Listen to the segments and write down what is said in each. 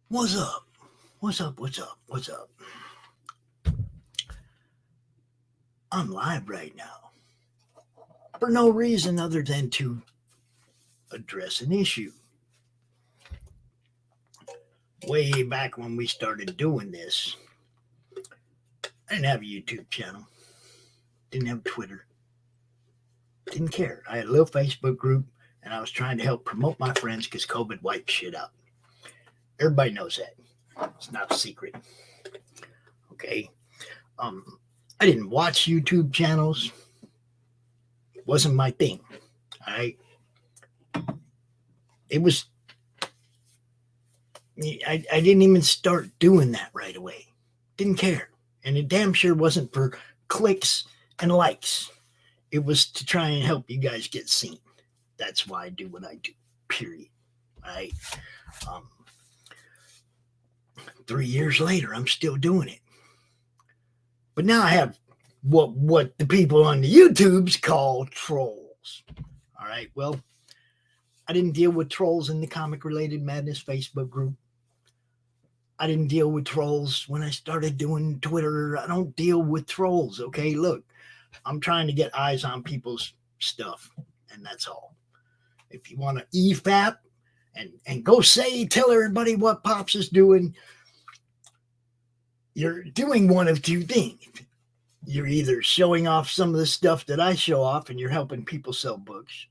What's up? What's up? What's up? What's up? I'm live right now for no reason other than to address an issue. Way back when we started doing this, I didn't have a YouTube channel, didn't have Twitter, didn't care. I had a little Facebook group and I was trying to help promote my friends because COVID wiped shit out. Everybody knows that. It's not a secret. Okay. Um, I didn't watch YouTube channels. It wasn't my thing. All right. It was I didn't even start doing that right away. Didn't care. And it damn sure wasn't for clicks and likes. It was to try and help you guys get seen. That's why I do what I do, period. Right? Um, 3 years later, I'm still doing it. But now I have what the people on the YouTubes call trolls. All right. Well, I didn't deal with trolls in the Comic Related Madness Facebook group. I didn't deal with trolls when I started doing Twitter. I don't deal with trolls. Okay. Look, I'm trying to get eyes on people's stuff, and that's all. If you want to EFAP and go tell everybody what Pops is doing, you're doing one of two things. You're either showing off some of the stuff that I show off and you're helping people sell books,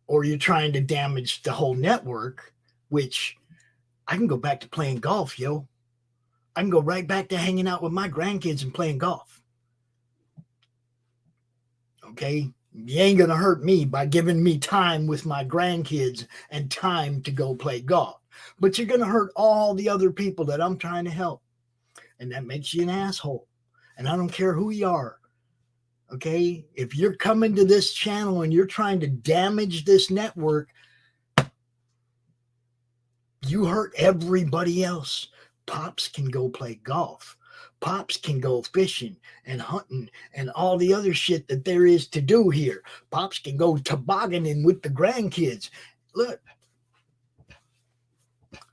or you're trying to damage the whole network, which I can go back to playing golf, yo. I can go right back to hanging out with my grandkids and playing golf. Okay? You ain't going to hurt me by giving me time with my grandkids and time to go play golf. But you're going to hurt all the other people that I'm trying to help. And that makes you an asshole. And I don't care who you are. Okay? If you're coming to this channel and you're trying to damage this network, you hurt everybody else. Pops can go play golf. Pops can go fishing and hunting and all the other shit that there is to do here. Pops can go tobogganing with the grandkids. Look,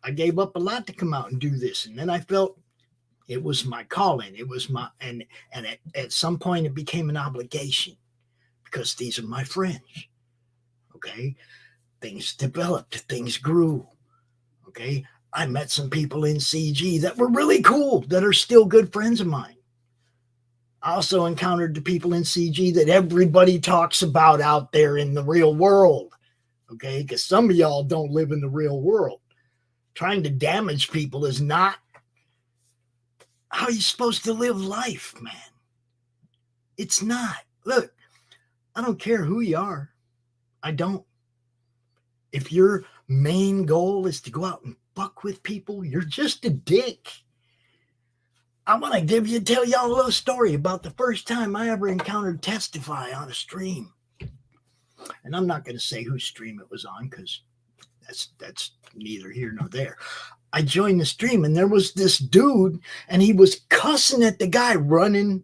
I gave up a lot to come out and do this. And then I felt it was my calling. It was my, and at some point it became an obligation because these are my friends. Okay. Things developed, things grew. Okay. I met some people in CG that were really cool, that are still good friends of mine. I also encountered the people in CG that everybody talks about out there in the real world. Okay. Because some of y'all don't live in the real world. Trying to damage people is not how you're supposed to live life, man. It's not. Look, I don't care who you are. I don't. If your main goal is to go out and fuck with people, you're just a dick. I want to tell y'all a little story about the first time I ever encountered Testify on a stream. And I'm not going to say whose stream it was on because that's neither here nor there. I joined the stream and there was this dude and he was cussing at the guy running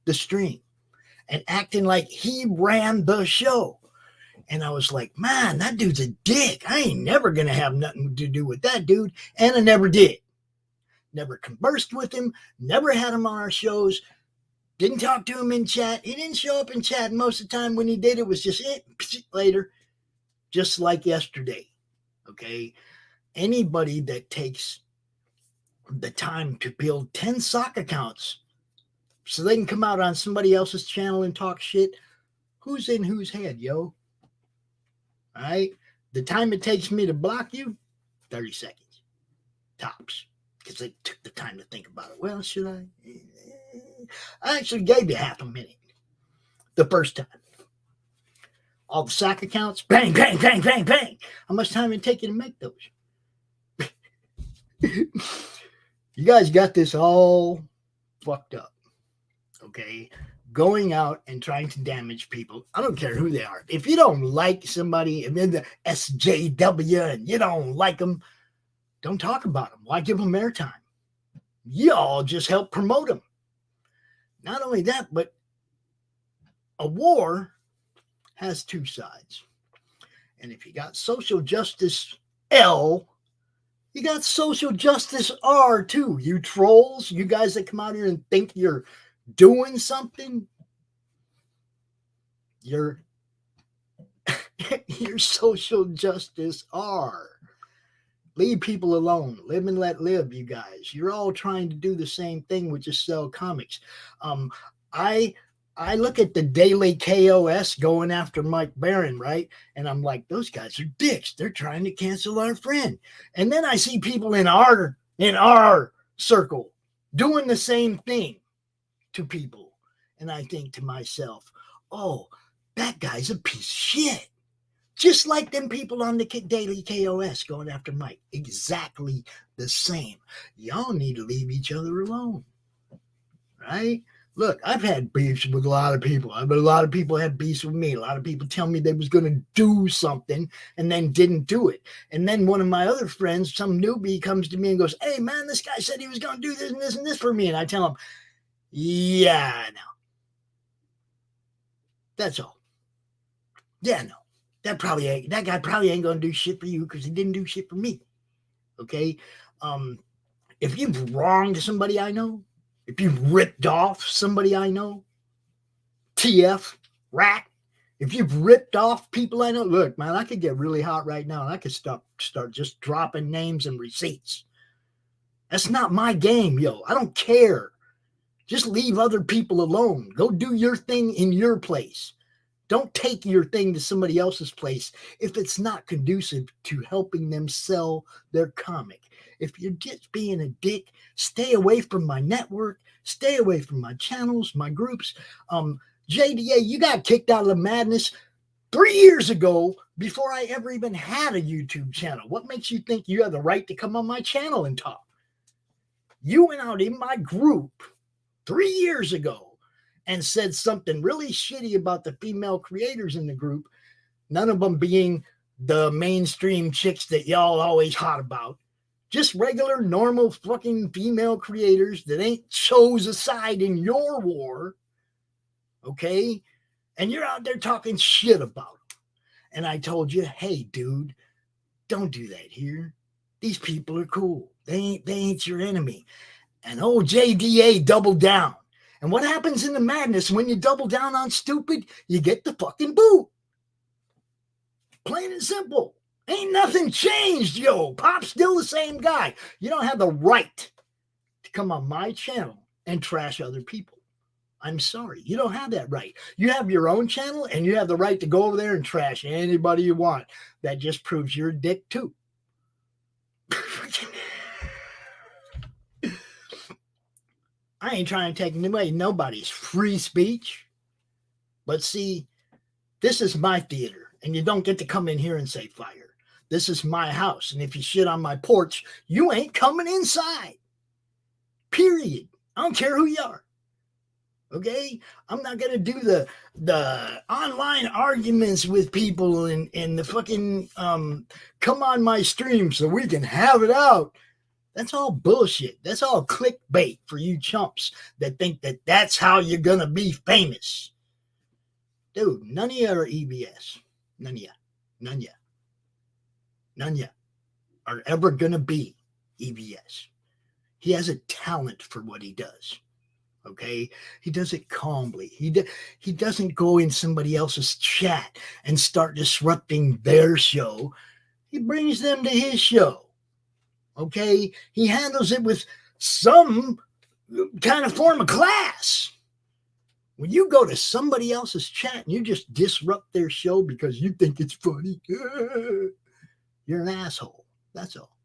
the stream and acting like he ran the show. And I was like, man, that dude's a dick. I ain't never going to have nothing to do with that dude. And I never did. Never conversed with him. Never had him on our shows. Didn't talk to him in chat. He didn't show up in chat. Most of the time when he did, it was just later. Just like yesterday. Okay? Anybody that takes the time to build 10 sock accounts so they can come out on somebody else's channel and talk shit, who's in whose head, yo? All right. The time it takes me to block you, 30 seconds. Tops. Because they took the time to think about it. Well, should I? I actually gave you half a minute the first time. All the sock accounts, bang, bang, bang, bang, bang. How much time did it take you to make those? You guys got this all fucked up. Okay? Going out and trying to damage people. I don't care who they are. If you don't like somebody, if they're the SJW and you don't like them, don't talk about them. Why give them airtime? Y'all just help promote them. Not only that, but a war has two sides. And if you got social justice L You got social justice R too. You trolls, you guys that come out here and think you're doing something, you're you're social justice R. Leave people alone. Live and let live, you guys. You're all trying to do the same thing, which is sell comics. Um, I I look at the Daily KOS going after Mike Barron, right? And I'm like, those guys are dicks. They're trying to cancel our friend. And then I see people in our circle doing the same thing to people. And I think to myself, oh, that guy's a piece of shit. Just like them people on the Daily KOS going after Mike. Exactly the same. Y'all need to leave each other alone. Right? Look, I've had beefs with a lot of people. But a lot of people had beefs with me. A lot of people tell me they was going to do something and then didn't do it. And then one of my other friends, some newbie, comes to me and goes, hey, man, this guy said he was going to do this and this and this for me. And I tell him, yeah, no. That's all. Yeah, no. That guy probably ain't gonna do shit for you because he didn't do shit for me. Okay. If you've wronged somebody I know, if you've ripped off somebody I know, TF, rat, if you've ripped off people I know, look, man, I could get really hot right now and I could start just dropping names and receipts. That's not my game, yo. I don't care. Just leave other people alone. Go do your thing in your place. Don't take your thing to somebody else's place if it's not conducive to helping them sell their comic. If you're just being a dick, stay away from my network, stay away from my channels, my groups. JDA, you got kicked out of the madness 3 years ago before I ever even had a YouTube channel. What makes you think you have the right to come on my channel and talk? You went out in my group 3 years ago and said something really shitty about the female creators in the group, none of them being the mainstream chicks that y'all always hot about. Just regular, normal fucking female creators that ain't chose a side in your war, okay? And you're out there talking shit about them. And I told you, hey, dude, don't do that here. These people are cool. They ain't your enemy. And old JDA doubled down. And what happens in the madness when you double down on stupid? You get the fucking boot. Plain and simple. Ain't nothing changed, yo. Pop's still the same guy. You don't have the right to come on my channel and trash other people. I'm sorry. You don't have that right. You have your own channel and you have the right to go over there and trash anybody you want. That just proves you're a dick too. I ain't trying to take away nobody's free speech. But see, this is my theater, and you don't get to come in here and say fire. This is my house, and if you shit on my porch, you ain't coming inside. Period. I don't care who you are. Okay? I'm not going to do the online arguments with people and the fucking come on my stream so we can have it out. That's all bullshit. That's all clickbait for you chumps that think that that's how you're going to be famous. Dude, none of you are EBS. None of you. None of you. None of you are ever going to be EBS. He has a talent for what he does. Okay? He does it calmly. He doesn't go in somebody else's chat and start disrupting their show. He brings them to his show. Okay, he handles it with some kind of form of class. When you go to somebody else's chat and you just disrupt their show because you think it's funny, you're an asshole. That's all.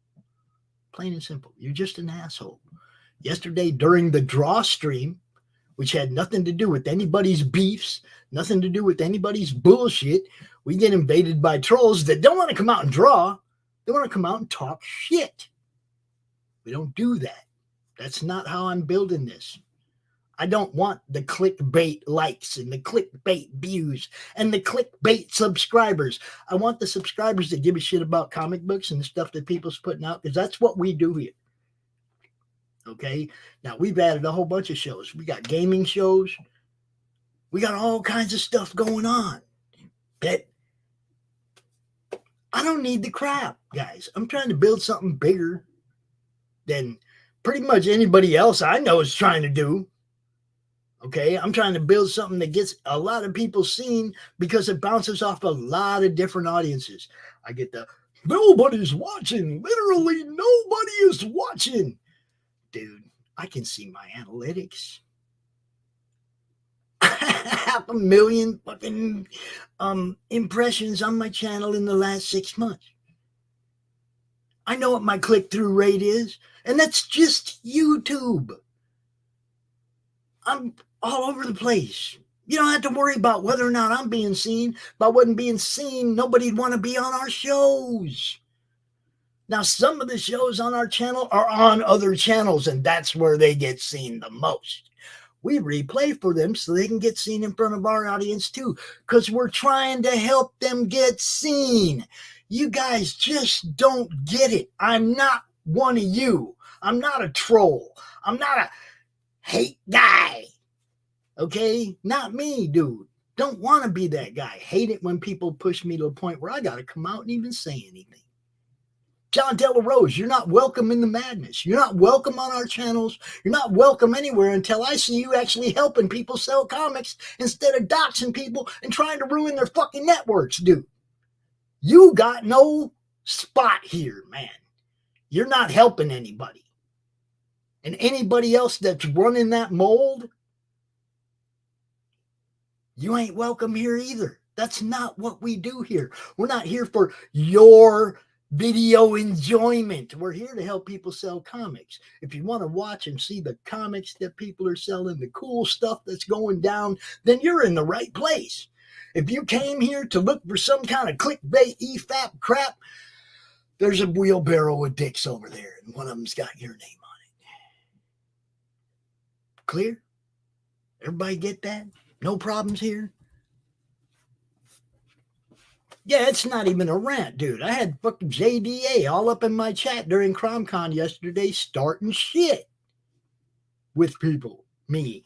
Plain and simple. You're just an asshole. Yesterday during the draw stream, which had nothing to do with anybody's beefs, nothing to do with anybody's bullshit, we get invaded by trolls that don't want to come out and draw. They want to come out and talk shit. We don't do that. That's not how I'm building this. I don't want the clickbait likes and the clickbait views and the clickbait subscribers. I want the subscribers that give a shit about comic books and the stuff that people's putting out, because that's what we do here. Okay? Now, we've added a whole bunch of shows. We got gaming shows. We got all kinds of stuff going on that I don't need the crap, guys. I'm trying to build something bigger than pretty much anybody else I know is trying to do. Okay, I'm trying to build something that gets a lot of people seen because it bounces off a lot of different audiences. I get the nobody's watching. Literally, nobody is watching. Dude, I can see my analytics. 500,000 fucking impressions on my channel in the last 6 months. I know what my click-through rate is, and that's just YouTube. I'm all over the place. You don't have to worry about whether or not I'm being seen. If I wasn't being seen, nobody'd want to be on our shows. Now, some of the shows on our channel are on other channels, and that's where they get seen the most. We replay for them so they can get seen in front of our audience too, because we're trying to help them get seen. You guys just don't get it. I'm not one of you. I'm not a troll. I'm not a hate guy. Okay? Not me, dude. Don't want to be that guy. Hate it when people push me to a point where I got to come out and even say anything. John Della Rose, you're not welcome in the madness. You're not welcome on our channels. You're not welcome anywhere until I see you actually helping people sell comics instead of doxing people and trying to ruin their fucking networks, dude. You got no spot here, man. You're not helping anybody. And anybody else that's running that mold, you ain't welcome here either. That's not what we do here. We're not here for your video enjoyment. We're here to help people sell comics. If you want to watch and see the comics that people are selling, the cool stuff that's going down, then you're in the right place. If you came here to look for some kind of clickbait, EFAP crap, there's a wheelbarrow with dicks over there, and one of them's got your name on it. Clear? Everybody get that? No problems here? Yeah, it's not even a rant, dude. I had fucking JDA all up in my chat during CromCon yesterday starting shit with people. Me.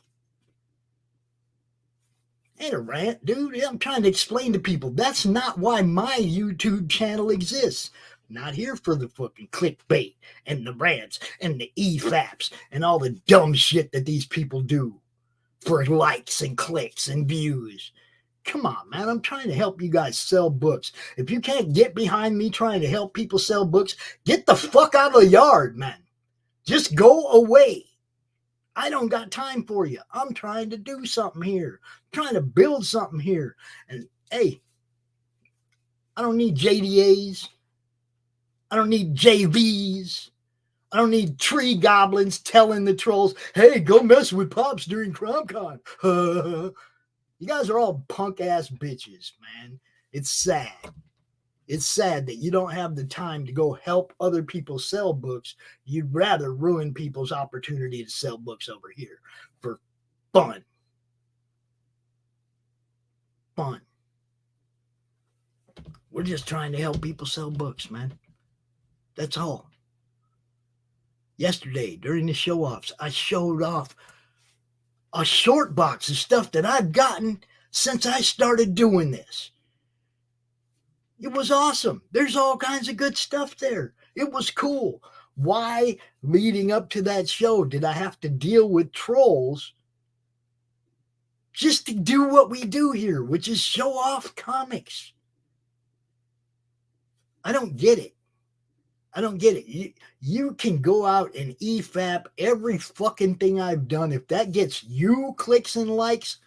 Ain't a rant, dude. I'm trying to explain to people that's not why my YouTube channel exists. Not here for the fucking clickbait and the rants and the EFAPs and all the dumb shit that these people do for likes and clicks and views. Come on, man. I'm trying to help you guys sell books. If you can't get behind me trying to help people sell books, get the fuck out of the yard, man. Just go away. I don't got time for you. I'm trying to do something here. I'm trying to build something here. And hey, I don't need JDAs. I don't need JVs. I don't need tree goblins telling the trolls, hey, go mess with Pops during CromCon. You guys are all punk ass bitches, man. It's sad. It's sad that you don't have the time to go help other people sell books. You'd rather ruin people's opportunity to sell books over here for fun. Fun. We're just trying to help people sell books, man. That's all. Yesterday, during the show-offs, I showed off a short box of stuff that I've gotten since I started doing this. It was awesome. There's all kinds of good stuff there. It was cool. Why, leading up to that show, did I have to deal with trolls just to do what we do here, which is show off comics? I don't get it. I don't get it. You can go out and EFAP every fucking thing I've done. If that gets you clicks and likes,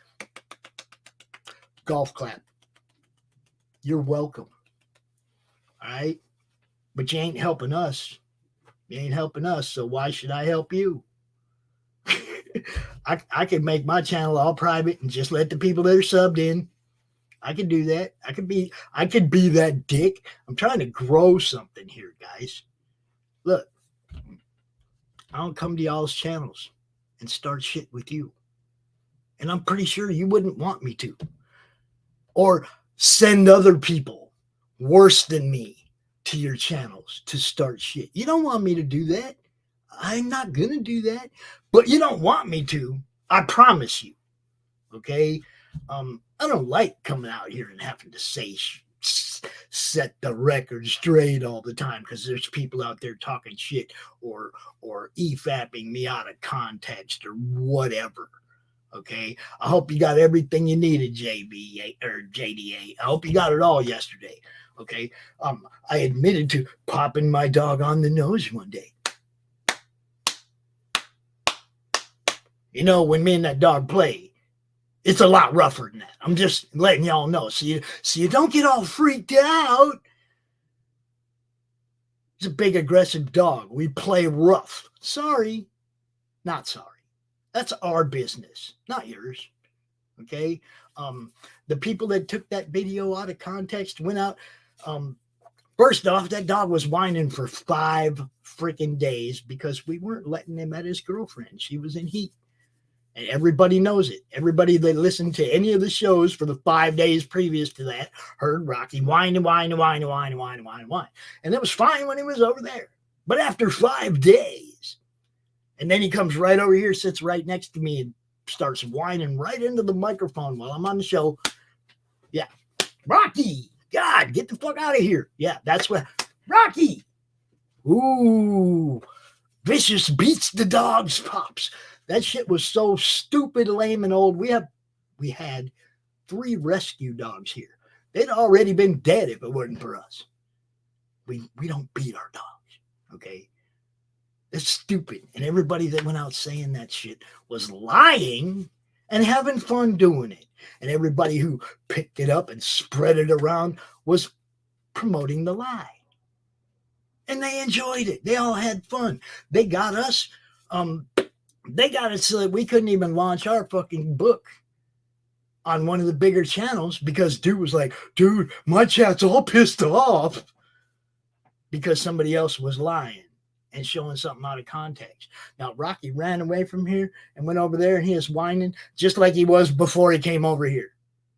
golf clap. You're welcome. All right? But you ain't helping us. You ain't helping us, so why should I help you? I could make my channel all private and just let the people that are subbed in. I could do that. I could be that dick. I'm trying to grow something here, guys. Look, I don't come to y'all's channels and start shit with you. And I'm pretty sure you wouldn't want me to. Or send other people worse than me to your channels to start shit. You don't want me to do that. I'm not going to do that. But you don't want me to. I promise you. Okay? I don't like coming out here and having to say set the record straight all the time because there's people out there talking shit or EFAPing me out of context or whatever. Okay, I hope you got everything you needed, JBA or JDA. I hope you got it all yesterday. Okay, I admitted to popping my dog on the nose one day. You know, when me and that dog play, it's a lot rougher than that. I'm just letting y'all know. So you don't get all freaked out. It's a big aggressive dog. We play rough. Sorry, not sorry. That's our business, not yours. Okay? The people that took that video out of context went out. First off, that dog was whining for 5 freaking days because we weren't letting him at his girlfriend. She was in heat. And everybody knows it. Everybody that listened to any of the shows for the 5 days previous to that heard Rocky whine and whine and whine and whine and whine and whine and whine. And it was fine when he was over there. But after 5 days, and then he comes right over here, sits right next to me, and starts whining right into the microphone while I'm on the show. Yeah. Rocky, God, get the fuck out of here. Yeah, that's what. Rocky. Ooh. Vicious beats the dog's pops. That shit was so stupid, lame, and old. We had 3 rescue dogs here. They'd already been dead if it wasn't for us. We don't beat our dogs, okay? It's stupid. And everybody that went out saying that shit was lying and having fun doing it. And everybody who picked it up and spread it around was promoting the lie. And they enjoyed it. They all had fun. They got us, they got it so that we couldn't even launch our fucking book on one of the bigger channels because dude was like, dude, my chat's all pissed off because somebody else was lying and showing something out of context. Now, Rocky ran away from here and went over there and he was whining just like he was before he came over here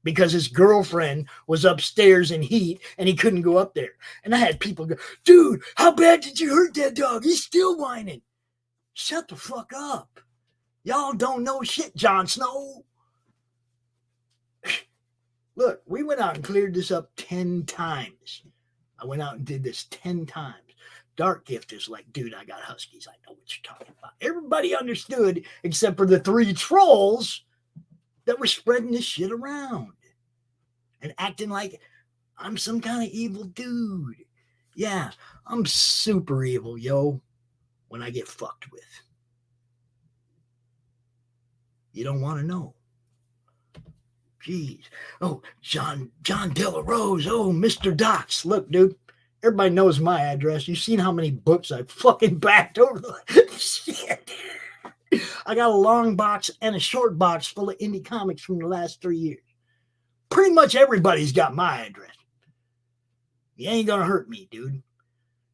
because his girlfriend was upstairs in heat and he couldn't go up there. And I had people go, dude, how bad did you hurt that dog? He's still whining. Shut the fuck up. Y'all don't know shit, Jon Snow. Look, we went out and cleared this up 10 times. I went out and did this 10 times. Dark Gift is like, dude, I got huskies. I know what you're talking about. Everybody understood except for the 3 trolls that were spreading this shit around and acting like I'm some kind of evil dude. Yeah, I'm super evil, yo, when I get fucked with. You don't want to know. Jeez. Oh, John Della Rose. Oh, Mr. Docs. Look, dude, everybody knows my address. You've seen how many books I fucking backed over the shit. I got a long box and a short box full of indie comics from the last 3 years. Pretty much everybody's got my address. You ain't going to hurt me, dude.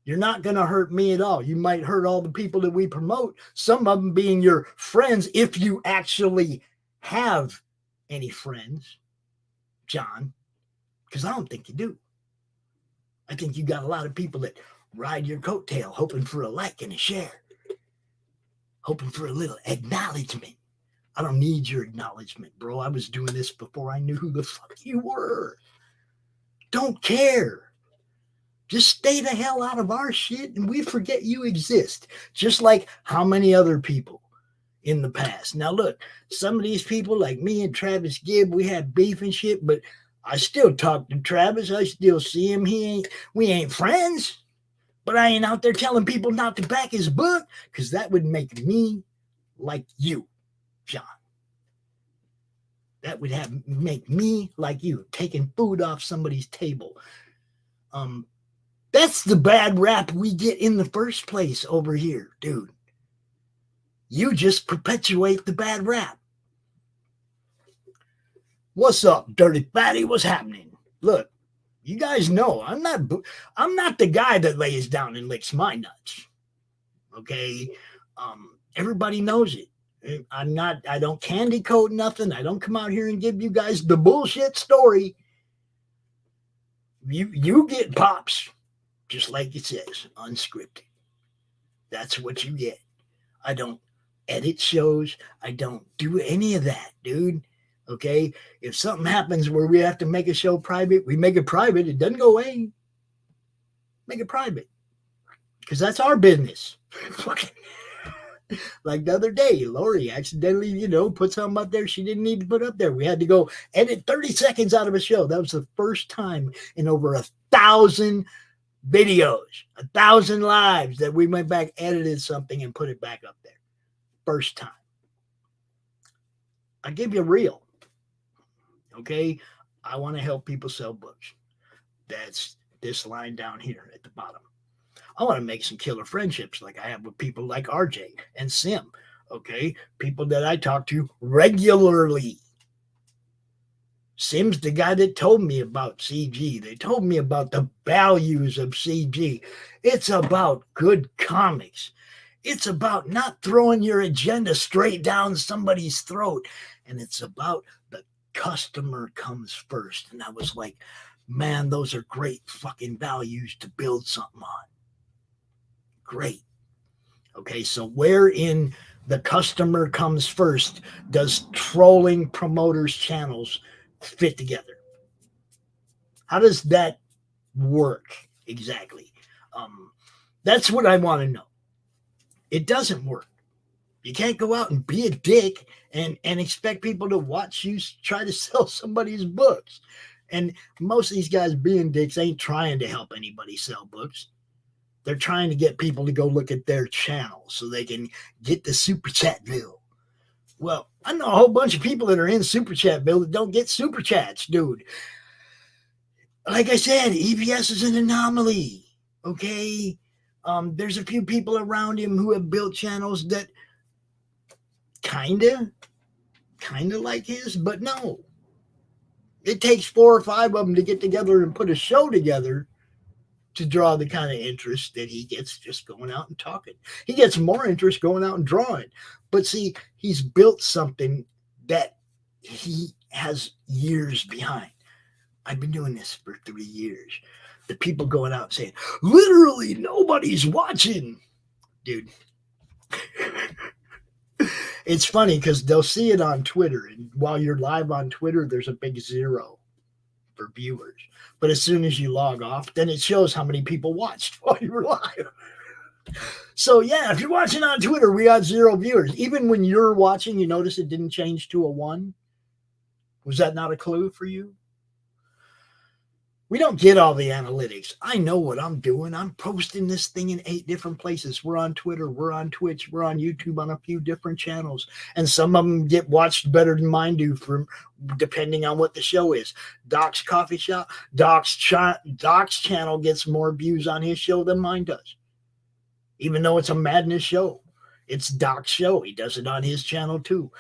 You're not going to hurt me at all. You might hurt all the people that we promote, some of them being your friends, if you actually have any friends, John, because I don't think you do. I think you got a lot of people that ride your coattail hoping for a like and a share, hoping for a little acknowledgement. I don't need your acknowledgement, bro. I was doing this before I knew who the fuck you were. Don't care. Just stay the hell out of our shit and we forget you exist. Just like how many other people in the past. Now look, some of these people like me and Travis Gibb, we had beef and shit, but I still talk to Travis. I still see him. We ain't friends, but I ain't out there telling people not to back his book because that would make me like you, John. That would make me like you, taking food off somebody's table. That's the bad rap we get in the first place over here, dude. You just perpetuate the bad rap. What's up, dirty fatty? What's happening? Look, you guys know I'm not the guy that lays down and licks my nuts. Okay? Everybody knows it. I don't candy coat nothing. I don't come out here and give you guys the bullshit story. You get pops. Just like it says, unscripted. That's what you get. I don't edit shows. I don't do any of that, dude. Okay. If something happens where we have to make a show private, we make it private. It doesn't go away. Make it private. Because that's our business. Like the other day, Lori accidentally, put something up there she didn't need to put up there. We had to go edit 30 seconds out of a show. That was the first time in over 1,000 videos, 1,000 lives that we went back, edited something, and put it back up there. First time. I give you real. Okay? I want to help people sell books. That's this line down here at the bottom. I want to make some killer friendships like I have with people like RJ and Sim, okay? People that I talk to regularly. Sim's the guy that told me about CG. They told me about the values of CG. It's about good comics. It's about not throwing your agenda straight down somebody's throat. And it's about the customer comes first. And I was like, man, those are great fucking values to build something on. Great. Okay, so where in the customer comes first does trolling promoters' channels fit together? How does that work exactly? That's what I want to know. It doesn't work. You can't go out and be a dick and expect people to watch you try to sell somebody's books. And most of these guys being dicks ain't trying to help anybody sell books. They're trying to get people to go look at their channel so they can get the super chat bill. Well, I know a whole bunch of people that are in super chat bill that don't get super chats, dude. Like I said, EBS is an anomaly. Okay. There's a few people around him who have built channels that kind of like his, but no. It takes 4 or 5 of them to get together and put a show together to draw the kind of interest that he gets just going out and talking. He gets more interest going out and drawing. But see, he's built something that he has years behind. I've been doing this for 3 years. The people going out saying, literally nobody's watching. Dude. It's funny because they'll see it on Twitter. And while you're live on Twitter, there's a big 0 for viewers. But as soon as you log off, then it shows how many people watched while you were live. So yeah, if you're watching on Twitter, we got 0 viewers. Even when you're watching, you notice it didn't change to a 1. Was that not a clue for you? We don't get all the analytics. I know what I'm doing. I'm posting this thing in 8 different places. We're on Twitter, we're on Twitch, we're on YouTube on a few different channels. And some of them get watched better than mine do, depending on what the show is. Doc's Coffee Shop, Doc's channel gets more views on his show than mine does. Even though it's a madness show. It's Doc's show. He does it on his channel too.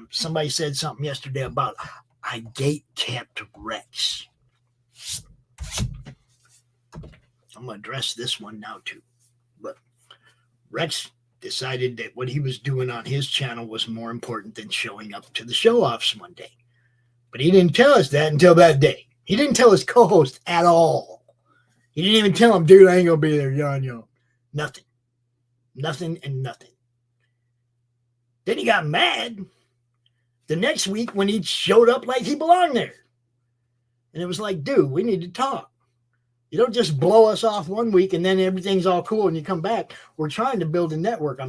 Somebody said something yesterday about I gate-kept Rex. I'm going to address this one now too. But Rex decided that what he was doing on his channel was more important than showing up to the show-offs one day. But he didn't tell us that until that day. He didn't tell his co-host at all. He didn't even tell him, dude, I ain't going to be there. Yo. Nothing. Nothing and nothing. Then he got mad the next week when he showed up like he belonged there. And it was like, dude, we need to talk. You don't just blow us off one week and then everything's all cool and you come back. We're trying to build a network.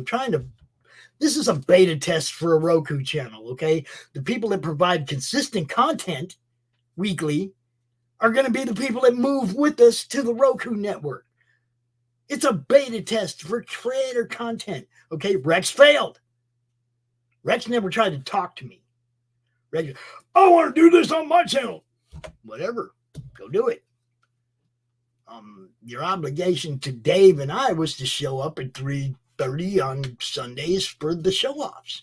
This is a beta test for a Roku channel, okay? The people that provide consistent content weekly are going to be the people that move with us to the Roku network. It's a beta test for creator content, okay? Rex failed. Rex never tried to talk to me. Rex, I want to do this on my channel. Whatever, go do it. Your obligation to Dave and I was to show up at 3:30 on Sundays for the show-offs.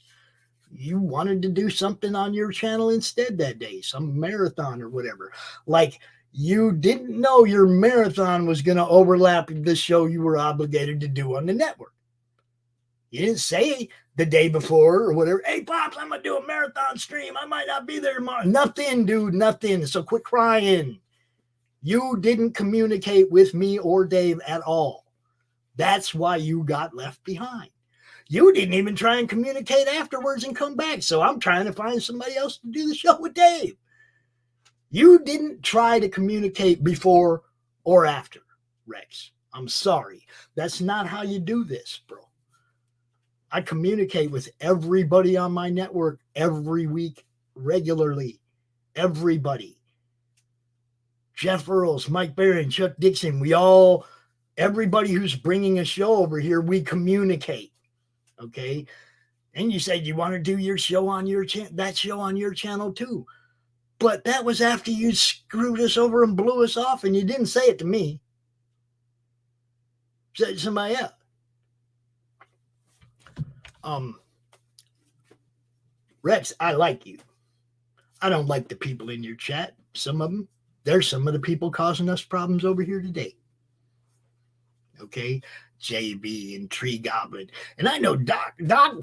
You wanted to do something on your channel instead that day, some marathon or whatever. Like you didn't know your marathon was going to overlap the show you were obligated to do on the network. You didn't say the day before or whatever, hey, Pops, I'm going to do a marathon stream. I might not be there tomorrow. Nothing, dude, nothing. So quit crying. You didn't communicate with me or Dave at all. That's why you got left behind. You didn't even try and communicate afterwards and come back. So I'm trying to find somebody else to do the show with Dave. You didn't try to communicate before or after, Rex. I'm sorry. That's not how you do this, bro. I communicate with everybody on my network every week, regularly. Everybody. Jeff Earls, Mike Barron, Chuck Dixon, everybody who's bringing a show over here, we communicate. Okay. And you said you want to do your show on that show on your channel too. But that was after you screwed us over and blew us off, and you didn't say it to me. You said it to somebody else. Rex, I like you. I don't like the people in your chat. Some of them, they're some of the people causing us problems over here today. Okay, JB and Tree Goblin. And I know Doc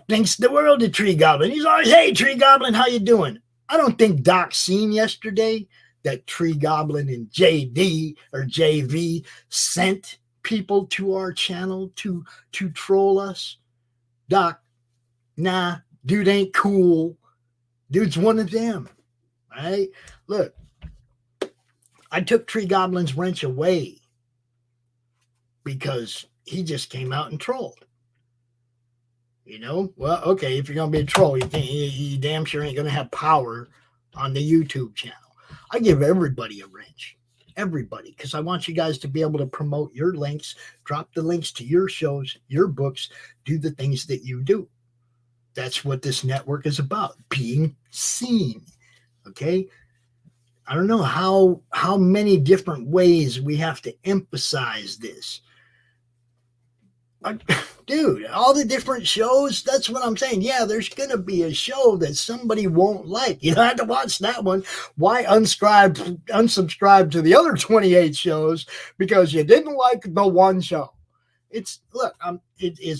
thinks the world of Tree Goblin. He's always, hey, Tree Goblin, how you doing? I don't think Doc seen yesterday that Tree Goblin and JD or JV sent people to our channel to troll us. Doc, nah, dude ain't cool. Dude's one of them. Right? Look, I took Tree Goblin's wrench away because he just came out and trolled. You know, well, okay, if you're going to be a troll, you damn sure ain't going to have power on the YouTube channel. I give everybody a wrench. Everybody, because I want you guys to be able to promote your links, drop the links to your shows, your books, do the things that you do. That's what this network is about, being seen. Okay? I don't know how many different ways we have to emphasize this. Dude, all the different shows, that's what I'm saying. Yeah, there's going to be a show that somebody won't like. You don't have to watch that one. Why unsubscribe to the other 28 shows because you didn't like the one show? Is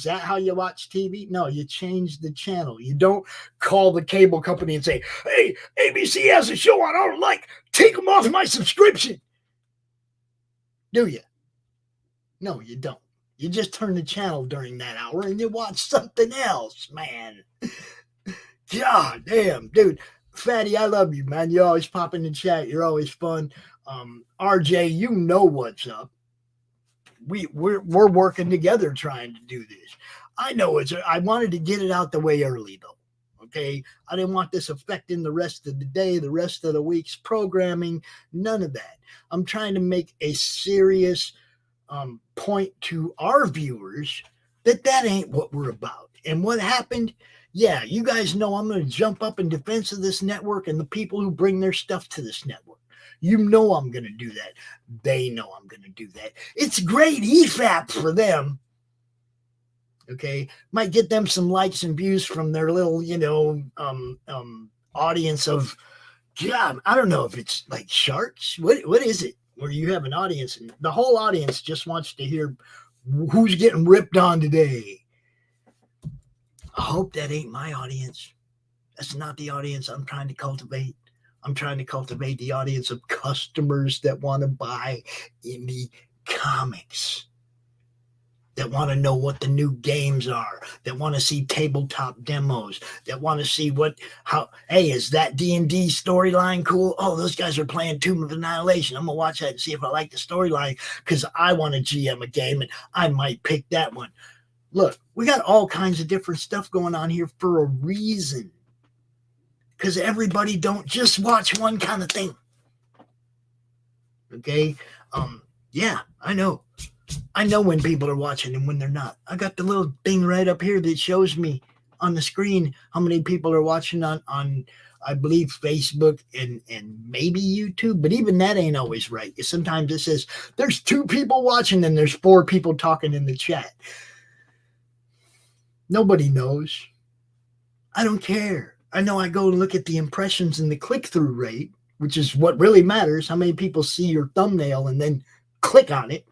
that how you watch TV? No, you change the channel. You don't call the cable company and say, hey, ABC has a show I don't like. Take them off my subscription. Do you? No, you don't. You just turn the channel during that hour and you watch something else, man. God damn, dude. Fatty, I love you, man. You always pop in the chat. You're always fun. RJ, you know what's up. We're working together trying to do this. I know I wanted to get it out the way early, though. Okay? I didn't want this affecting the rest of the day, the rest of the week's programming. None of that. I'm trying to make a serious point to our viewers that ain't what we're about. And what happened, yeah, you guys know I'm going to jump up in defense of this network and the people who bring their stuff to this network. You know I'm going to do that. They know I'm going to do that. It's great EFAP for them. Okay, might get them some likes and views from their little, audience of, God, I don't know if it's like sharks. What is it? Where you have an audience and the whole audience just wants to hear who's getting ripped on today. I hope that ain't my audience. That's not the audience I'm trying to cultivate. I'm trying to cultivate the audience of customers that want to buy indie comics, that want to know what the new games are, that want to see tabletop demos, that want to see hey, is that D&D storyline cool? Oh, those guys are playing Tomb of Annihilation. I'm going to watch that and see if I like the storyline because I want to GM a game and I might pick that one. Look, we got all kinds of different stuff going on here for a reason because everybody don't just watch one kind of thing. Okay? Yeah, I know. I know when people are watching and when they're not. I got the little thing right up here that shows me on the screen how many people are watching on I believe, Facebook and maybe YouTube. But even that ain't always right. Sometimes it says there's 2 people watching and there's 4 people talking in the chat. Nobody knows. I don't care. I know I go and look at the impressions and the click-through rate, which is what really matters, how many people see your thumbnail and then click on it.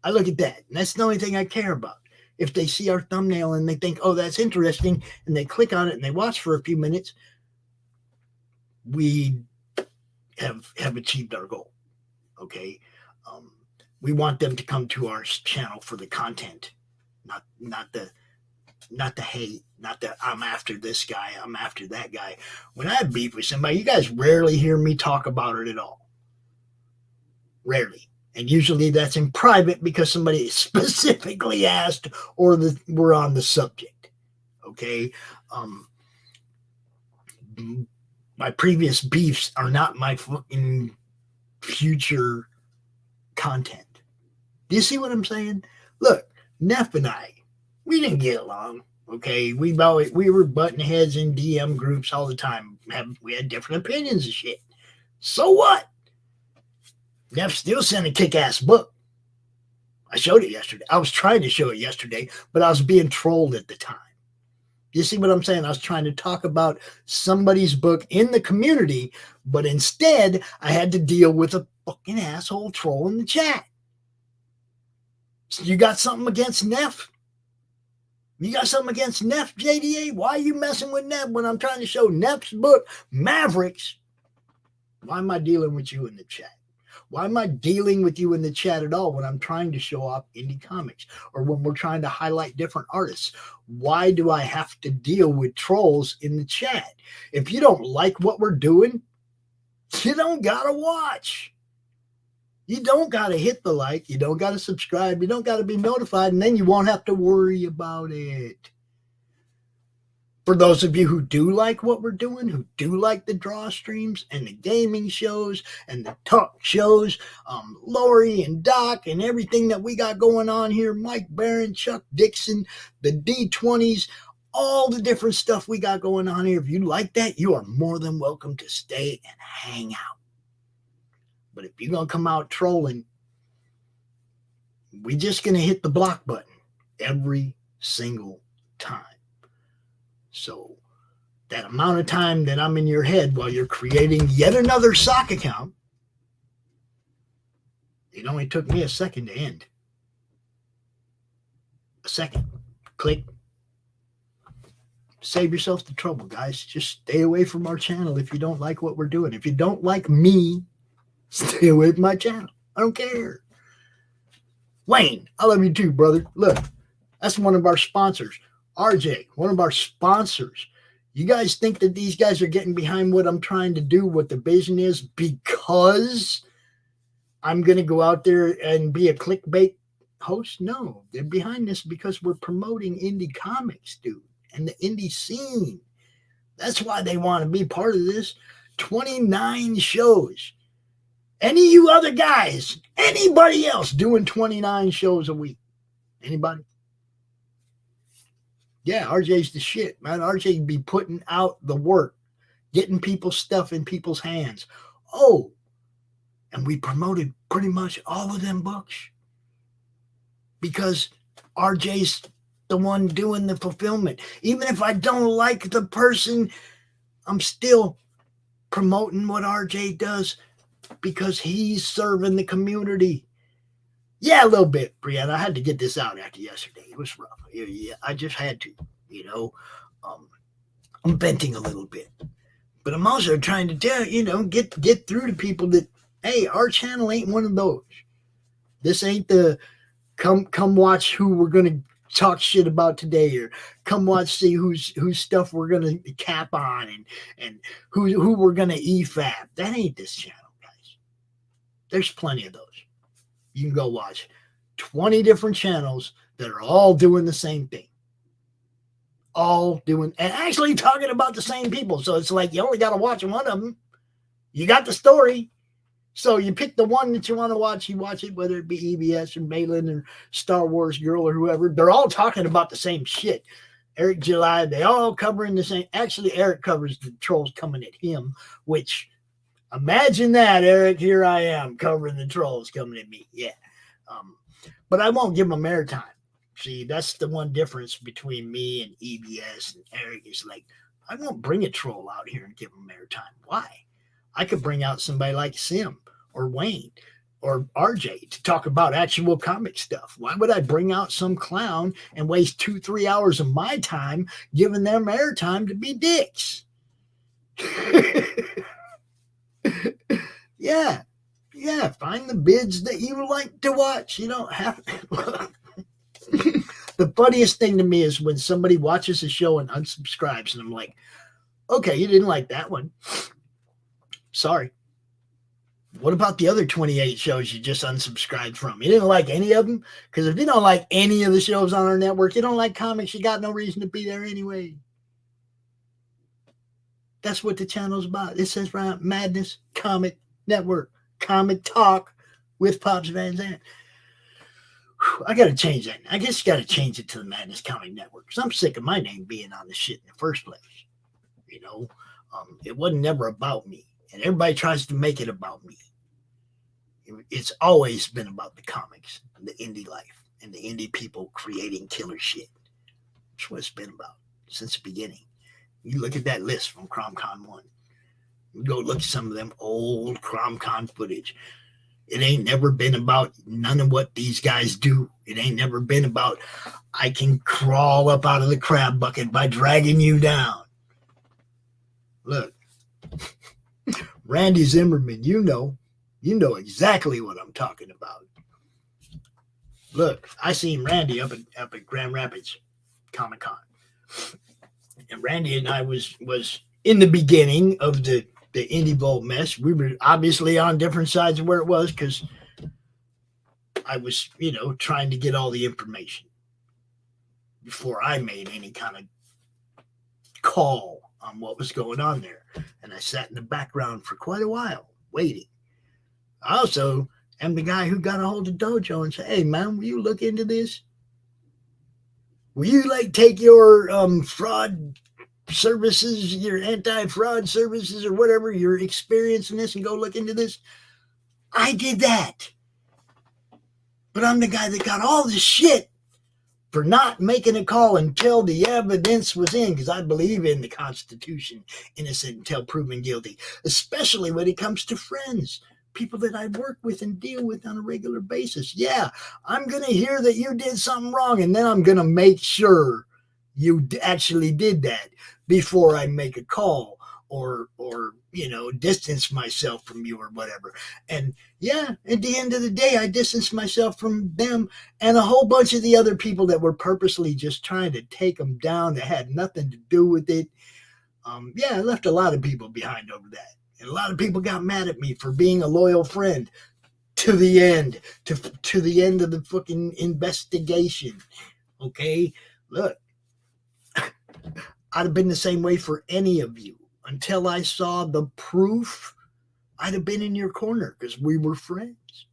I look at that, and that's the only thing I care about. If they see our thumbnail and they think, oh, that's interesting, and they click on it and they watch for a few minutes, we have achieved our goal, okay? We want them to come to our channel for the content, not the not the hate, not that I'm after this guy, I'm after that guy. When I have beef with somebody, you guys rarely hear me talk about it at all. Rarely. And usually that's in private because somebody specifically asked or we're on the subject. Okay? My previous beefs are not my fucking future content. Do you see what I'm saying? Look, Neff and I, we didn't get along. Okay, we were butting heads in DM groups all the time. We had different opinions and shit. So what? Neff still sent a kick-ass book. I showed it yesterday. I was trying to show it yesterday, but I was being trolled at the time. You see what I'm saying? I was trying to talk about somebody's book in the community, but instead I had to deal with a fucking asshole troll in the chat. So you got something against Neff? You got something against Neff, JDA? Why are you messing with Neff when I'm trying to show Neff's book, Mavericks? Why am I dealing with you in the chat? Why am I dealing with you in the chat at all when I'm trying to show off indie comics or when we're trying to highlight different artists? Why do I have to deal with trolls in the chat? If you don't like what we're doing, you don't gotta watch. You don't got to hit the like. You don't got to subscribe. You don't got to be notified, and then you won't have to worry about it. For those of you who do like what we're doing, who do like the draw streams and the gaming shows and the talk shows, Lori and Doc and everything that we got going on here, Mike Barron, Chuck Dixon, the D20s, all the different stuff we got going on here. If you like that, you are more than welcome to stay and hang out. But if you're going to come out trolling, we're just going to hit the block button every single time. So that amount of time that I'm in your head while you're creating yet another sock account, it only took me a second to end. A second. Click. Save yourself the trouble, guys. Just stay away from our channel if you don't like what we're doing. If you don't like me, stay away from my channel. I don't care. Wayne, I love you too, brother. Look, that's one of our sponsors. RJ, one of our sponsors. You guys think that these guys are getting behind what I'm trying to do, what the vision is, because I'm going to go out there and be a clickbait host? No, they're behind this because we're promoting indie comics, dude, and the indie scene. That's why they want to be part of this. 29 shows. Any of you other guys, anybody else doing 29 shows a week? Anybody? Yeah, RJ's the shit, man. RJ be putting out the work, getting people's stuff in people's hands. Oh, and we promoted pretty much all of them books because RJ's the one doing the fulfillment. Even if I don't like the person, I'm still promoting what RJ does because he's serving the community. Yeah, a little bit, Brianna. I had to get this out after yesterday. It was rough. Yeah, I just had to, I'm venting a little bit. But I'm also trying to tell, get through to people that, hey, our channel ain't one of those. This ain't the come watch who we're going to talk shit about today, or come watch, see whose stuff we're going to cap on and who we're going to EFAP. That ain't this channel, guys. There's plenty of those. You can go watch 20 different channels that are all doing the same thing. All doing, and actually talking about the same people. So it's like you only got to watch one of them. You got the story. So you pick the one that you want to watch. You watch it, whether it be EBS or Malin or Star Wars Girl or whoever. They're all talking about the same shit. Eric July, they all covering the same. Actually, Eric covers the trolls coming at him, which... Imagine that, Eric. Here I am covering the trolls coming at me. Yeah. But I won't give them airtime. See, that's the one difference between me and EBS and Eric is like, I won't bring a troll out here and give them airtime. Why? I could bring out somebody like Sim or Wayne or RJ to talk about actual comic stuff. Why would I bring out some clown and waste 2-3 hours of my time giving them airtime to be dicks? Yeah, find the bids that you like to watch. You don't have The funniest thing to me is when somebody watches a show and unsubscribes, and I'm like, okay, you didn't like that one. Sorry. What about the other 28 shows you just unsubscribed from? You didn't like any of them? Because if you don't like any of the shows on our network, you don't like comics, you got no reason to be there anyway. That's what the channel's about. It says right, Madness Comic Network, Comic Talk with Pops Van Zandt. I got to change that. I guess you got to change it to the Madness Comic Network because I'm sick of my name being on the shit in the first place. You know, it wasn't never about me, and everybody tries to make it about me. It's always been about the comics, and the indie life, and the indie people creating killer shit. That's what it's been about since the beginning. You look at that list from CromCon 1. You go look at some of them old CromCon footage. It ain't never been about none of what these guys do. It ain't never been about, I can crawl up out of the crab bucket by dragging you down. Look, Randy Zimmerman, you know exactly what I'm talking about. Look, I seen Randy up at Grand Rapids Comic Con. And Randy and I was in the beginning of the Indie Vault mess. We were obviously on different sides of where it was because I was, trying to get all the information before I made any kind of call on what was going on there. And I sat in the background for quite a while waiting. I also am the guy who got a hold of Dojo and said, hey, man, will you look into this? Will you take your fraud services, your anti-fraud services or whatever, your experience in this and go look into this? I did that. But I'm the guy that got all this shit for not making a call until the evidence was in, because I believe in the Constitution, innocent until proven guilty, especially when it comes to friends, people that I work with and deal with on a regular basis. Yeah, I'm going to hear that you did something wrong, and then I'm going to make sure you actually did that before I make a call or distance myself from you or whatever. And yeah, at the end of the day, I distanced myself from them and a whole bunch of the other people that were purposely just trying to take them down that had nothing to do with it. I left a lot of people behind over that. And a lot of people got mad at me for being a loyal friend to the end, to the end of the fucking investigation. Okay? Look, I'd have been the same way for any of you. Until I saw the proof, I'd have been in your corner because we were friends.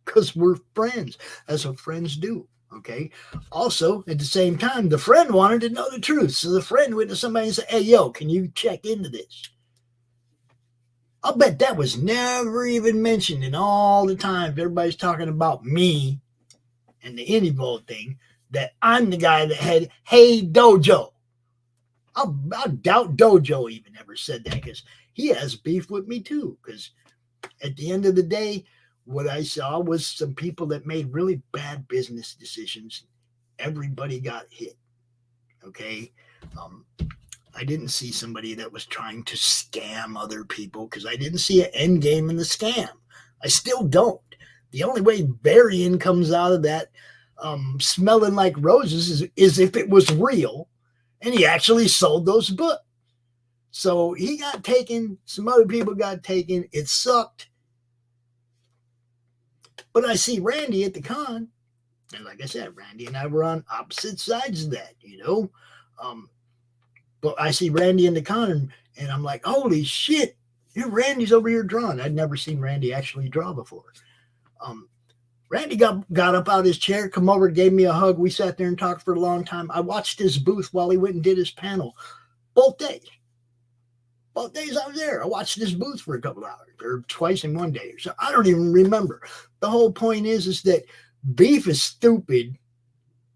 Because we're friends. That's what friends do. Okay? Also, at the same time, the friend wanted to know the truth. So the friend went to somebody and said, hey, yo, can you check into this? I'll bet that was never even mentioned in all the times everybody's talking about me and the Indie Vault thing, that I'm the guy that had, hey, Dojo. I doubt Dojo even ever said that because he has beef with me too. Because at the end of the day, what I saw was some people that made really bad business decisions. Everybody got hit. Okay? I didn't see somebody that was trying to scam other people because I didn't see an end game in the scam. I still don't. The only way Varian comes out of that smelling like roses is if it was real and he actually sold those books. So he got taken. Some other people got taken. It sucked. But I see Randy at the con. And like I said, Randy and I were on opposite sides of that, But I see Randy in the con, and I'm like, holy shit, Randy's over here drawing. I'd never seen Randy actually draw before. Randy got up out of his chair, come over, gave me a hug. We sat there and talked for a long time. I watched his booth while he went and did his panel. Both days I was there. I watched his booth for a couple hours, or twice in one day. So I don't even remember. The whole point is that beef is stupid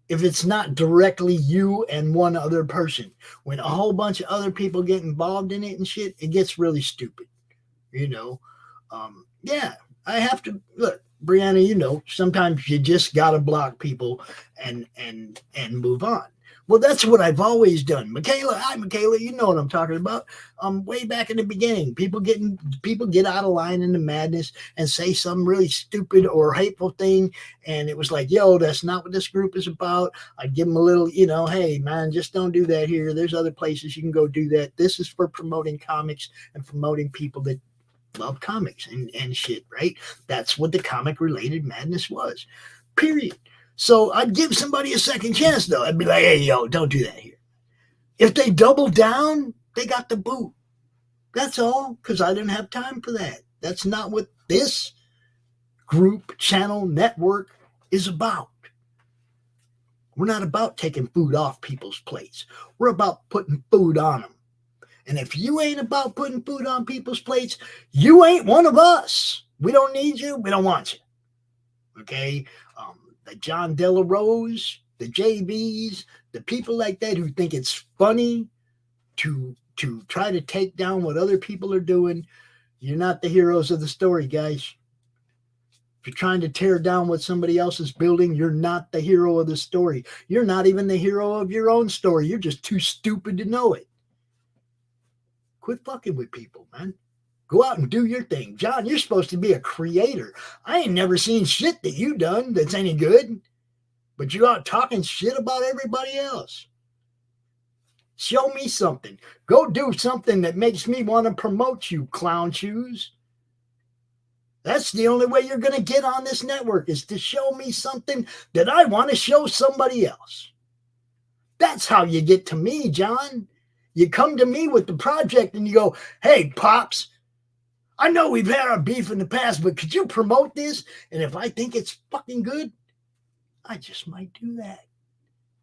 if it's not directly you and one other person. When a whole bunch of other people get involved in it and shit, it gets really stupid. I have to look, Brianna, sometimes you just gotta block people and move on. Well, that's what I've always done. Michaela, hi Michaela, you know what I'm talking about. Way back in the beginning, people get out of line into madness and say some really stupid or hateful thing, and it was like, yo, that's not what this group is about. I'd give them a little, hey man, just don't do that here. There's other places you can go do that. This is for promoting comics and promoting people that love comics and shit, right? That's what the comic related madness was. Period. So I'd give somebody a second chance, though. I'd be like, hey, yo, don't do that here. If they double down, they got the boot. That's all, because I didn't have time for that. That's not what this group, channel, network is about. We're not about taking food off people's plates. We're about putting food on them. And if you ain't about putting food on people's plates, you ain't one of us. We don't need you. We don't want you. Okay? The John Delarose, the JBs, the people like that who think it's funny to try to take down what other people are doing, you're not the heroes of the story, guys. If you're trying to tear down what somebody else is building, you're not the hero of the story. You're not even the hero of your own story. You're just too stupid to know it. Quit fucking with people, man. Go out and do your thing. John, you're supposed to be a creator. I ain't never seen shit that you done that's any good. But you out talking shit about everybody else. Show me something. Go do something that makes me want to promote you, clown shoes. That's the only way you're going to get on this network, is to show me something that I want to show somebody else. That's how you get to me, John. You come to me with the project and you go, hey, Pops, I know we've had our beef in the past, but could you promote this? And if I think it's fucking good, I just might do that.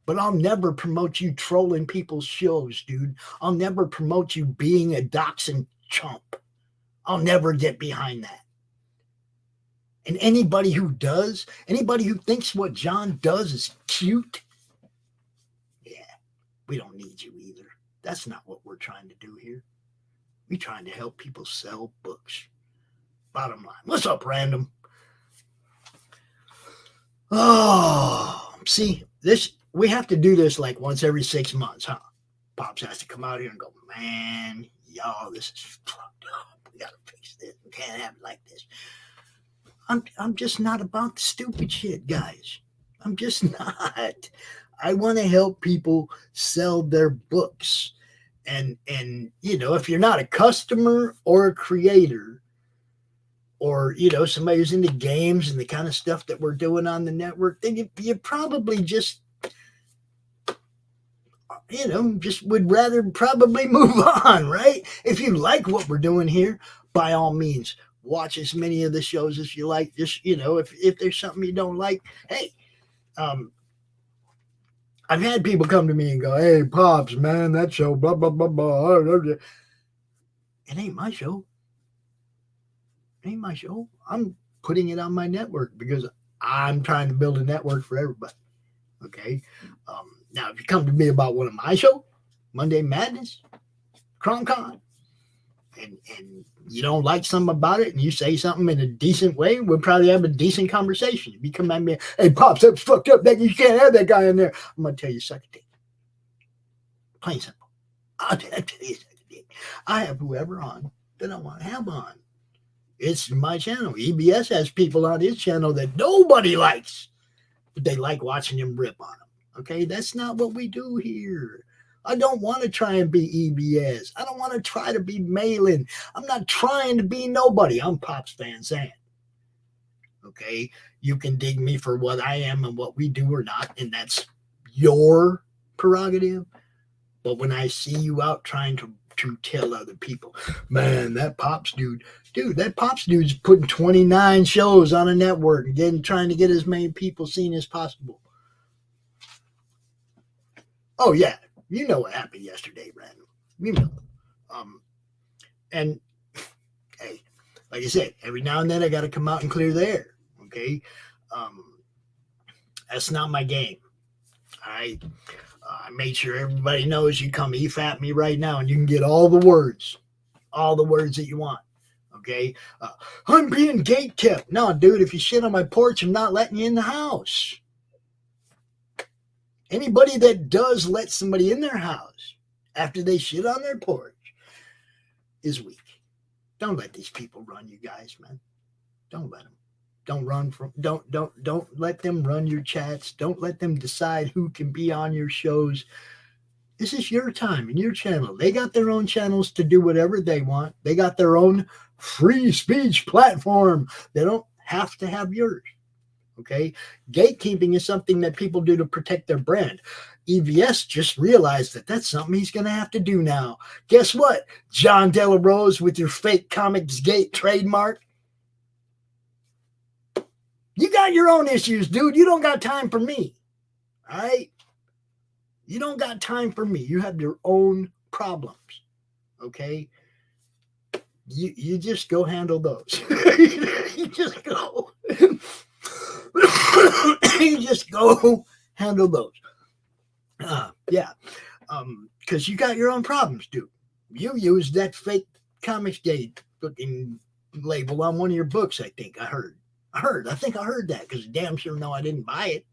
But I'll never promote you trolling people's shows, dude. I'll never promote you being a doxing chump. I'll never get behind that. And anybody who does, anybody who thinks what John does is cute, yeah, we don't need you either. That's not what we're trying to do here. We're trying to help people sell books. Bottom line. What's up, Random? Oh, see, this, we have to do this like once every 6 months, huh? Pops has to come out here and go, man, y'all, this is fucked up. We got to fix this. We can't have it like this. I'm just not about the stupid shit, guys. I'm just not. I want to help people sell their books. And if you're not a customer or a creator, or, somebody who's into games and the kind of stuff that we're doing on the network, then you probably just, just would rather probably move on, right? If you like what we're doing here, by all means, watch as many of the shows as you like. Just, if there's something you don't like, hey, I've had people come to me and go, hey, Pops, man, that show, blah, blah, blah, blah. It ain't my show. It ain't my show. I'm putting it on my network because I'm trying to build a network for everybody. Okay? Now, if you come to me about one of my shows, Monday Madness, CronCon, and you don't like something about it and you say something in a decent way, we'll probably have a decent conversation. If you come at me, hey, Pops, that's fucked up. That you can't have that guy in there. I'm going to tell you, suck a dick. Plain simple. I'll tell you, suck a dick. I have whoever on that I want to have on. It's my channel. EBS has people on his channel that nobody likes, but they like watching him rip on them. Okay, that's not what we do here. I don't want to try and be EBS. I don't want to try to be Malin. I'm not trying to be nobody. I'm Pops Van Zandt. Okay, you can dig me for what I am and what we do or not, and that's your prerogative. But when I see you out trying to tell other people, man, that Pops dude, that Pops dude's putting 29 shows on a network and trying to get as many people seen as possible. Oh yeah, you know what happened yesterday, Randall. You know. And hey, like I said, every now and then I got to come out and clear the air. Okay, that's not my game. I made sure everybody knows you come EFAP me right now and you can get all the words that you want. Okay, I'm being gate kept. No, dude, if you shit on my porch, I'm not letting you in the house. Anybody that does let somebody in their house after they shit on their porch is weak. Don't let these people run you guys, man. Don't let them. Don't let them run your chats. Don't let them decide who can be on your shows. This is your time and your channel. They got their own channels to do whatever they want. They got their own free speech platform. They don't have to have yours. Okay? Gatekeeping is something that people do to protect their brand. EVS just realized that that's something he's going to have to do now. Guess what? John Della Rose with your fake Comics Gate trademark. You got your own issues, dude. You don't got time for me. All right? You don't got time for me. You have your own problems. Okay? You just go handle those. You just go. You just go handle those. Yeah. Because you got your own problems, dude. You used that fake Comics Gate fucking label on one of your books, I think. I think I heard that because damn sure no, I didn't buy it.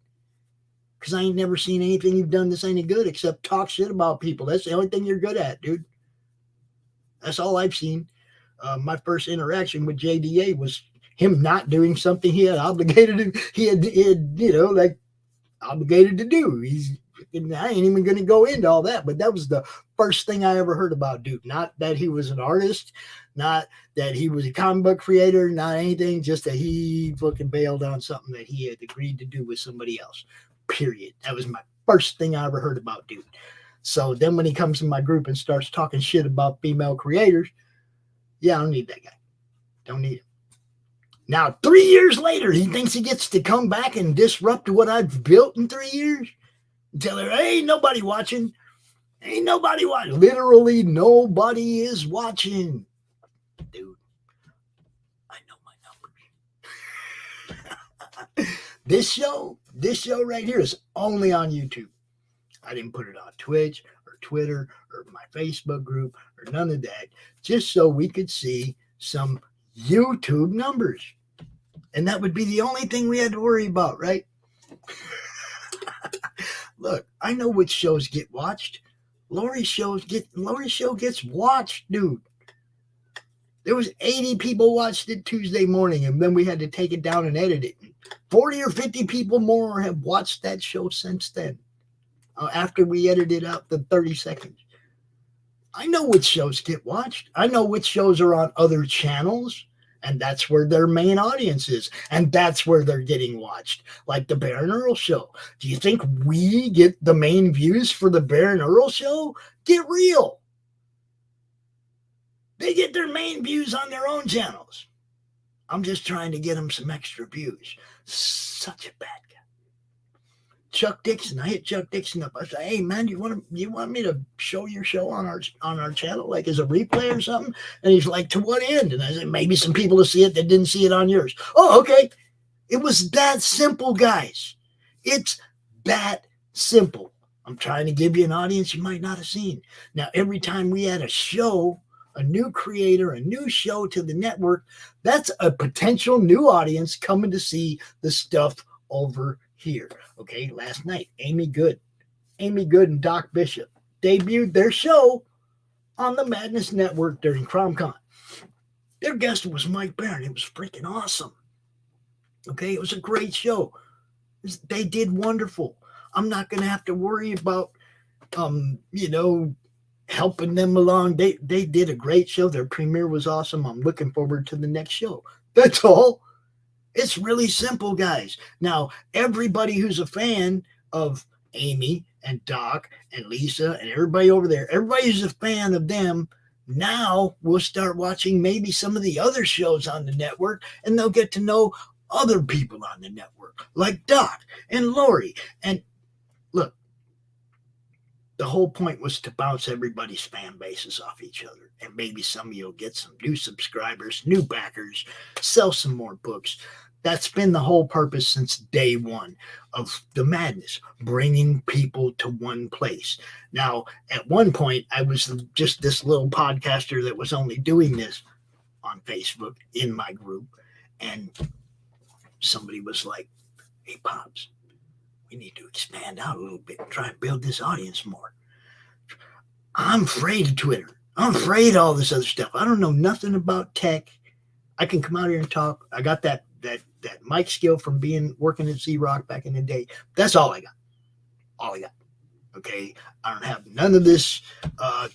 Because I ain't never seen anything you've done that's any good except talk shit about people. That's the only thing you're good at, dude. That's all I've seen. My first interaction with JDA was him not doing something he had obligated to, he had obligated to do. I ain't even going to go into all that, but that was the first thing I ever heard about dude. Not that he was an artist, not that he was a comic book creator, not anything, just that he fucking bailed on something that he had agreed to do with somebody else. Period. That was my first thing I ever heard about dude. So then when he comes in my group and starts talking shit about female creators, yeah, I don't need that guy. Don't need him. Now, 3 years later, he thinks he gets to come back and disrupt what I've built in 3 years. Tell her, ain't nobody watching. Ain't nobody watching. Literally, nobody is watching. Dude, I know my numbers. This show right here is only on YouTube. I didn't put it on Twitch or Twitter or my Facebook group or none of that, just so we could see some YouTube numbers. And that would be the only thing we had to worry about, right? Look, I know which shows get watched. Lori's show gets watched, dude. There was 80 people watched it Tuesday morning, and then we had to take it down and edit it. 40 or 50 people more have watched that show since then. After we edited out the 30 seconds. I know which shows get watched. I know which shows are on other channels, and that's where their main audience is, and that's where they're getting watched, like the Bear and Earl show. Do you think we get the main views for the Bear and Earl show? Get real. They get their main views on their own channels. I'm just trying to get them some extra views. Such a bad guy. Chuck Dixon. I hit Chuck Dixon up. I said, "Hey man, you want me to show your show on our channel, like as a replay or something?" And he's like, "To what end?" And I said, "Maybe some people to see it that didn't see it on yours." Oh, okay. It was that simple, guys. It's that simple. I'm trying to give you an audience you might not have seen. Now, every time we add a show, a new creator, a new show to the network, that's a potential new audience coming to see the stuff over here. Okay, last night, Amy Good and Doc Bishop debuted their show on the Madness Network during CromCon. Their guest was Mike Barron. It was freaking awesome. Okay, it was a great show. They did wonderful. I'm not going to have to worry about, helping them along. They did a great show. Their premiere was awesome. I'm looking forward to the next show. That's all. It's really simple, guys. Now, everybody who's a fan of Amy and Doc and Lisa and everybody over there, everybody who's a fan of them, now will start watching maybe some of the other shows on the network, and they'll get to know other people on the network, like Doc and Lori. And look, the whole point was to bounce everybody's fan bases off each other. And maybe some of you will get some new subscribers, new backers, sell some more books. That's been the whole purpose since day one of the madness, bringing people to one place. Now, at one point, I was just this little podcaster that was only doing this on Facebook in my group. And somebody was like, "Hey, Pops, We need to expand out a little bit and try and build this audience more. I'm afraid of Twitter. I'm afraid of all this other stuff. I don't know nothing about tech. I can come out here and talk. I got that mic skill from working at Z-Rock back in the day. That's all I got. All I got. Okay, I don't have none of this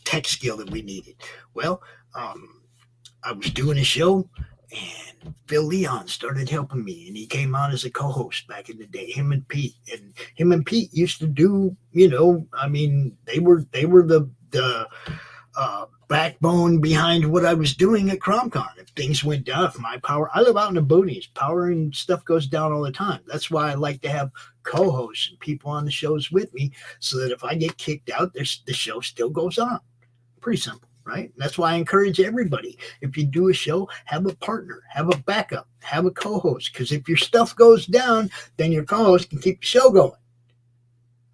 tech skill that we needed. Well, I was doing a show, and Phil Leon started helping me, and he came on as a co-host back in the day. Him and Pete used to do, I mean, they were the backbone behind what I was doing at CromCon. If things went down, if my power, I live out in the boonies, power and stuff goes down all the time. That's why I like to have co-hosts and people on the shows with me, so that if I get kicked out, the show still goes on. Pretty simple, right? That's why I encourage everybody. If you do a show, have a partner, have a backup, have a co-host. Because if your stuff goes down, then your co-host can keep the show going.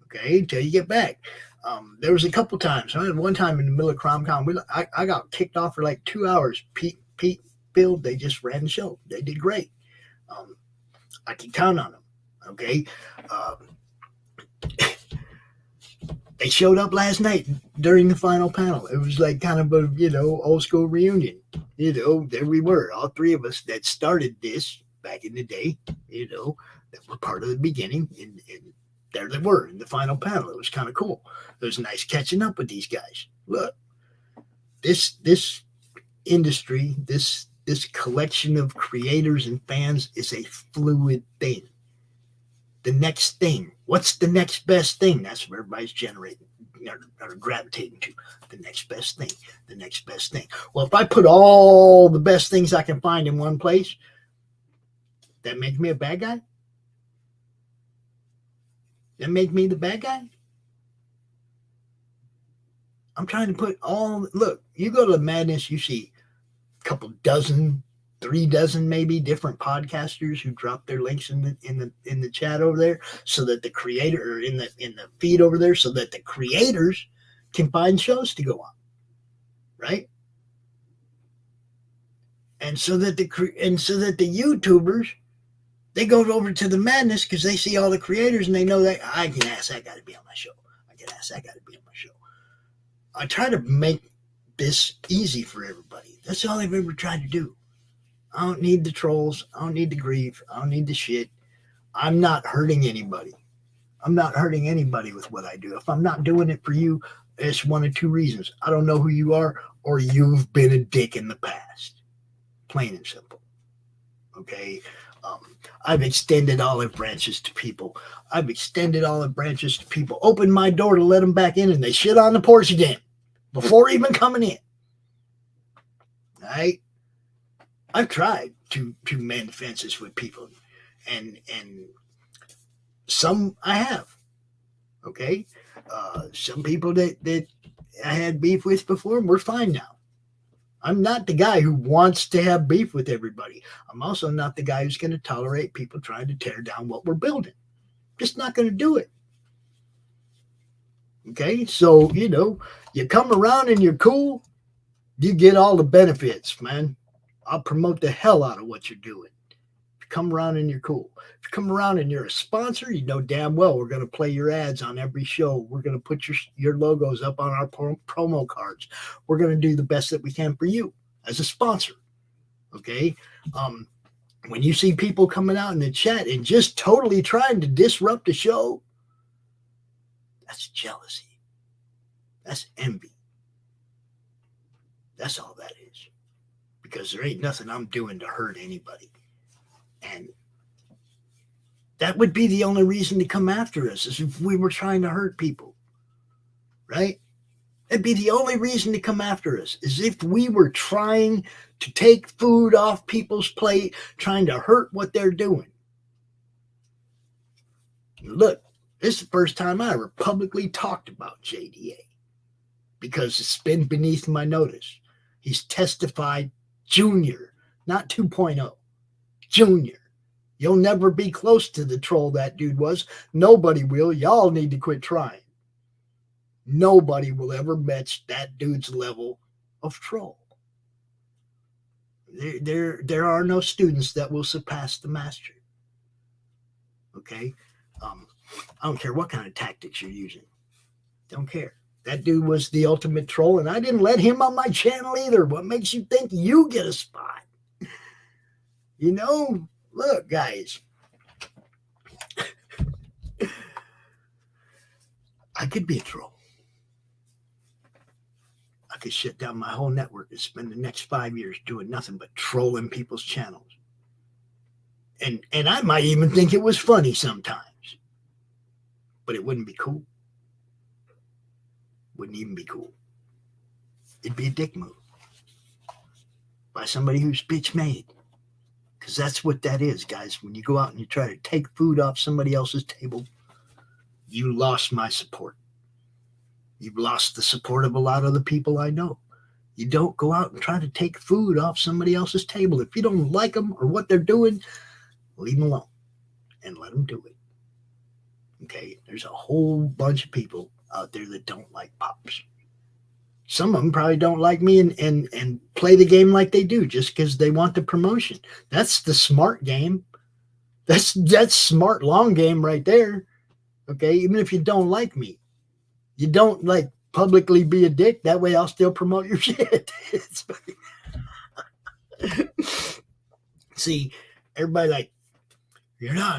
Okay, until you get back. There was a couple times. One time in the middle of CromCon, I got kicked off for like 2 hours. Pete, Bill, they just ran the show. They did great. I can count on them. Okay. They showed up last night during the final panel. It was like kind of a, old school reunion. There we were, all three of us that started this back in the day, that were part of the beginning. And there they were in the final panel. It was kind of cool. It was nice catching up with these guys. Look, this industry, this collection of creators and fans is a fluid thing. The next thing, what's the next best thing? That's what everybody's generating or gravitating to. The next best thing, the next best thing. Well, if I put all the best things I can find in one place, that makes me a bad guy? That make me the bad guy? I'm trying to put look, you go to the Madness, you see a couple dozen, 3 dozen maybe different podcasters who drop their links in the chat over there, so that the creator, or in the feed over there, so that the creators can find shows to go on, right? And so that the YouTubers, they go over to the Madness because they see all the creators and they know that I can ask that guy to be on my show. I can ask that guy to be on my show. I try to make this easy for everybody. That's all I've ever tried to do. I don't need the trolls. I don't need the grief. I don't need the shit. I'm not hurting anybody. I'm not hurting anybody with what I do. If I'm not doing it for you, it's one of 2 reasons. I don't know who you are, or you've been a dick in the past. Plain and simple. Okay? I've extended olive branches to people. Opened my door to let them back in, and they shit on the porch again before even coming in. All right? I've tried to mend fences with people, and some I have. Okay, some people that I had beef with before, we're fine now. I'm not the guy who wants to have beef with everybody. I'm also not the guy who's going to tolerate people trying to tear down what we're building. Just not going to do it. Okay, so you come around and you're cool, you get all the benefits, man. I'll promote the hell out of what you're doing. If you come around and you're cool. If you come around and you're a sponsor, you know damn well we're going to play your ads on every show. We're going to put your logos up on our promo cards. We're going to do the best that we can for you as a sponsor. Okay? When you see people coming out in the chat and just totally trying to disrupt the show, that's jealousy. That's envy. That's all that is. Because there ain't nothing I'm doing to hurt anybody. And that would be the only reason to come after us, is if we were trying to hurt people. Right? That'd be the only reason to come after us, is if we were trying to take food off people's plate, trying to hurt what they're doing. Look, this is the first time I ever publicly talked about JDA, because it's been beneath my notice. He's testified Junior, not 2.0. Junior. You'll never be close to the troll that dude was. Nobody will. Y'all need to quit trying. Nobody will ever match that dude's level of troll. There are no students that will surpass the master. Okay? I don't care what kind of tactics you're using. Don't care. That dude was the ultimate troll, and I didn't let him on my channel either. What makes you think you get a spot? You know, look, guys. I could be a troll. I could shut down my whole network and spend the next 5 years doing nothing but trolling people's channels. And I might even think it was funny sometimes. But it wouldn't be cool. Wouldn't even be cool. It'd be a dick move by somebody who's bitch made. Because that's what that is, guys. When you go out and you try to take food off somebody else's table, you lost my support. You've lost the support of a lot of the people I know. You don't go out and try to take food off somebody else's table. If you don't like them or what they're doing, leave them alone and let them do it. Okay? There's a whole bunch of people out there that don't like Pops. Some of them probably don't like me and play the game like they do just because they want the promotion. That's the smart game. That's smart long game right there. Okay, even if you don't like me, you don't like publicly be a dick. That way I'll still promote your shit. See, everybody like,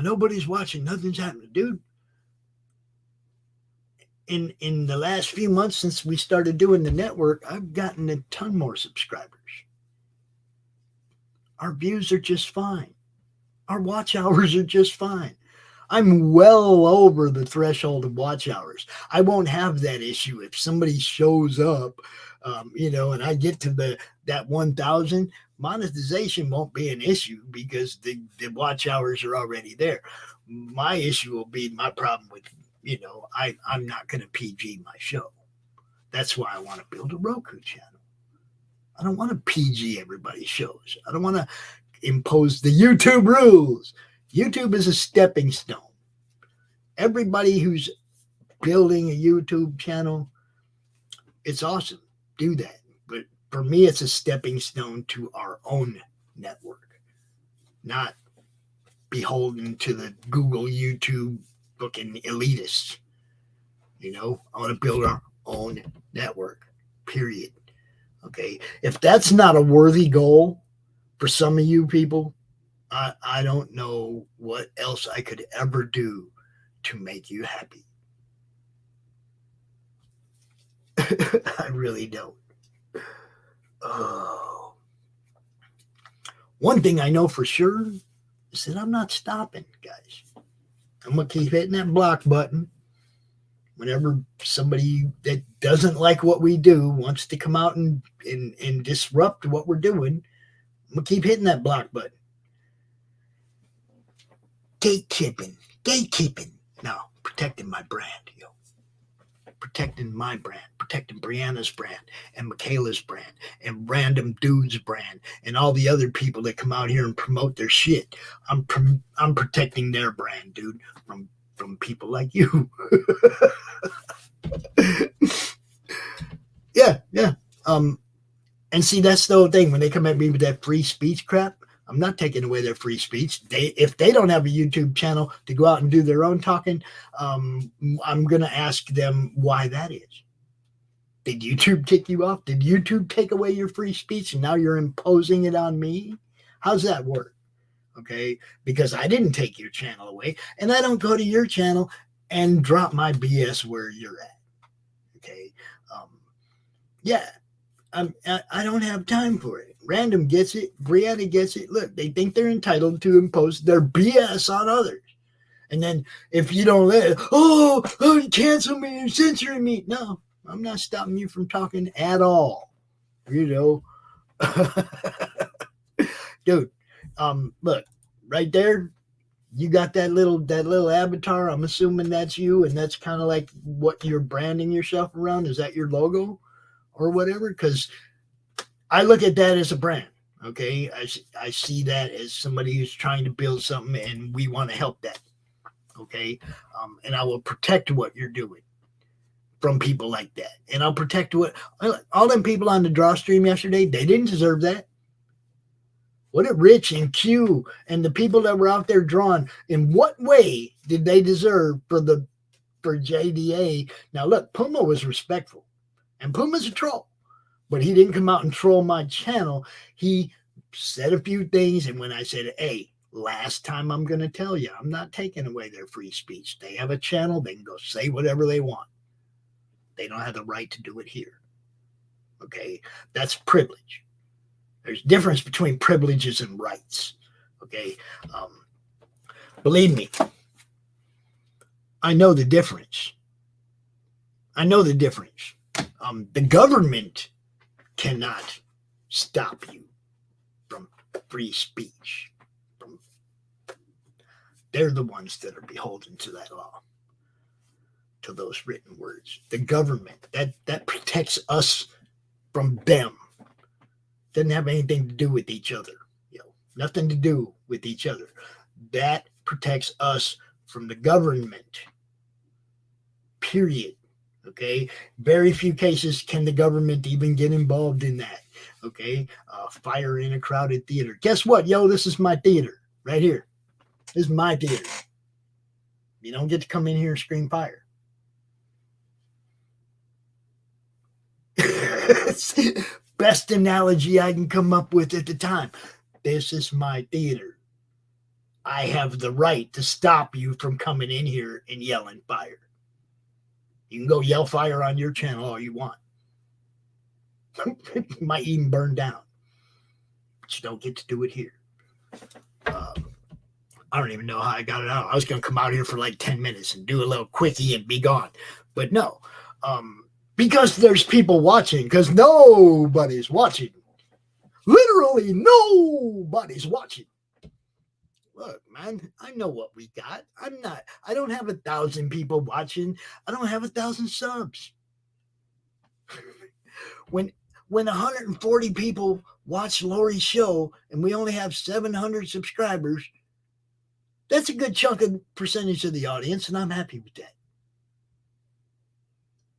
nobody's watching, nothing's happening. Dude, in the last few months since we started doing the network, I've gotten a ton more subscribers. Our views are just fine. Our watch hours are just fine. I'm well over the threshold of watch hours. I won't have that issue if somebody shows up, and I get to that 1,000. Monetization won't be an issue because the watch hours are already there. My issue will be my problem with, I'm not going to PG my show. That's why I want to build a Roku channel. I don't want to PG everybody's shows. I don't want to impose the YouTube rules. YouTube is a stepping stone. Everybody who's building a YouTube channel, it's awesome. Do that. But for me, it's a stepping stone to our own network, not beholden to the Google, YouTube looking elitists. I want to build our own network, period. Okay. If that's not a worthy goal for some of you people, I don't know what else I could ever do to make you happy. I really don't. Oh. One thing I know for sure is that I'm not stopping, guys. I'm going to keep hitting that block button. Whenever somebody that doesn't like what we do wants to come out and disrupt what we're doing, I'm going to keep hitting that block button. Gatekeeping. No, protecting my brand, protecting my brand, protecting Brianna's brand and Michaela's brand and random dude's brand and all the other people that come out here and promote their shit. I'm protecting their brand, dude, from people like you. Yeah. And see, that's the whole thing. When they come at me with that free speech crap, I'm not taking away their free speech. If they don't have a YouTube channel to go out and do their own talking, I'm going to ask them why that is. Did YouTube kick you off? Did YouTube take away your free speech and now you're imposing it on me? How's that work? Okay, because I didn't take your channel away and I don't go to your channel and drop my BS where you're at. Okay, I don't have time for it. Random gets it. Brianna gets it. Look, they think they're entitled to impose their BS on others. And then if you don't let it, cancel me and censoring me. No, I'm not stopping you from talking at all. Dude, look, right there, you got that little avatar. I'm assuming that's you, and that's kind of like what you're branding yourself around. Is that your logo or whatever? Because I look at that as a brand. Okay, I see that as somebody who's trying to build something, and we want to help that. Okay, and I will protect what you're doing from people like that, and I'll protect what all them people on the draw stream yesterday. They didn't deserve that. What did Rich and Q and the people that were out there drawing, in what way did they deserve for JDA? Now look, Puma was respectful, and Puma's a troll, but he didn't come out and troll my channel. He said a few things, and when I said, hey, last time I'm going to tell you, I'm not taking away their free speech. They have a channel. They can go say whatever they want. They don't have the right to do it here. Okay? That's privilege. There's a difference between privileges and rights. Okay? Believe me, I know the difference. I know the difference. The government cannot stop you from free speech. They're the ones that are beholden to that law, to those written words. The government, that protects us from them. Doesn't have anything to do with each other. Nothing to do with each other. That protects us from the government. Period. Okay? Very few cases can the government even get involved in that. Okay? Fire in a crowded theater. Guess what, yo? This is my theater right here. This is my theater. You don't get to come in here and scream fire. Best analogy I can come up with at the time. This is my theater. I have the right to stop you from coming in here and yelling fire. You can go yell fire on your channel all you want. It might even burn down. But you don't get to do it here. I don't even know how I got it out. I was going to come out here for like 10 minutes and do a little quickie and be gone. But no, because there's people watching, because nobody's watching. Literally nobody's watching. Look, man, I know what we got. I don't have 1,000 people watching. I don't have 1,000 subs. When 140 people watch Lori's show and we only have 700 subscribers, that's a good chunk of percentage of the audience, and I'm happy with that.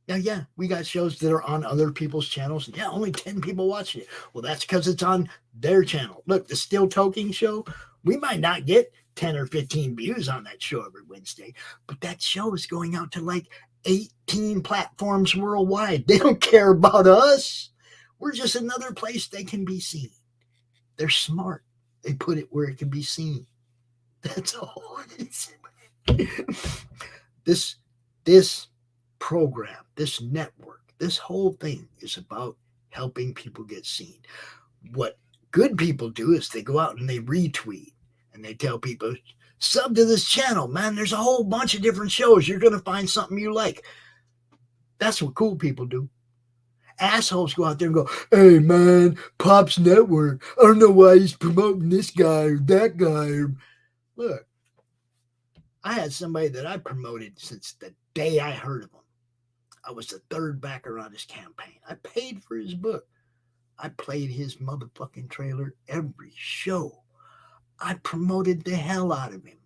Now, yeah, we got shows that are on other people's channels. Yeah, only 10 people watching it. Well, that's because it's on their channel. Look, the Still Talking show, we might not get 10 or 15 views on that show every Wednesday, but that show is going out to like 18 platforms worldwide. They don't care about us. We're just another place they can be seen. They're smart. They put it where it can be seen. That's all it is. This program, this network, this whole thing is about helping people get seen. What good people do is they go out and they retweet and they tell people, sub to this channel, man. There's a whole bunch of different shows. You're going to find something you like. That's what cool people do. Assholes go out there and go, hey, man, Pop's Network. I don't know why he's promoting this guy or that guy. Look, I had somebody that I promoted since the day I heard of him. I was the third backer on his campaign. I paid for his book. I played his motherfucking trailer every show. I promoted the hell out of him.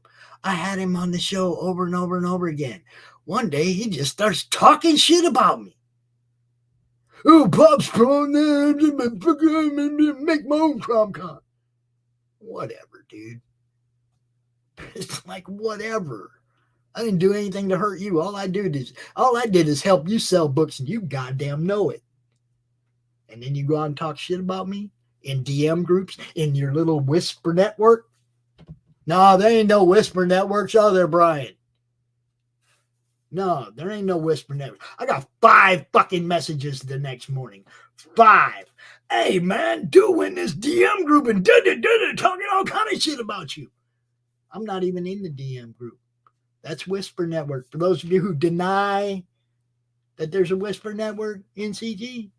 I had him on the show over and over and over again. One day, he just starts talking shit about me. Oh, Pop's promoting that. Make my own prom-con. Whatever, dude. It's like, whatever. I didn't do anything to hurt you. All I did is help you sell books, and you goddamn know it. And then you go out and talk shit about me in DM groups, in your little whisper network. No, there ain't no whisper networks, are there, Brian? No, there ain't no whisper network. I got 5 fucking messages the next morning. 5. Hey, man, do in this DM group and talking all kind of shit about you. I'm not even in the DM group. That's Whisper Network. For those of you who deny that there's a Whisper Network in CG,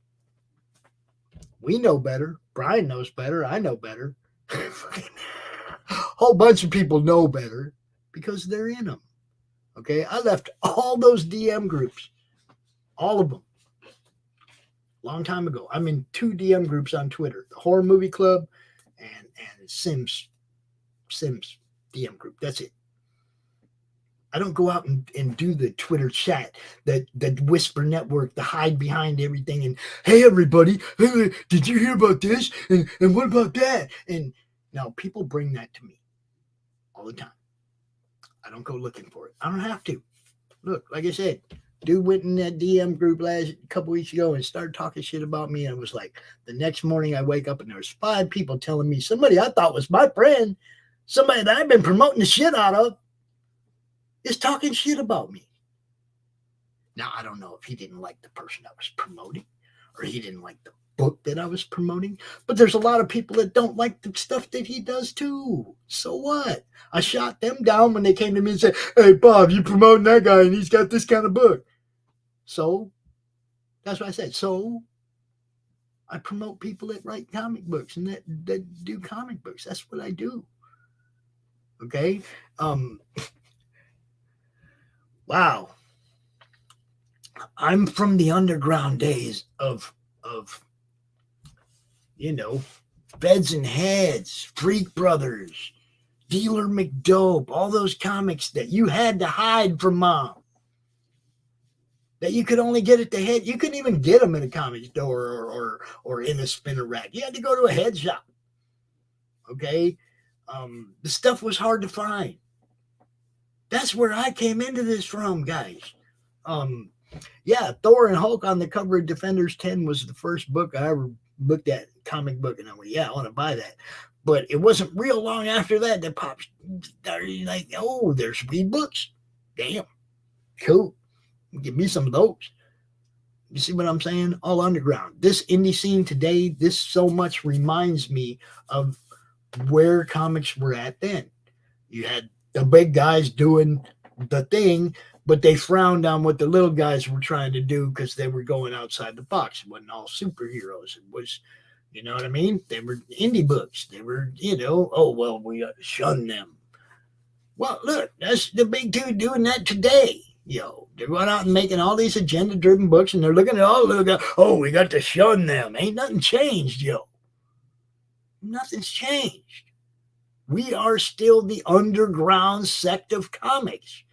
we know better. Brian knows better. I know better. A whole bunch of people know better because they're in them. Okay, I left all those DM groups, all of them, long time ago. I'm in 2 DM groups on Twitter: the Horror Movie Club and Sims DM group. That's it. I don't go out and do the Twitter chat, that Whisper Network, the hide behind everything. And hey, everybody, hey, did you hear about this? And what about that? And Now, people bring that to me all the time. I don't go looking for it. I don't have to. Look, like I said, dude went in that DM group last couple weeks ago and started talking shit about me. And it was like the next morning I wake up and there's 5 people telling me somebody I thought was my friend, somebody that I've been promoting the shit out of, is talking shit about me. Now, I don't know if he didn't like the person I was promoting or he didn't like the book that I was promoting, but there's a lot of people that don't like the stuff that he does too. So what? I shot them down when they came to me and said, "Hey, Bob, you promoting that guy and he's got this kind of book." So that's what I said. So I promote people that write comic books and that do comic books. That's what I do. Okay. Wow. I'm from the underground days of Beds and Heads, Freak Brothers, Dealer McDope, all those comics that you had to hide from mom. That you could only get at the head. You couldn't even get them in a comic store or in a spinner rack. You had to go to a head shop. Okay? The stuff was hard to find. That's where I came into this from, guys. Yeah, Thor and Hulk on the cover of Defenders 10 was the first book I ever looked at, comic book, and I went, yeah, I want to buy that. But it wasn't real long after that Pops started like, oh, there's weed books? Damn. Cool. Give me some of those. You see what I'm saying? All underground. This indie scene today, this so much reminds me of where comics were at then. You had the big guys doing the thing, but they frowned on what the little guys were trying to do because they were going outside the box. It wasn't all superheroes. It was, you know what I mean? They were indie books. They were, oh, well, we got to shun them. Well, look, that's the big two doing that today. They're going out and making all these agenda-driven books, and they're looking at all the guys. Oh, we got to shun them. Ain't nothing changed, Nothing's changed. We are still the underground sect of comics.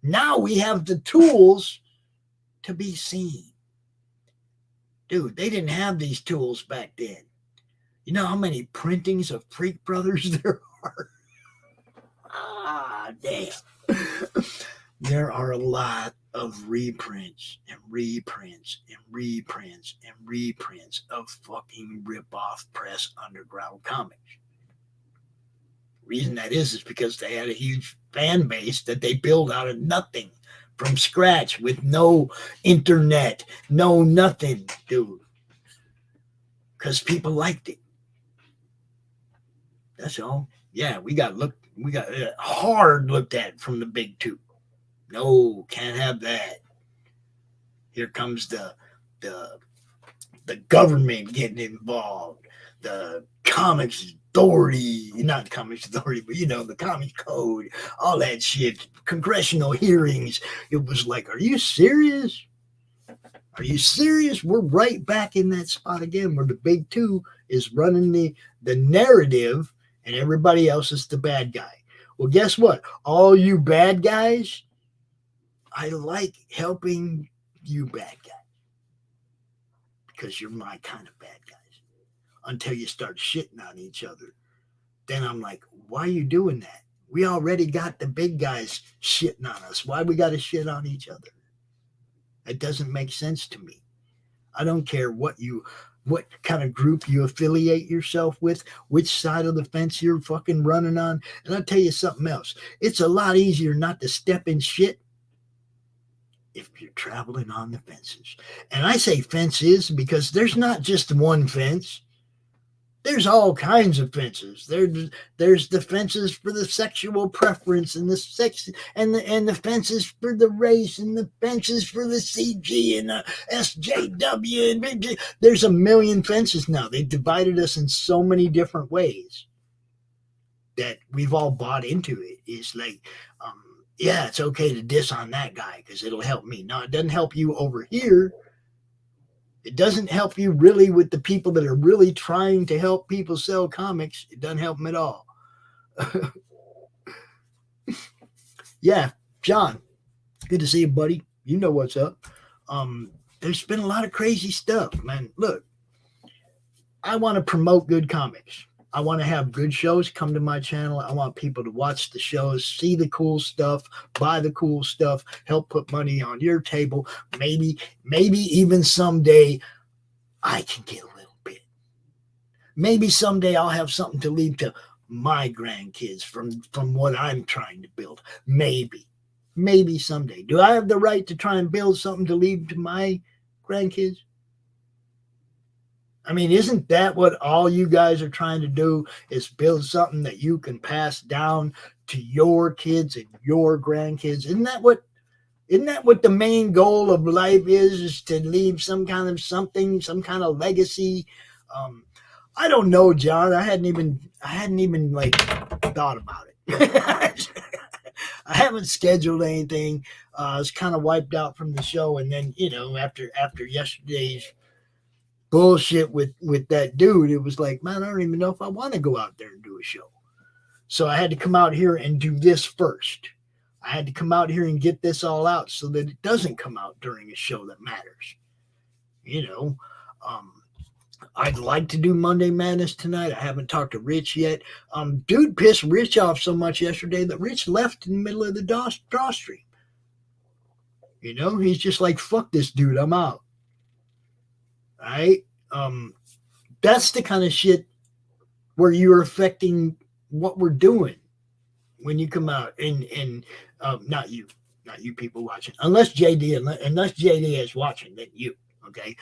Now we have the tools to be seen. Dude, they didn't have these tools back then. You know how many printings of Freak Brothers there are? Damn. There are a lot of reprints and reprints and reprints and reprints of fucking rip-off press underground comics. The reason that is because they had a huge fan base that they built out of nothing from scratch with no internet, no nothing, dude. Because people liked it. That's all. Yeah, we got hard looked at from the big two. No, can't have that. Here comes the government getting involved. The comics authority, not comics authority, but the comics code, all that shit. Congressional hearings. It was like, are you serious? Are you serious? We're right back in that spot again where the big two is running the narrative and everybody else is the bad guy. Well, guess what? All you bad guys, I like helping you bad guys because you're my kind of bad guys until you start shitting on each other. Then I'm like, why are you doing that? We already got the big guys shitting on us. Why we got to shit on each other? It doesn't make sense to me. I don't care what kind of group you affiliate yourself with, which side of the fence you're fucking running on. And I'll tell you something else. It's a lot easier not to step in shit if you're traveling on the fences. And I say fences because there's not just one fence. There's all kinds of fences. There's the fences for the sexual preference and the sex and the fences for the race and the fences for the CG and the SJW and BG. There's a million fences now. They divided us in so many different ways that we've all bought into it. It's like, yeah, it's okay to diss on that guy because it'll help me. No, it doesn't help you over here. It doesn't help you really with the people that are really trying to help people sell comics. It doesn't help them at all. Yeah, John, good to see you, buddy. You know what's up. There's been a lot of crazy stuff, man. Look, I want to promote good comics. I want to have good shows come to my channel. I want people to watch the shows, see the cool stuff, buy the cool stuff, help put money on your table. Maybe even someday I can get a little bit. Maybe someday I'll have something to leave to my grandkids from what I'm trying to build. Maybe someday. Do I have the right to try and build something to leave to my grandkids? I mean, isn't that what all you guys are trying to do, is build something that you can pass down to your kids and your grandkids? Isn't that what the main goal of life is to leave some kind of something, some kind of legacy? I don't know, John. I hadn't even like thought about it. I haven't scheduled anything. I was kind of wiped out from the show, and then after yesterday's bullshit with that dude, it was like, man, I don't even know if I want to go out there and do a show. So I had to come out here and do this first. I had to come out here and get this all out so that it doesn't come out during a show that matters. I'd like to do Monday Madness tonight. I haven't talked to Rich yet. Dude pissed Rich off so much yesterday that Rich left in the middle of the draw stream. He's just like, fuck this dude, I'm out. Right? That's the kind of shit where you're affecting what we're doing when you come out and not you people watching, unless JD is watching, then you, okay?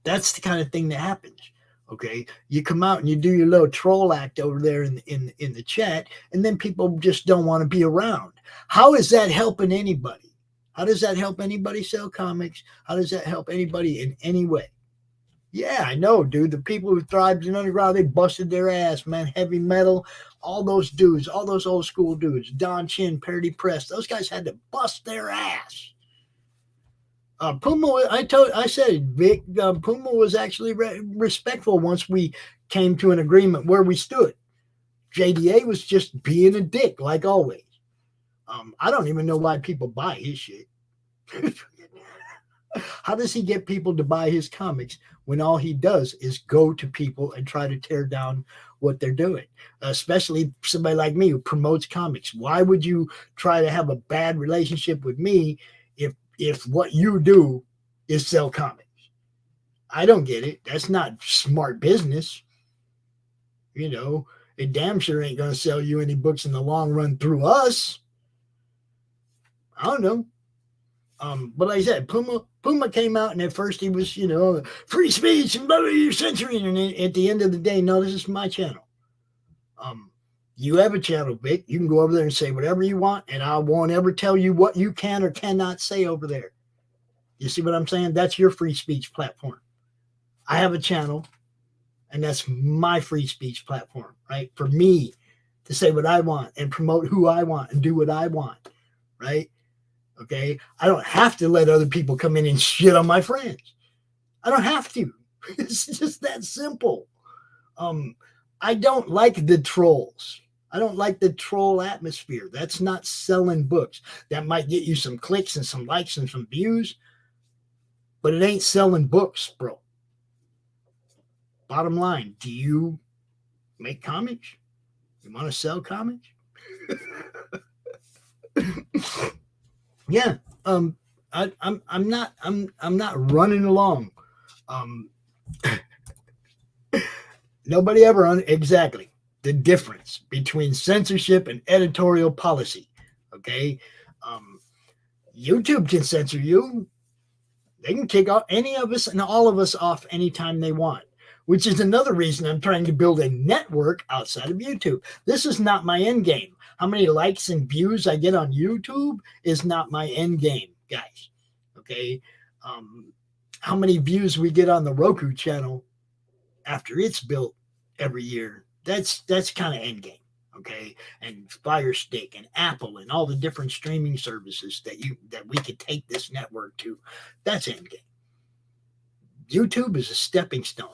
That's the kind of thing that happens. Okay, you come out and you do your little troll act over there in the chat, and then people just don't want to be around. How is that helping anybody? How does that help anybody sell comics? How does that help anybody in any way? Yeah, I know, dude. The people who thrived in underground, they busted their ass, man. Heavy metal, all those dudes, all those old school dudes, Don Chin, Parody Press, those guys had to bust their ass. Puma, I said it, Vic. Puma was actually respectful once we came to an agreement where we stood. JDA was just being a dick, like always. I don't even know why people buy his shit. How does he get people to buy his comics when all he does is go to people and try to tear down what they're doing? Especially somebody like me who promotes comics. Why would you try to have a bad relationship with me if what you do is sell comics? I don't get it. That's not smart business. It damn sure ain't going to sell you any books in the long run through us. I don't know. But like I said, Puma came out, and at first he was, free speech and blah, blah, you're censoring. And at the end of the day, no, this is my channel. You have a channel, Vic. You can go over there and say whatever you want, and I won't ever tell you what you can or cannot say over there. You see what I'm saying? That's your free speech platform. I have a channel, and that's my free speech platform, right? For me to say what I want and promote who I want and do what I want, right? Okay, I don't have to let other people come in and shit on my friends. I don't have to. It's just that simple. I don't like the trolls. I don't like the troll atmosphere. That's not selling books. That might get you some clicks and some likes and some views, but it ain't selling books, bro. Bottom line, do you make comics? You want to sell comics? Yeah, I'm not running along. Nobody ever exactly the difference between censorship and editorial policy. Okay, YouTube can censor you. They can kick off any of us and all of us off anytime they want, which is another reason I'm trying to build a network outside of YouTube. This is not my end game. How many likes and views I get on YouTube is not my end game, guys. Okay. How many views we get on the Roku channel after it's built every year, that's kind of end game. Okay. And Fire Stick and Apple and all the different streaming services that we could take this network to, that's end game. YouTube is a stepping stone.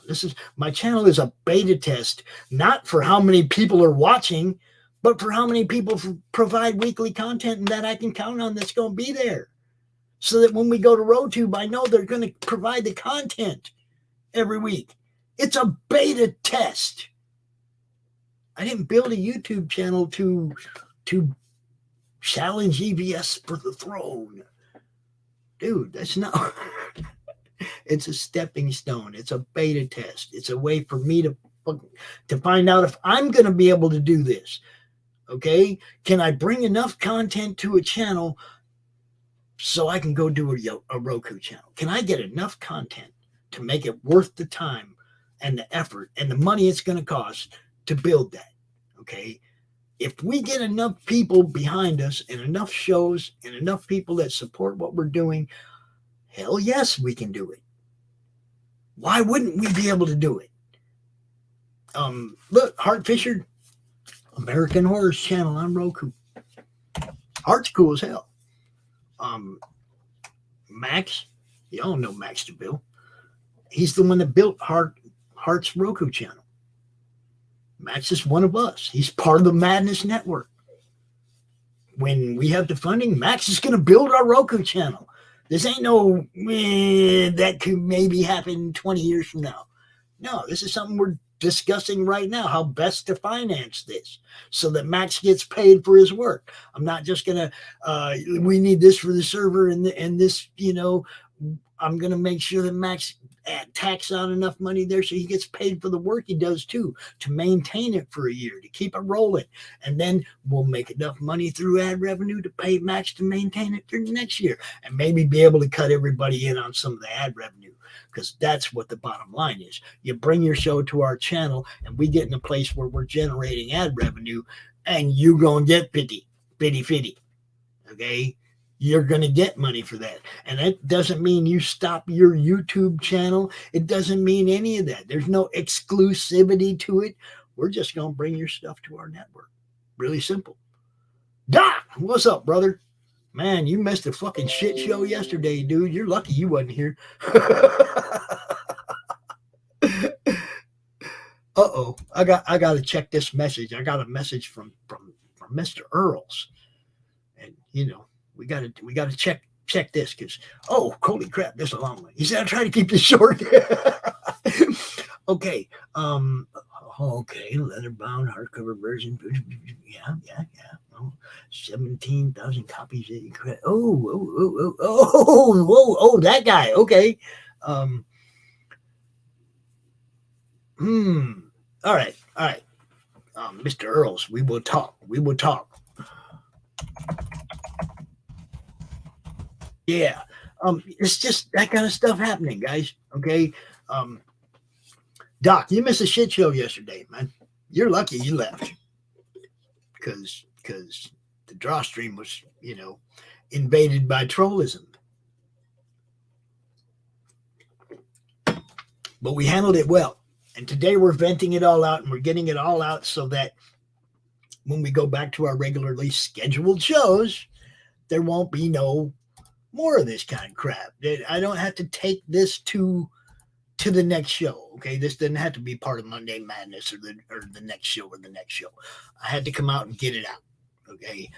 My channel is a beta test, not for how many people are watching, but for how many people provide weekly content and that I can count on that's going to be there. So that when we go to RoTube, I know they're going to provide the content every week. It's a beta test. I didn't build a YouTube channel to challenge EVS for the throne. Dude, that's not. It's a stepping stone. It's a beta test. It's a way for me to find out if I'm going to be able to do this. Okay? Can I bring enough content to a channel so I can go do a Roku channel? Can I get enough content to make it worth the time and the effort and the money it's going to cost to build that? Okay? If we get enough people behind us and enough shows and enough people that support what we're doing, hell yes, we can do it. Why wouldn't we be able to do it? Look, Hart Fisher, American Horror's channel on Roku. Hart's cool as hell. Max, y'all know Max DeVille. He's the one that built Hart's Roku channel. Max is one of us. He's part of the Madness Network. When we have the funding, Max is going to build our Roku channel. This ain't no, that could maybe happen 20 years from now. No, this is something we're discussing right now, how best to finance this so that Max gets paid for his work. I'm not just going to, we need this for the server and this, I'm going to make sure that Max tacks on enough money there so he gets paid for the work he does too, to maintain it for a year, to keep it rolling. And then we'll make enough money through ad revenue to pay Max to maintain it for the next year and maybe be able to cut everybody in on some of the ad revenue, because that's what the bottom line is. You bring your show to our channel and we get in a place where we're generating ad revenue and you going to get 50. Okay? You're going to get money for that. And that doesn't mean you stop your YouTube channel. It doesn't mean any of that. There's no exclusivity to it. We're just going to bring your stuff to our network. Really simple. Doc, what's up, brother? Man, you missed a fucking shit show yesterday, dude. You're lucky you wasn't here. Uh-oh. I got to check this message. I got a message from Mr. Earls. And, we got to check this because, oh, holy crap, this is a long one. He said, I'll try to keep this short. Okay. Okay. Leather-bound hardcover version. Yeah. Oh, 17,000 copies. Oh, that guy. Okay. All right. Mr. Earls, we will talk. Yeah. It's just that kind of stuff happening, guys. Okay. Doc, you missed a shit show yesterday, man. You're lucky you left. Because the draw stream was, invaded by trollism. But we handled it well. And today we're venting it all out and we're getting it all out so that when we go back to our regularly scheduled shows, there won't be no more of this kind of crap. I don't have to take this to the next show. Okay, this doesn't have to be part of Monday Madness or the next show or the next show. I had to come out and get it out. Okay.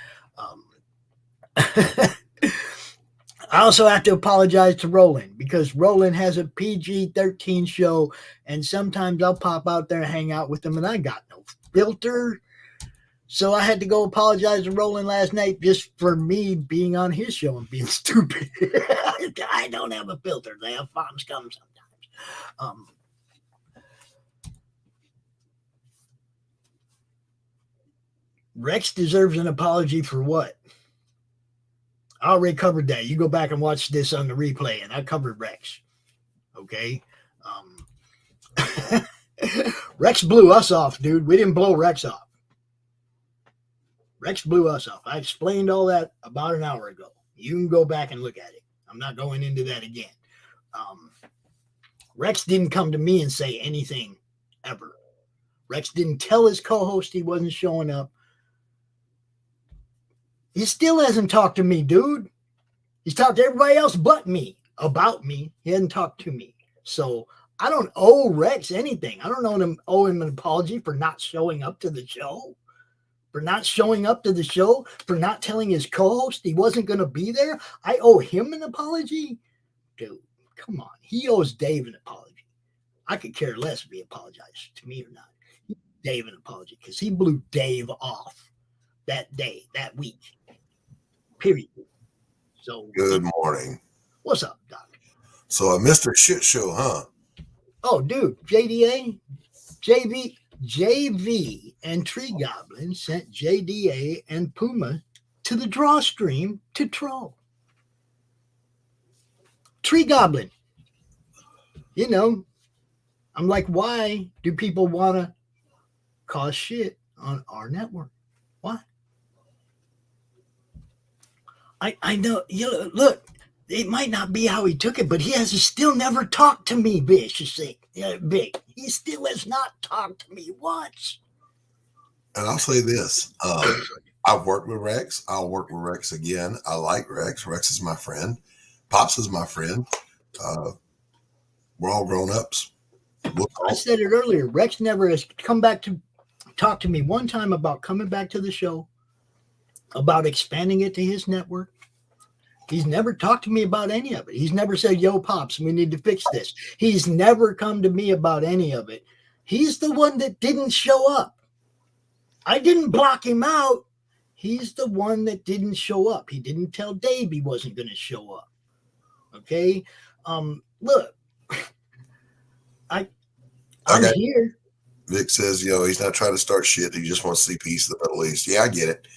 I also have to apologize to Roland because Roland has a PG-13 show, and sometimes I'll pop out there and hang out with him, and I got no filter. So I had to go apologize to Roland last night just for me being on his show and being stupid. I don't have a filter. They have bombs come sometimes. Rex deserves an apology for what? I already covered that. You go back and watch this on the replay, and I covered Rex. Okay? Rex blew us off, dude. We didn't blow Rex off. Rex blew us off. I explained all that about an hour ago. You can go back and look at it. I'm not going into that again. Rex didn't come to me and say anything ever. Rex didn't tell his co-host he wasn't showing up. He still hasn't talked to me, dude. He's talked to everybody else but me about me. He hasn't talked to me. So I don't owe Rex anything. I don't owe him an apology for not showing up to the show. For not showing up to the show, for not telling his co-host he wasn't going to be there. I owe him an apology? Dude, come on. He owes Dave an apology. I could care less if he apologized to me or not. Dave an apology because he blew Dave off that day, that week. Period. So Good morning. What's up, Doc? So a Mr. Shit Show, huh? Oh, dude, JDA, JV, and Tree Goblin sent JDA and Puma to the draw stream to troll. Tree Goblin. You know, I'm like, why do people want to cause shit on our network? Why? I know, you know, look, it might not be how he took it, but he has still never talked to me, Big. Big. He still has not talked to me once. And I'll say this. I've worked with Rex. I'll work with Rex again. I like Rex. Rex is my friend. Pops is my friend. We're all grown-ups. I said it earlier. Rex never has come back to talk to me one time about coming back to the show, about expanding it to his network. He's never talked to me about any of it. He's never said, yo, Pops, we need to fix this. He's never come to me about any of it. He's the one that didn't show up. I didn't block him out. He's the one that didn't show up. He didn't tell Dave he wasn't going to show up. Okay? Look, I'm here. Vic says, he's not trying to start shit. He just wants to see peace in the Middle East. Yeah, I get it.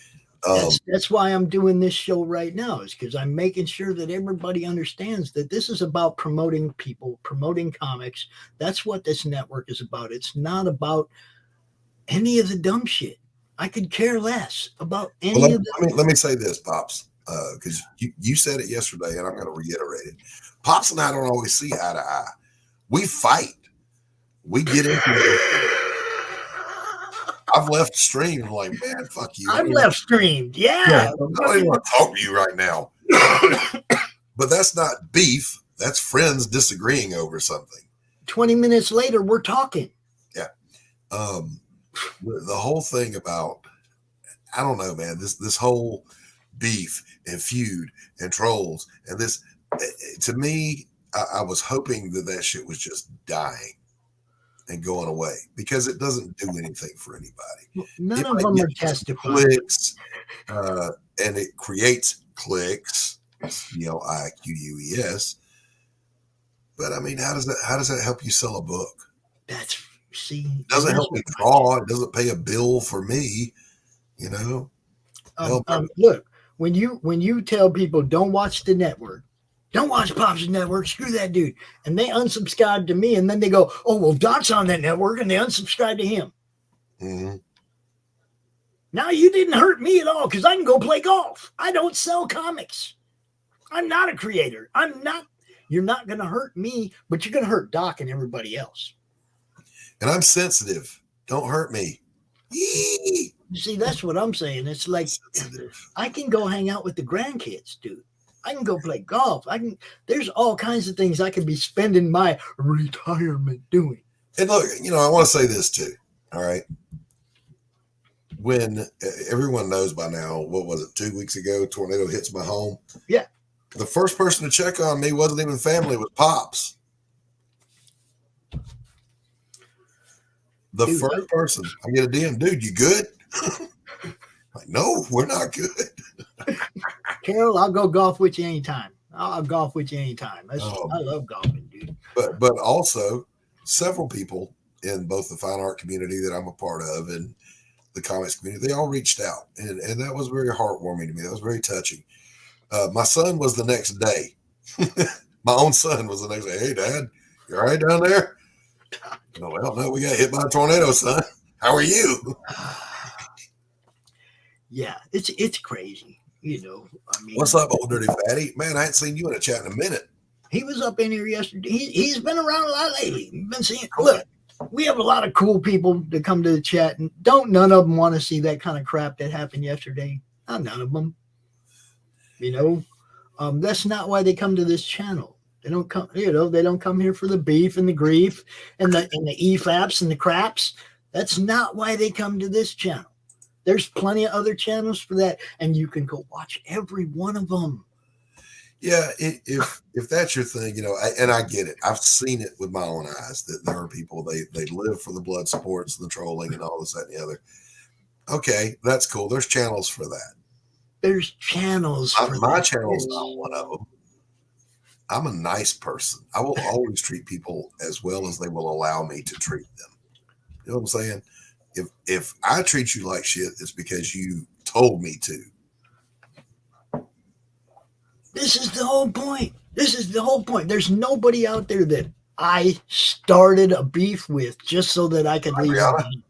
That's why I'm doing this show right now, is because I'm making sure that everybody understands that this is about promoting people, promoting comics. That's what this network is about. It's not about any of the dumb shit. I could care less about any of the. Let me say this, Pops, because you said it yesterday, and I'm going to reiterate it. Pops and I don't always see eye to eye. We fight. We get into it. I've left the stream. I'm like, man, fuck you. I've left streamed. Yeah. I don't even want to talk to you right now. But that's not beef. That's friends disagreeing over something. 20 minutes later, we're talking. Yeah. The whole thing about, I don't know, man, this whole beef and feud and trolls and this, to me, I was hoping that shit was just dying and going away, because it doesn't do anything for anybody. None of them are testifying. Clicks, and it creates clicks, CLIQUES. But I mean, how does that help you sell a book? It doesn't help me draw. It doesn't pay a bill for me. Look, when you tell people don't watch the network, don't watch Pops' network, screw that dude, and they unsubscribe to me, and then they go, oh, well, Doc's on that network, and they unsubscribe to him. Mm-hmm. Now, you didn't hurt me at all, because I can go play golf. I don't sell comics. I'm not a creator. You're not going to hurt me, but you're going to hurt Doc and everybody else. And I'm sensitive. Don't hurt me. You see, that's what I'm saying. It's like, I can go hang out with the grandkids, dude. I can go play golf. There's all kinds of things I could be spending my retirement doing. And look, I want to say this too. All right. When everyone knows by now, what was it, 2 weeks ago, tornado hits my home. Yeah. The first person to check on me wasn't even family, it was Pops. Dude, first person. I get a DM, dude, you good? Like, no, we're not good. Carol, I'll go golf with you anytime. I'll golf with you anytime. I love golfing, dude. But also, several people in both the fine art community that I'm a part of and the comics community, they all reached out. And that was very heartwarming to me. That was very touching. My son was the next day. My own son was the next day. Hey, Dad, you all right down there? Well, no, we got hit by a tornado, son. How are you? Yeah, it's crazy. I mean, what's up, old dirty fatty? Man, I ain't seen you in a chat in a minute. He was up in here yesterday. He's been around a lot lately. We've been seeing. Look, we have a lot of cool people that come to the chat, and none of them want to see that kind of crap that happened yesterday. Not none of them. That's not why they come to this channel. They don't come. They don't come here for the beef and the grief and the EFAPs and the craps. That's not why they come to this channel. There's plenty of other channels for that, and you can go watch every one of them. Yeah, if that's your thing, and I get it. I've seen it with my own eyes that there are people they live for the blood sports, the trolling, and all this, that, and the other. Okay, that's cool. There's channels for that. There's channels for My that. channel's not one of them. I'm a nice person. I will always treat people as well as they will allow me to treat them. You know what I'm saying? If I treat you like shit, it's because you told me to. This is the whole point. This is the whole point. There's nobody out there that I started a beef with just so that I could leave them alone.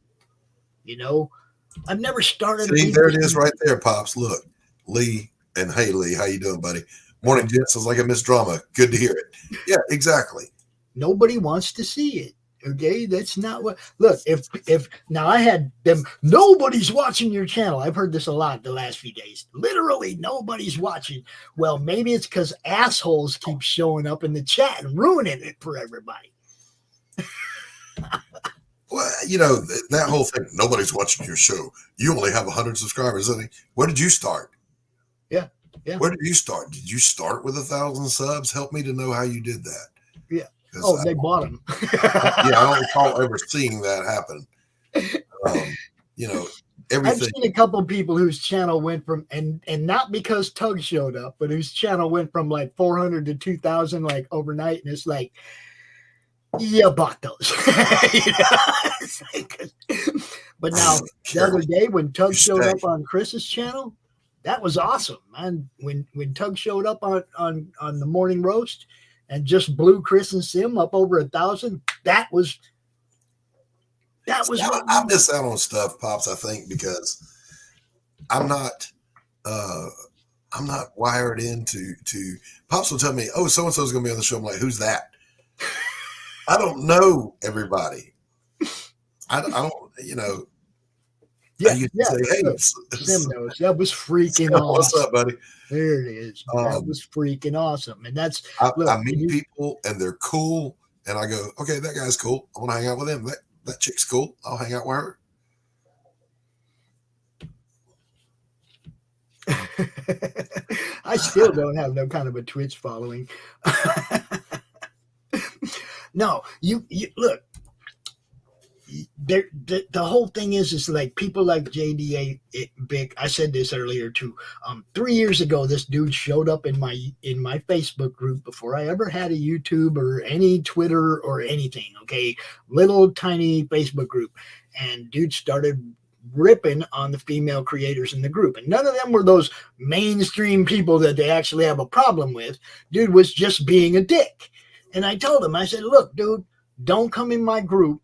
You know, I've never started a beef. There it is right there, Pops. Look, Lee, and hey, Lee, how you doing, buddy? Morning, Jen. Sounds like I missed drama. Good to hear it. Yeah, exactly. Nobody wants to see it. Okay, that's not what. Look, if now I had them. Nobody's watching your channel. I've heard this a lot the last few days. Literally, nobody's watching. Well, maybe it's because assholes keep showing up in the chat and ruining it for everybody. Well, that whole thing. Nobody's watching your show. You only have 100 subscribers. Where did you start? Yeah. Where did you start? Did you start with 1,000 subs? Help me to know how you did that. Yeah. Oh, they bought them. Yeah, I don't recall ever seeing that happen. Everything. I've seen a couple of people whose channel went from and not because Tug showed up, but whose channel went from like 400 to 2,000 like overnight, and it's like, yeah, bought those. But now the other day when Tug showed up on Chris's channel, that was awesome, man. When Tug showed up on the morning roast and just blew Chris and Sim up over 1,000, that was I miss out on stuff, Pops, I think, because I'm not wired into Pops will tell me, oh, so and so's gonna be on the show. I'm like, who's that? I don't know everybody. I don't, Yeah, say, hey, Sim knows. That was freaking awesome. What's up, buddy? There it is. That was freaking awesome. And that's I meet people and they're cool, and I go, okay, that guy's cool. I want to hang out with him. That chick's cool. I'll hang out with her. I still don't have no kind of a Twitch following. No, you look. The whole thing is like people like JDA Big. I said this earlier too. 3 years ago, this dude showed up in my Facebook group before I ever had a YouTube or any Twitter or anything. Okay, little tiny Facebook group, and dude started ripping on the female creators in the group, and none of them were those mainstream people that they actually have a problem with. Dude was just being a dick, and I told him, I said, look, dude, don't come in my group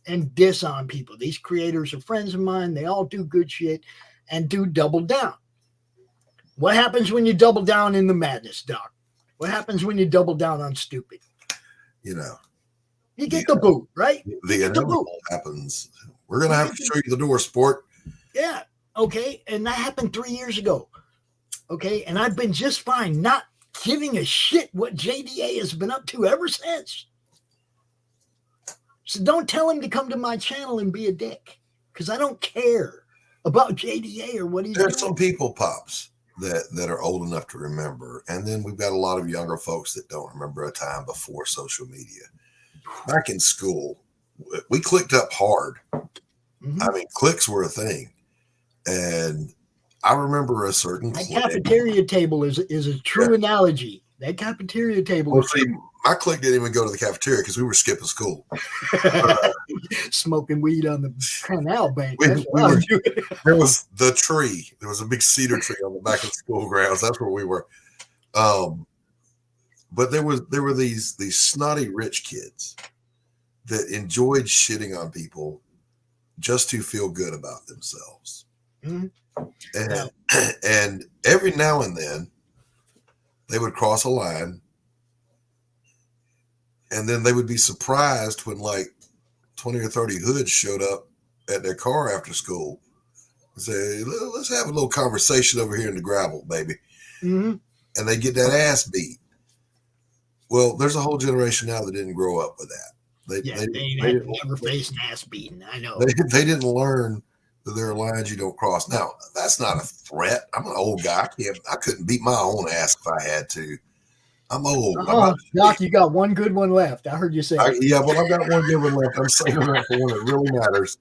and diss on people. These creators are friends of mine. They all do good shit, and do double down. What happens when you double down in the madness, Doc? What happens when you double down on stupid? You get the boot, right? The inevitable happens. We're going to have to show you the door, sport. Yeah. Okay. And that happened 3 years ago. Okay. And I've been just fine, not giving a shit what JDA has been up to ever since. So don't tell him to come to my channel and be a dick, because I don't care about JDA or what he's doing. There's some people, Pops, that are old enough to remember. And then we've got a lot of younger folks that don't remember a time before social media. Back in school, we clicked up hard. Mm-hmm. I mean, clicks were a thing. And I remember a certain cafeteria table is a true analogy. That cafeteria table. Well, see, my clique didn't even go to the cafeteria because we were skipping school. Smoking weed on the canal bank. There was the tree. There was a big cedar tree on the back of the school grounds. That's where we were. But there were these snotty rich kids that enjoyed shitting on people just to feel good about themselves. Mm-hmm. And every now and then they would cross a line, and then they would be surprised when like 20 or 30 hoods showed up at their car after school and say, let's have a little conversation over here in the gravel, baby. Mm-hmm. And they get that ass beat. Well, there's a whole generation now that didn't grow up with that. They never faced an ass beating. I know. They didn't learn that there are lines you don't cross. Now, that's not a threat. I'm an old guy. I couldn't beat my own ass if I had to. I'm old. I'm not Doc, you got one good one left. I heard you say. yeah, well, I've got one good one left. I'm saving that for one that really matters.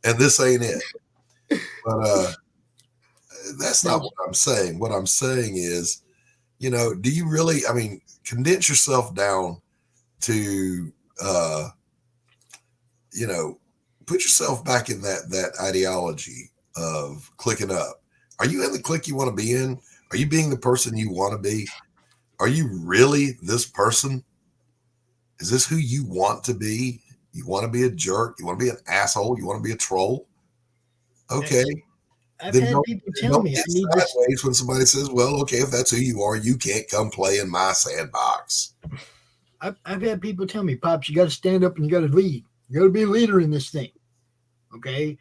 And this ain't it. But that's not what I'm saying. What I'm saying is, do you really, condense yourself down to, put yourself back in that ideology of clicking up. Are you in the clique you want to be in? Are you being the person you want to be? Are you really this person? Is this who you want to be? You want to be a jerk? You want to be an asshole? You want to be a troll? Okay. I've had people tell me I need sideways when somebody says, well, okay, if that's who you are, you can't come play in my sandbox. I've had people tell me, Pops, you got to stand up and you got to lead. You got to be a leader in this thing. Okay.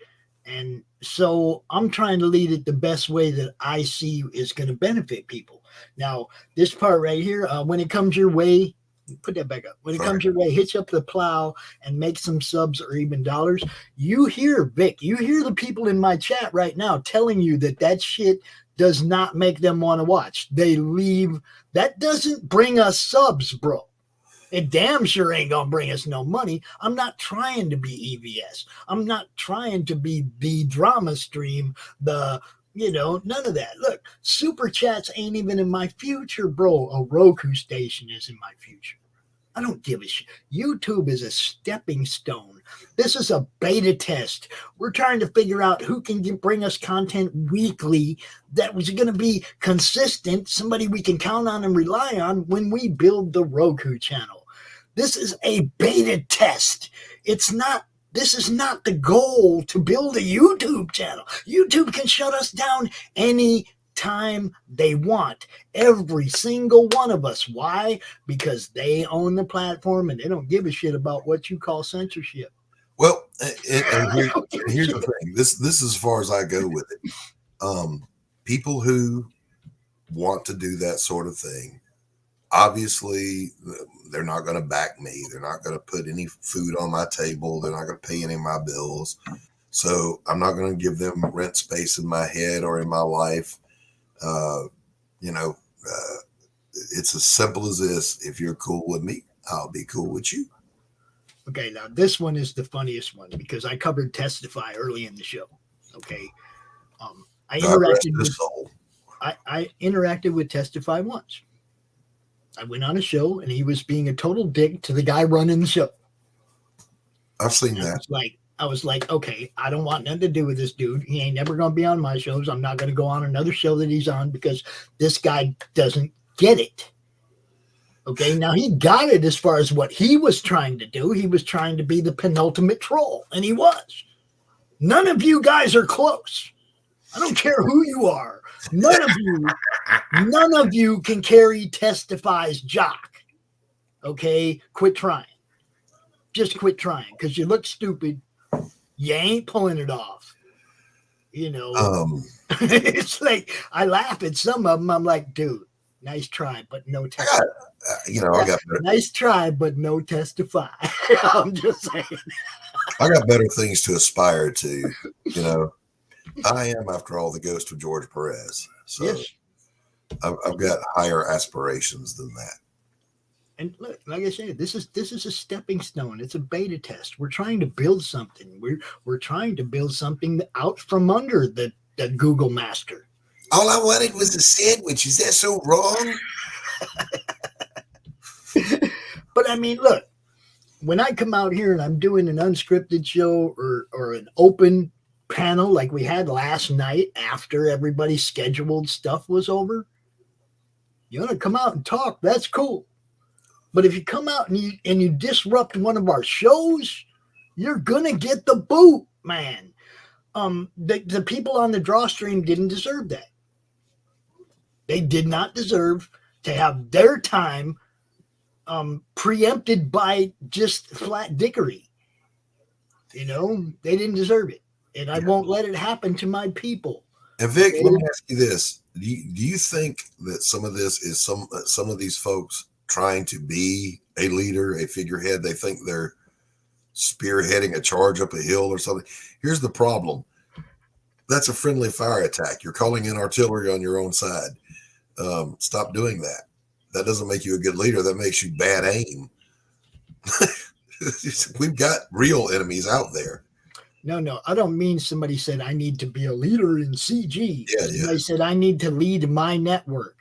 And so I'm trying to lead it the best way that I see is going to benefit people. Now, this part right here, when it comes your way, put that back up. When it comes your way, hit you up the plow and make some subs or even dollars. You hear, Vic, you hear the people in my chat right now telling you that shit does not make them want to watch. They leave. That doesn't bring us subs, bro. It damn sure ain't going to bring us no money. I'm not trying to be EVS. I'm not trying to be the drama stream, none of that. Look, super chats ain't even in my future, bro. A Roku station is in my future. I don't give a shit. YouTube is a stepping stone. This is a beta test. We're trying to figure out who can bring us content weekly that was going to be consistent, somebody we can count on and rely on when we build the Roku channel. This is a beta test. This is not the goal to build a YouTube channel. YouTube can shut us down any time they want. Every single one of us. Why? Because they own the platform and they don't give a shit about what you call censorship. Well, and here's the thing. This is as far as I go with it. People who want to do that sort of thing, obviously, they're not going to back me. They're not going to put any food on my table. They're not going to pay any of my bills. So I'm not going to give them rent space in my head or in my life. It's as simple as this. If you're cool with me, I'll be cool with you. Okay, now this one is the funniest one because I covered Testify early in the show. Okay. I interacted with Testify once. I went on a show and he was being a total dick to the guy running the show. I've seen that. I was like, okay, I don't want nothing to do with this dude. He ain't never going to be on my shows. I'm not going to go on another show that he's on because this guy doesn't get it. Okay, now he got it as far as what he was trying to do. He was trying to be the penultimate troll, and he was. None of you guys are close. I don't care who you are. None of you can carry Testify's jock. Okay, quit trying. Just quit trying because you look stupid. You ain't pulling it off. It's like I laugh at some of them. I'm like, dude, nice try, but no Testify. I got better. Nice try, but no Testify. I'm just saying. I got better things to aspire to. I am, after all, the ghost of George Perez. So yes. I've got higher aspirations than that. And look, like I said, this is a stepping stone. It's a beta test. We're trying to build something. We're trying to build something out from under the Google master. All I wanted was a sandwich. Is that so wrong? But I mean, look, when I come out here and I'm doing an unscripted show or an open panel like we had last night after everybody's scheduled stuff was over, you want to come out and talk, that's cool. But if you come out and you disrupt one of our shows, you're going to get the boot, man. The people on the draw stream didn't deserve that. They did not deserve to have their time preempted by just flat dickery. They didn't deserve it. And I won't let it happen to my people. And Vic, let me ask you this. Do you think that some of this is some of these folks trying to be a leader, a figurehead? They think they're spearheading a charge up a hill or something. Here's the problem. That's a friendly fire attack. You're calling in artillery on your own side. Stop doing that. That doesn't make you a good leader. That makes you bad aim. We've got real enemies out there. No, I don't mean somebody said I need to be a leader in CG. Yeah, Somebody said I need to lead my network.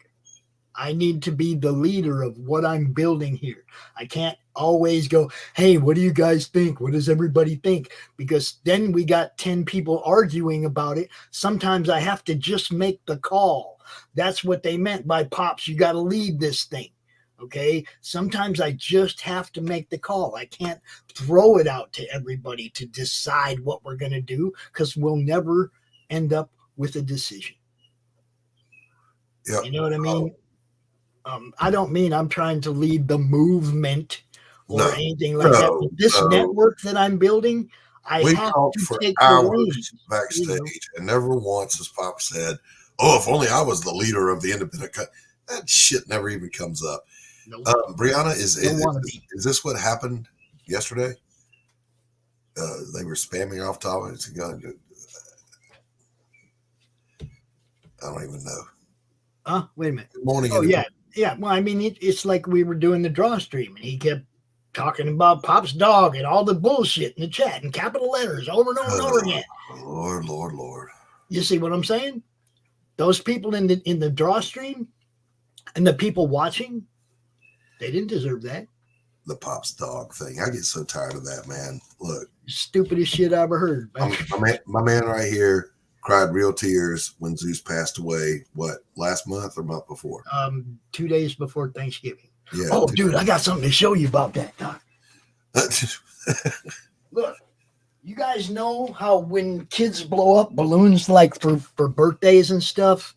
I need to be the leader of what I'm building here. I can't always go, hey, what do you guys think? What does everybody think? Because then we got 10 people arguing about it. Sometimes I have to just make the call. That's what they meant by Pops. You got to lead this thing. Okay. Sometimes I just have to make the call. I can't throw it out to everybody to decide what we're going to do because we'll never end up with a decision. Yep. You know what I mean? I don't mean I'm trying to lead the movement or anything like that. But this network that I'm building, I have to take the reins backstage, and never once has Pop said, "Oh, if only I was the leader of the independent cut." That shit never even comes up. Nope. Brianna, is this what happened yesterday? They were spamming off topics. I don't even know. Wait a minute. Good morning. Oh, yeah. Yeah. Well, I mean, it's like we were doing the draw stream and he kept talking about Pop's dog and all the bullshit in the chat in capital letters over and over and over again. Lord. You see what I'm saying? Those people in the draw stream and the people watching, they didn't deserve that. The Pop's dog thing. I get so tired of that, man. Look. Stupidest shit I ever heard. My man right here cried real tears when Zeus passed away. What, last month or month before? 2 days before Thanksgiving. Yeah. Oh, dude, I got something to show you about that, Doc. Look, you guys know how when kids blow up balloons like for birthdays and stuff,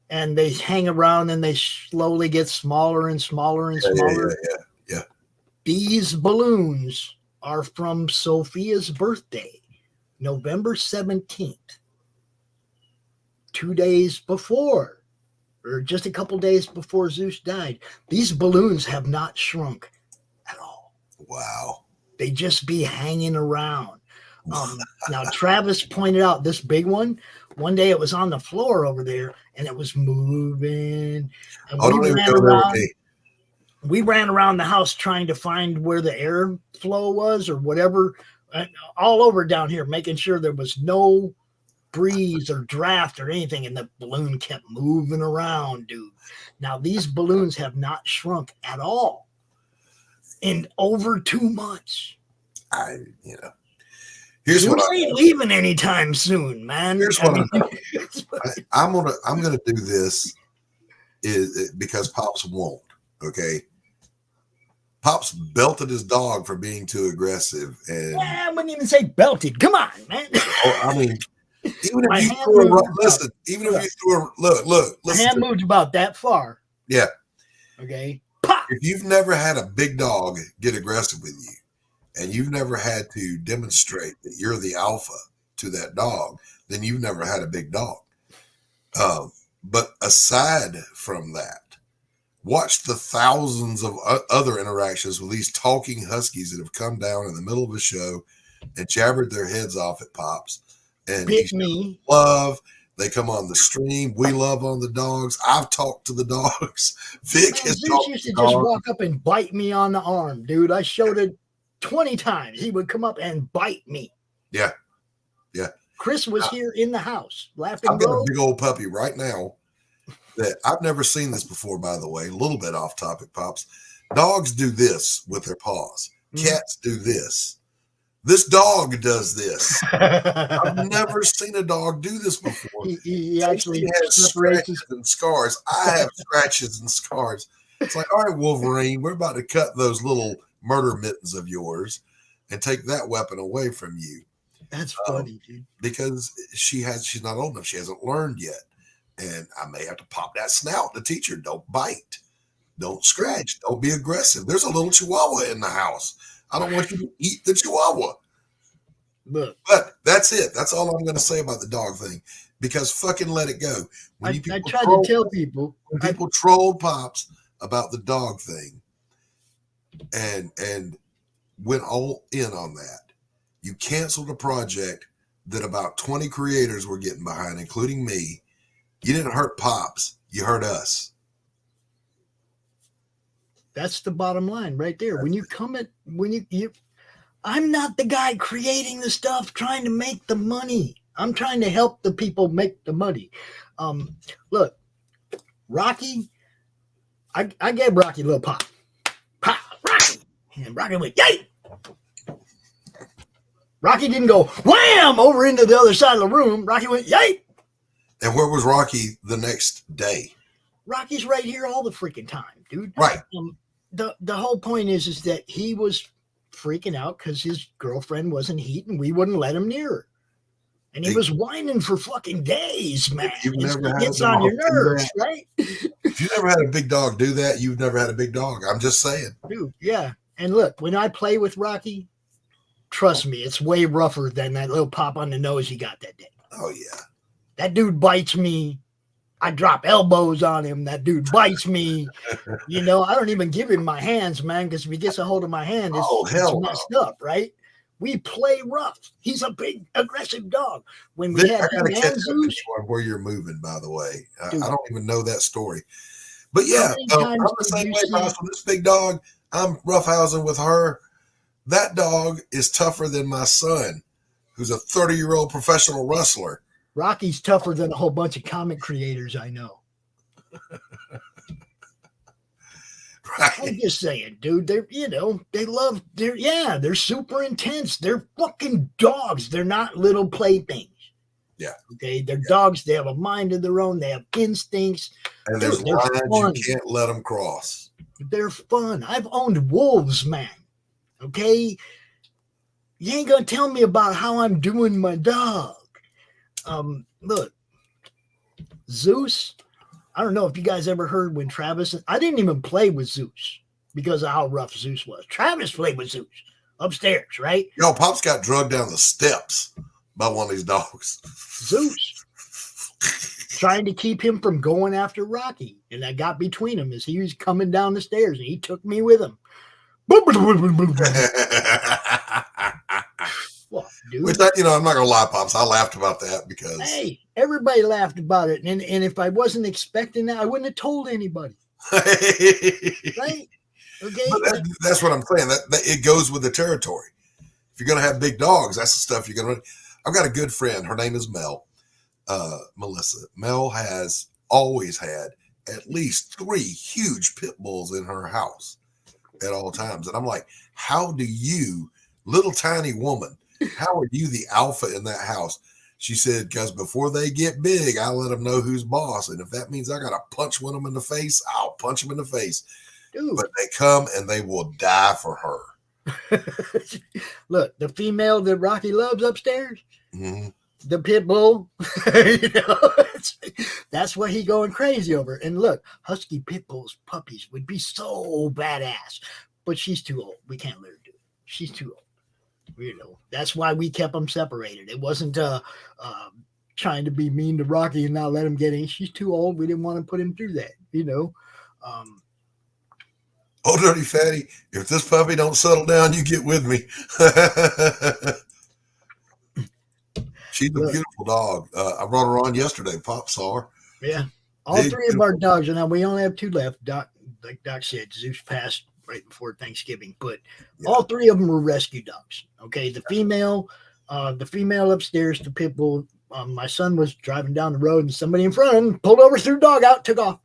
and they hang around and they slowly get smaller and smaller and smaller? Yeah. These balloons are from Sophia's birthday, November 17th. 2 days before, or just a couple days before Zeus died. These balloons have not shrunk at all. Wow. They just be hanging around. Now, Travis pointed out this big one. One day it was on the floor over there and it was moving. And we ran around the house trying to find where the airflow was or whatever, all over down here, making sure there was no breeze or draft or anything, and the balloon kept moving around, dude. Now these balloons have not shrunk at all in over 2 months. Here's what I ain't leaving anytime soon, man. Here's what I'm gonna do this is because Pops won't. Okay, Pops belted his dog for being too aggressive, and I wouldn't even say belted. Come on, man. I mean. Even if you threw a listen, even if you threw a look, my hand moved about that far. Yeah. Okay. Pop. If you've never had a big dog get aggressive with you, and you've never had to demonstrate that you're the alpha to that dog, then you've never had a big dog. But aside from that, watch the thousands of other interactions with these talking huskies that have come down in the middle of a show and jabbered their heads off at Pops. And me. Love. They come on the stream. We love on the dogs. I've talked to the dogs. Vic has talked used to just walk up and bite me on the arm, dude. I showed it 20 times. He would come up and bite me. Yeah. Chris was here in the house laughing. I've got a big old puppy right now that I've never seen this before, by the way. A little bit off topic, Pops. Dogs do this with their paws. Cats do this. This dog does this. I've never seen a dog do this before. He actually has scratches and scars. I have scratches and scars. It's like, all right, Wolverine, we're about to cut those little murder mittens of yours and take that weapon away from you. That's funny, dude. Because she's not old enough. She hasn't learned yet. And I may have to pop that snout to teach her, don't bite. Don't scratch. Don't be aggressive. There's a little chihuahua in the house. I don't want you to eat the chihuahua. Look. But that's it. That's all I'm going to say about the dog thing. Because fucking let it go. I tried to tell people. When people trolled Pops about the dog thing and went all in on that, you canceled a project that about 20 creators were getting behind, including me. You didn't hurt Pops. You hurt us. That's the bottom line right there. When you come at, I'm not the guy creating the stuff, trying to make the money. I'm trying to help the people make the money. Look, Rocky, I gave Rocky a little pop. Pop, Rocky. And Rocky went, yay! Rocky didn't go wham over into the other side of the room. Rocky went, yay! And where was Rocky the next day? Rocky's right here all the freaking time, dude. Right. The whole point is that he was freaking out because his girlfriend wasn't heat and we wouldn't let him near her. And he was whining for fucking days, man. It gets on your nerves, right? If you never had a big dog do that, you've never had a big dog. I'm just saying. Dude, yeah. And look, when I play with Rocky, trust me, it's way rougher than that little pop on the nose he got that day. Oh, yeah. That dude bites me. I drop elbows on him. That dude bites me. You know, I don't even give him my hands, man, because if he gets a hold of my hand, it's messed up, right? We play rough. He's a big, aggressive dog. When we had him and Zeus, where you're moving, by the way, I don't even know that story. But yeah, I'm the same way. With this big dog, I'm roughhousing with her. That dog is tougher than my son, who's a 30-year-old professional wrestler. Rocky's tougher than a whole bunch of comic creators I know. Right. I'm just saying, dude, they're super intense. They're fucking dogs. They're not little playthings. Yeah. Okay. They're dogs. They have a mind of their own. They have instincts. And there's lines you can't let them cross. They're fun. I've owned wolves, man. Okay. You ain't going to tell me about how I'm doing my dog. Look, Zeus. I don't know if you guys ever heard when I didn't even play with Zeus because of how rough Zeus was. Travis played with Zeus upstairs, right? Yo, Pops got drugged down the steps by one of these dogs. Zeus. Trying to keep him from going after Rocky. And I got between him as he was coming down the stairs and he took me with him. Fuck, dude. Which, I'm not going to lie, Pops. I laughed about that because... Hey, everybody laughed about it. And if I wasn't expecting that, I wouldn't have told anybody. Right? Okay? But that's what I'm saying. That it goes with the territory. If you're going to have big dogs, that's the stuff you're going to... I've got a good friend. Her name is Mel. Melissa. Mel has always had at least 3 huge pit bulls in her house at all times. And I'm like, how do you, little tiny woman, how are you the alpha in that house? She said, because before they get big, I let them know who's boss. And if that means I got to punch one of them in the face, I'll punch them in the face. Dude. But they come and they will die for her. Look, the female that Rocky loves upstairs, mm-hmm. The pit bull, that's what he going crazy over. And look, husky pit bulls, puppies would be so badass, but she's too old. We can't let her do it. She's too old. That's why we kept them separated. It wasn't trying to be mean to Rocky and not let him get in. She's too old. We didn't want to put him through that, Oh, dirty fatty! If this puppy don't settle down, you get with me. She's a beautiful dog. I brought her on yesterday. Pop saw her. Yeah. All 3 of our dogs, and now we only have 2 left. Like Doc said, Zeus passed right before Thanksgiving, but all 3 of them were rescue dogs. Okay. The female upstairs, the pit bull, my son was driving down the road and somebody in front of him pulled over, threw the dog out, took off.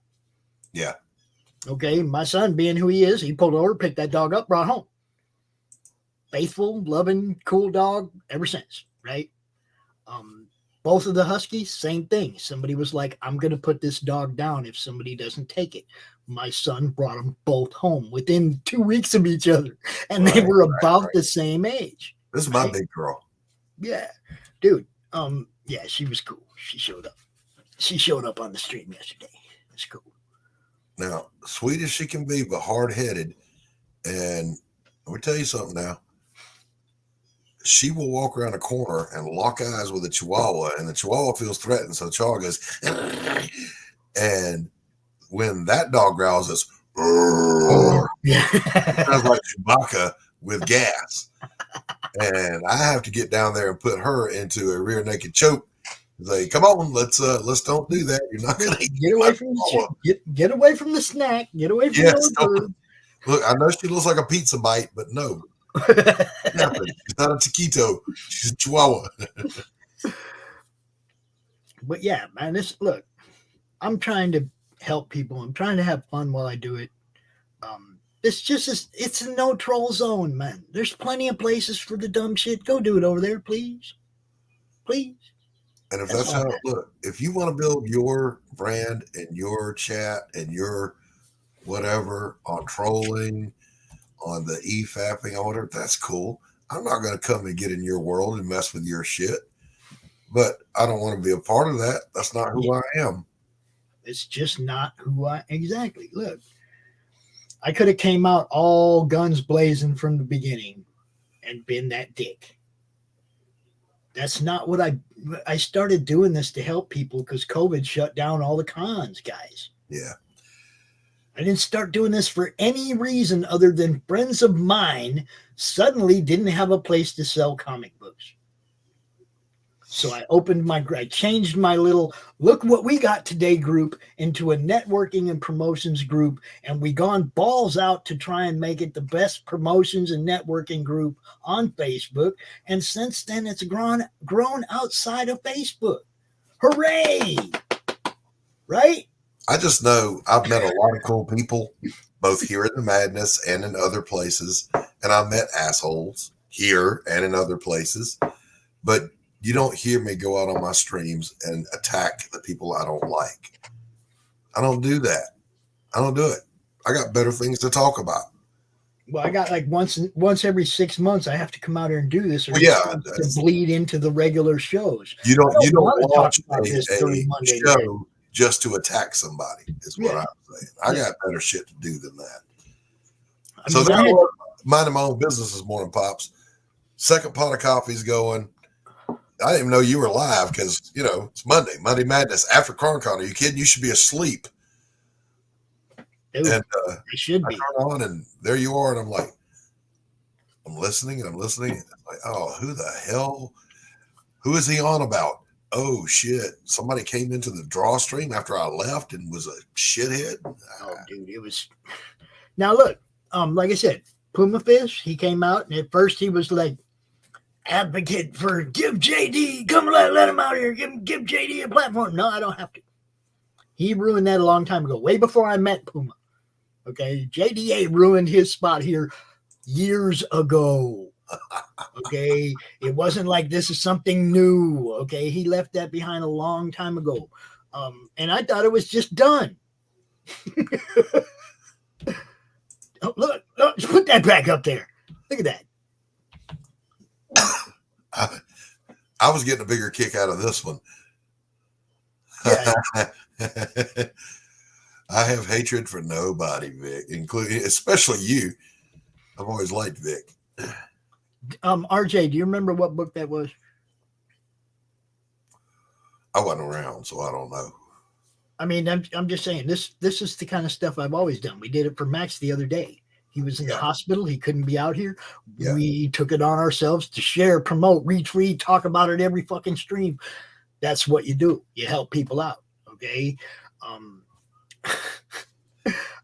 Yeah. Okay. My son, being who he is, he pulled over, picked that dog up, brought home. Faithful, loving, cool dog ever since. Right. Both of the huskies, same thing. Somebody was like, I'm going to put this dog down if somebody doesn't take it. My son brought them both home within 2 weeks of each other. And they were about the same age. This is my big girl. Yeah. Dude. Yeah, she was cool. She showed up. She showed up on the stream yesterday. It's cool. Now, sweet as she can be, but hard-headed. And let me tell you something now. She will walk around a corner and lock eyes with a Chihuahua, and the Chihuahua feels threatened, so the Chihuahua goes, and when that dog growls, it's sounds like Chewbacca with gas. And I have to get down there and put her into a rear naked choke. Say, come on, let's don't do that. You're not gonna Get away from get away from the snack. Get away from the bird. Look, I know she looks like a pizza bite, but no. Nothing. She's not a taquito. She's a chihuahua. But yeah, man, look, I'm trying to help people. I'm trying to have fun while I do it. It's a no troll zone, man. There's plenty of places for the dumb shit. Go do it over there, please. Please. And if that's how, look, if you want to build your brand and your chat and your whatever on trolling, on the e-fapping order, that's cool. I'm not going to come and get in your world and mess with your shit, but I don't want to be a part of that. That's not who I am. It's just not who exactly. Look, I could have came out all guns blazing from the beginning and been that dick. That's not what I started doing this to help people because COVID shut down all the cons, guys. Yeah. I didn't start doing this for any reason other than friends of mine suddenly didn't have a place to sell comic books. So I changed my little look what we got today group into a networking and promotions group. And we gone balls out to try and make it the best promotions and networking group on Facebook. And since then it's grown outside of Facebook. Hooray! Right? I just know I've met a lot of cool people, both here in the Madness and in other places. And I've met assholes here and in other places. But you don't hear me go out on my streams and attack the people I don't like. I don't do that. I don't do it. I got better things to talk about. Well, I got like once every 6 months, I have to come out here and do this, or to bleed into the regular shows. You don't watch a show just to attack somebody. Is what I'm saying. I got better shit to do than that. So minding my own business this morning, Pops. Second pot of coffee's going. I didn't even know you were live because, it's Monday Madness after CronCon. Are you kidding? You should be asleep. Dude, and I should be. I turn on and there you are. And I'm like, I'm listening. And I'm like, oh, who the hell? Who is he on about? Oh, shit. Somebody came into the draw stream after I left and was a shithead. Oh, dude, it was. Now, look, like I said, Puma Fish, he came out and at first he was like, advocate for give JD, come let him out here, give JD a platform. No, I don't have to. He ruined that a long time ago, way before I met Puma. Okay, JDA ruined his spot here years ago. Okay, it wasn't like this is something new. Okay, he left that behind a long time ago, and I thought it was just done. Oh, look, put that back up there. Look at that. I was getting a bigger kick out of this one. Yeah. I have hatred for nobody, Vic, especially you. I've always liked Vic. RJ, do you remember what book that was? I wasn't around, so I don't know. I mean, I'm just saying this is the kind of stuff I've always done. We did it for Max the other day. He was in the hospital. He couldn't be out here. Yeah. We took it on ourselves to share, promote, retweet, talk about it every fucking stream. That's what you do. You help people out. Okay.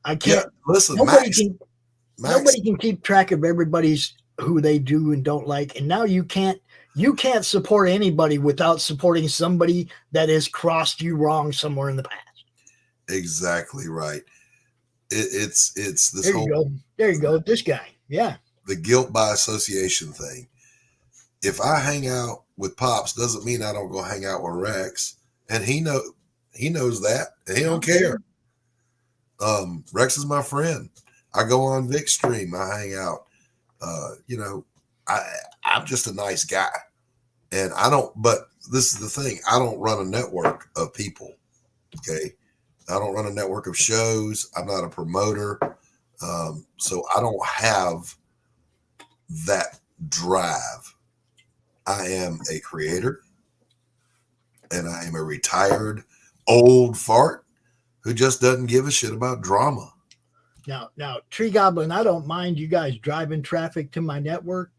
I can't listen. Nobody can keep track of everybody's who they do and don't like. And now you can't support anybody without supporting somebody that has crossed you wrong somewhere in the past. Exactly right. It's this there you whole go. There you go. This guy. Yeah. The guilt by association thing. If I hang out with Pops doesn't mean I don't go hang out with Rex. And he knows that. And he don't care. Rex is my friend. I go on Vic's stream. I hang out. I'm just a nice guy. And but this is the thing. I don't run a network of people. Okay. I don't run a network of shows. I'm not a promoter. So I don't have that drive. I am a creator and I am a retired old fart who just doesn't give a shit about drama. Now, Tree Goblin, I don't mind you guys driving traffic to my network.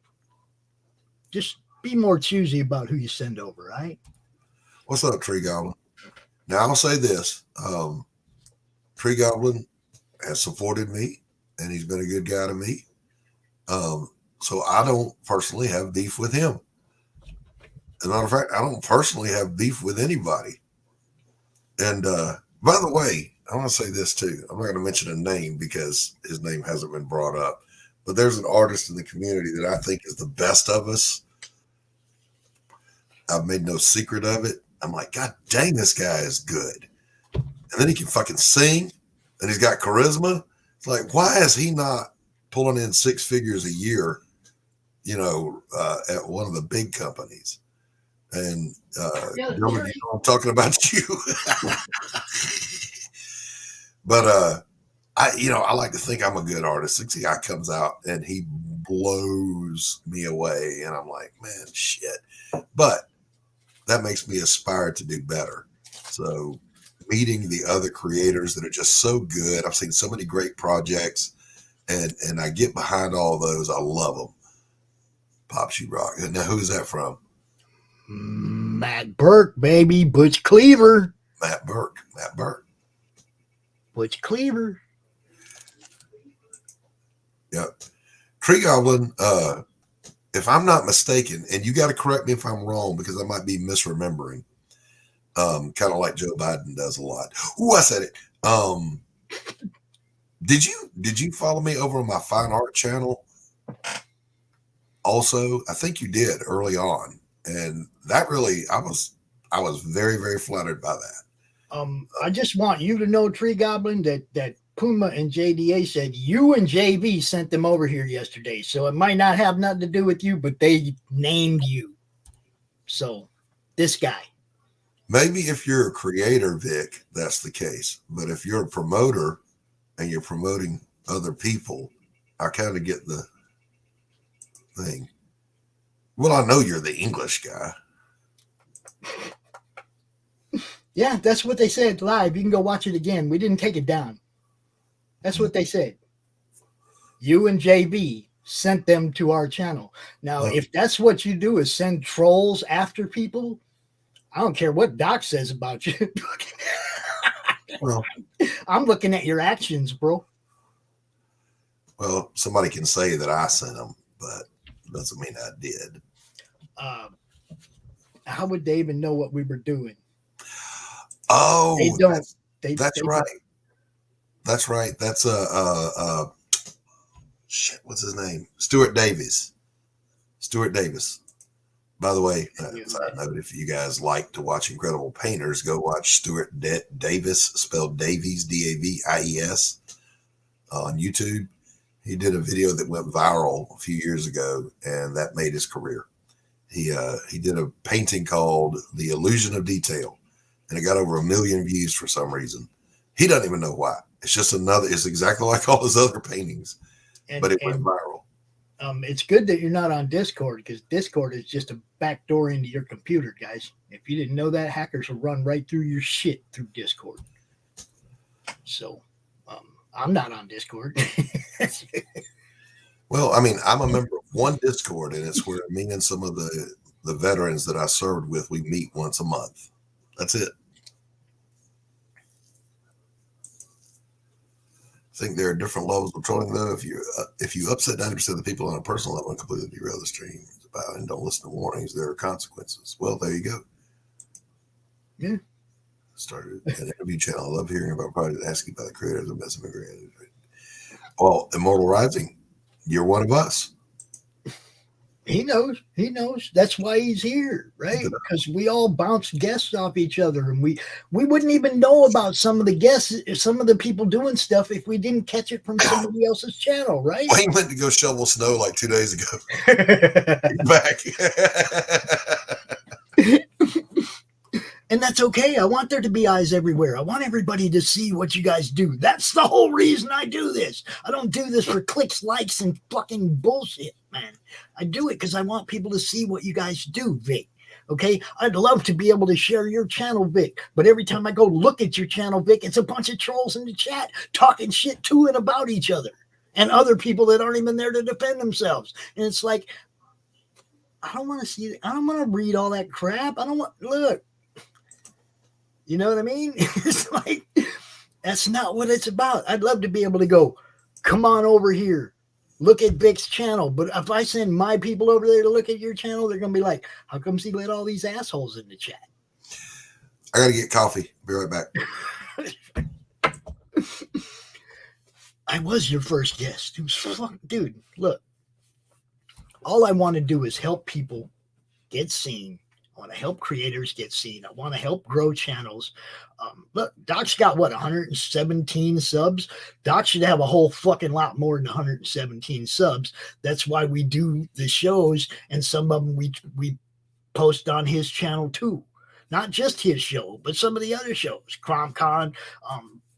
just be more choosy about who you send over, right? What's up, Tree Goblin? Now I'll say this: Tree Goblin has supported me, and he's been a good guy to me. So I don't personally have beef with him. As a matter of fact, I don't personally have beef with anybody. And by the way, I want to say this too. I'm not going to mention a name because his name hasn't been brought up. But there's an artist in the community that I think is the best of us. I've made no secret of it. I'm like, God dang, this guy is good. And then he can fucking sing, and he's got charisma. It's like, why is he not pulling in 6 figures a year, at one of the big companies? And Gilbert, I'm talking about you. But I like to think I'm a good artist. The guy comes out and he blows me away, and I'm like, man, shit. But that makes me aspire to do better. So meeting the other creators that are just so good. I've seen so many great projects, and I get behind all those. I love them. Pops You Rock. Now, who's that from? Matt Burke, baby. Butch Cleaver. Matt Burke. Butch Cleaver. Yep. Tree Goblin, if I'm not mistaken, and you got to correct me if I'm wrong because I might be misremembering, kind of like Joe Biden does a lot. Ooh, I said it. Did you follow me over on my fine art channel? Also, I think you did early on, and that really, I was very, very flattered by that. I just want you to know, Tree Goblin, that Puma and JDA said you and JV sent them over here yesterday. So it might not have nothing to do with you, but they named you. So this guy. Maybe if you're a creator, Vic, that's the case. But if you're a promoter and you're promoting other people, I kind of get the thing. Well, I know you're the English guy. Yeah, that's what they said live. You can go watch it again. We didn't take it down. That's what they said. You and JV sent them to our channel. Now, if that's what you do is send trolls after people, I don't care what Doc says about you. Well, I'm looking at your actions, bro. Well, somebody can say that I sent them, but it doesn't mean I did. How would they even know what we were doing? Oh, they don't. That's right. That's right. That's shit. What's his name? Stuart Davis. By the way, side note, if you guys like to watch incredible painters, go watch Stuart Davis, spelled Davies, Davies, on YouTube. He did a video that went viral a few years ago, and that made his career. He did a painting called The Illusion of Detail, and it got over 1 million views for some reason. He doesn't even know why. It's just it's exactly like all his other paintings, but it went viral. It's good that you're not on Discord, because Discord is just a backdoor into your computer, guys. If you didn't know that, hackers will run right through your shit through Discord. So I'm not on Discord. Well, I mean, I'm a member of one Discord, and it's where me and some of the veterans that I served with, we meet once a month. That's it. I think there are different levels of trolling, though. If you upset 90% of the people on a personal level and completely derail the stream and don't listen to warnings, there are consequences. Well, there you go. Yeah. Started an interview channel. I love hearing about projects asking about the creators of Messing Creators. Well, Immortal Rising, you're one of us. He knows. That's why he's here, right? Because we all bounce guests off each other, and we wouldn't even know about some of the guests, some of the people doing stuff, if we didn't catch it from somebody else's channel, right? Wayne went to go shovel snow like 2 days ago. He's back. And that's okay. I want there to be eyes everywhere. I want everybody to see what you guys do. That's the whole reason I do this. I don't do this for clicks, likes, and fucking bullshit, man. I do it because I want people to see what you guys do, Vic. Okay? I'd love to be able to share your channel, Vic. But every time I go look at your channel, Vic, it's a bunch of trolls in the chat talking shit to and about each other and other people that aren't even there to defend themselves. And it's like, I don't want to see. I don't want to read all that crap. I don't want. Look, you know what I mean? It's like that's not what it's about. I'd love to be able to go, come on over here, look at Vic's channel. But if I send my people over there to look at your channel, they're gonna be like, how come he let all these assholes in the chat? I gotta get coffee. Be right back. I was your first guest. It was fuck, dude. Look, all I want to do is help people get seen. I want to help creators get seen. I want to help grow channels. Look, Doc's got what, 117 subs? Doc should have a whole fucking lot more than 117 subs. That's why we do the shows, and some of them we post on his channel too. Not just his show, but some of the other shows. CromCon,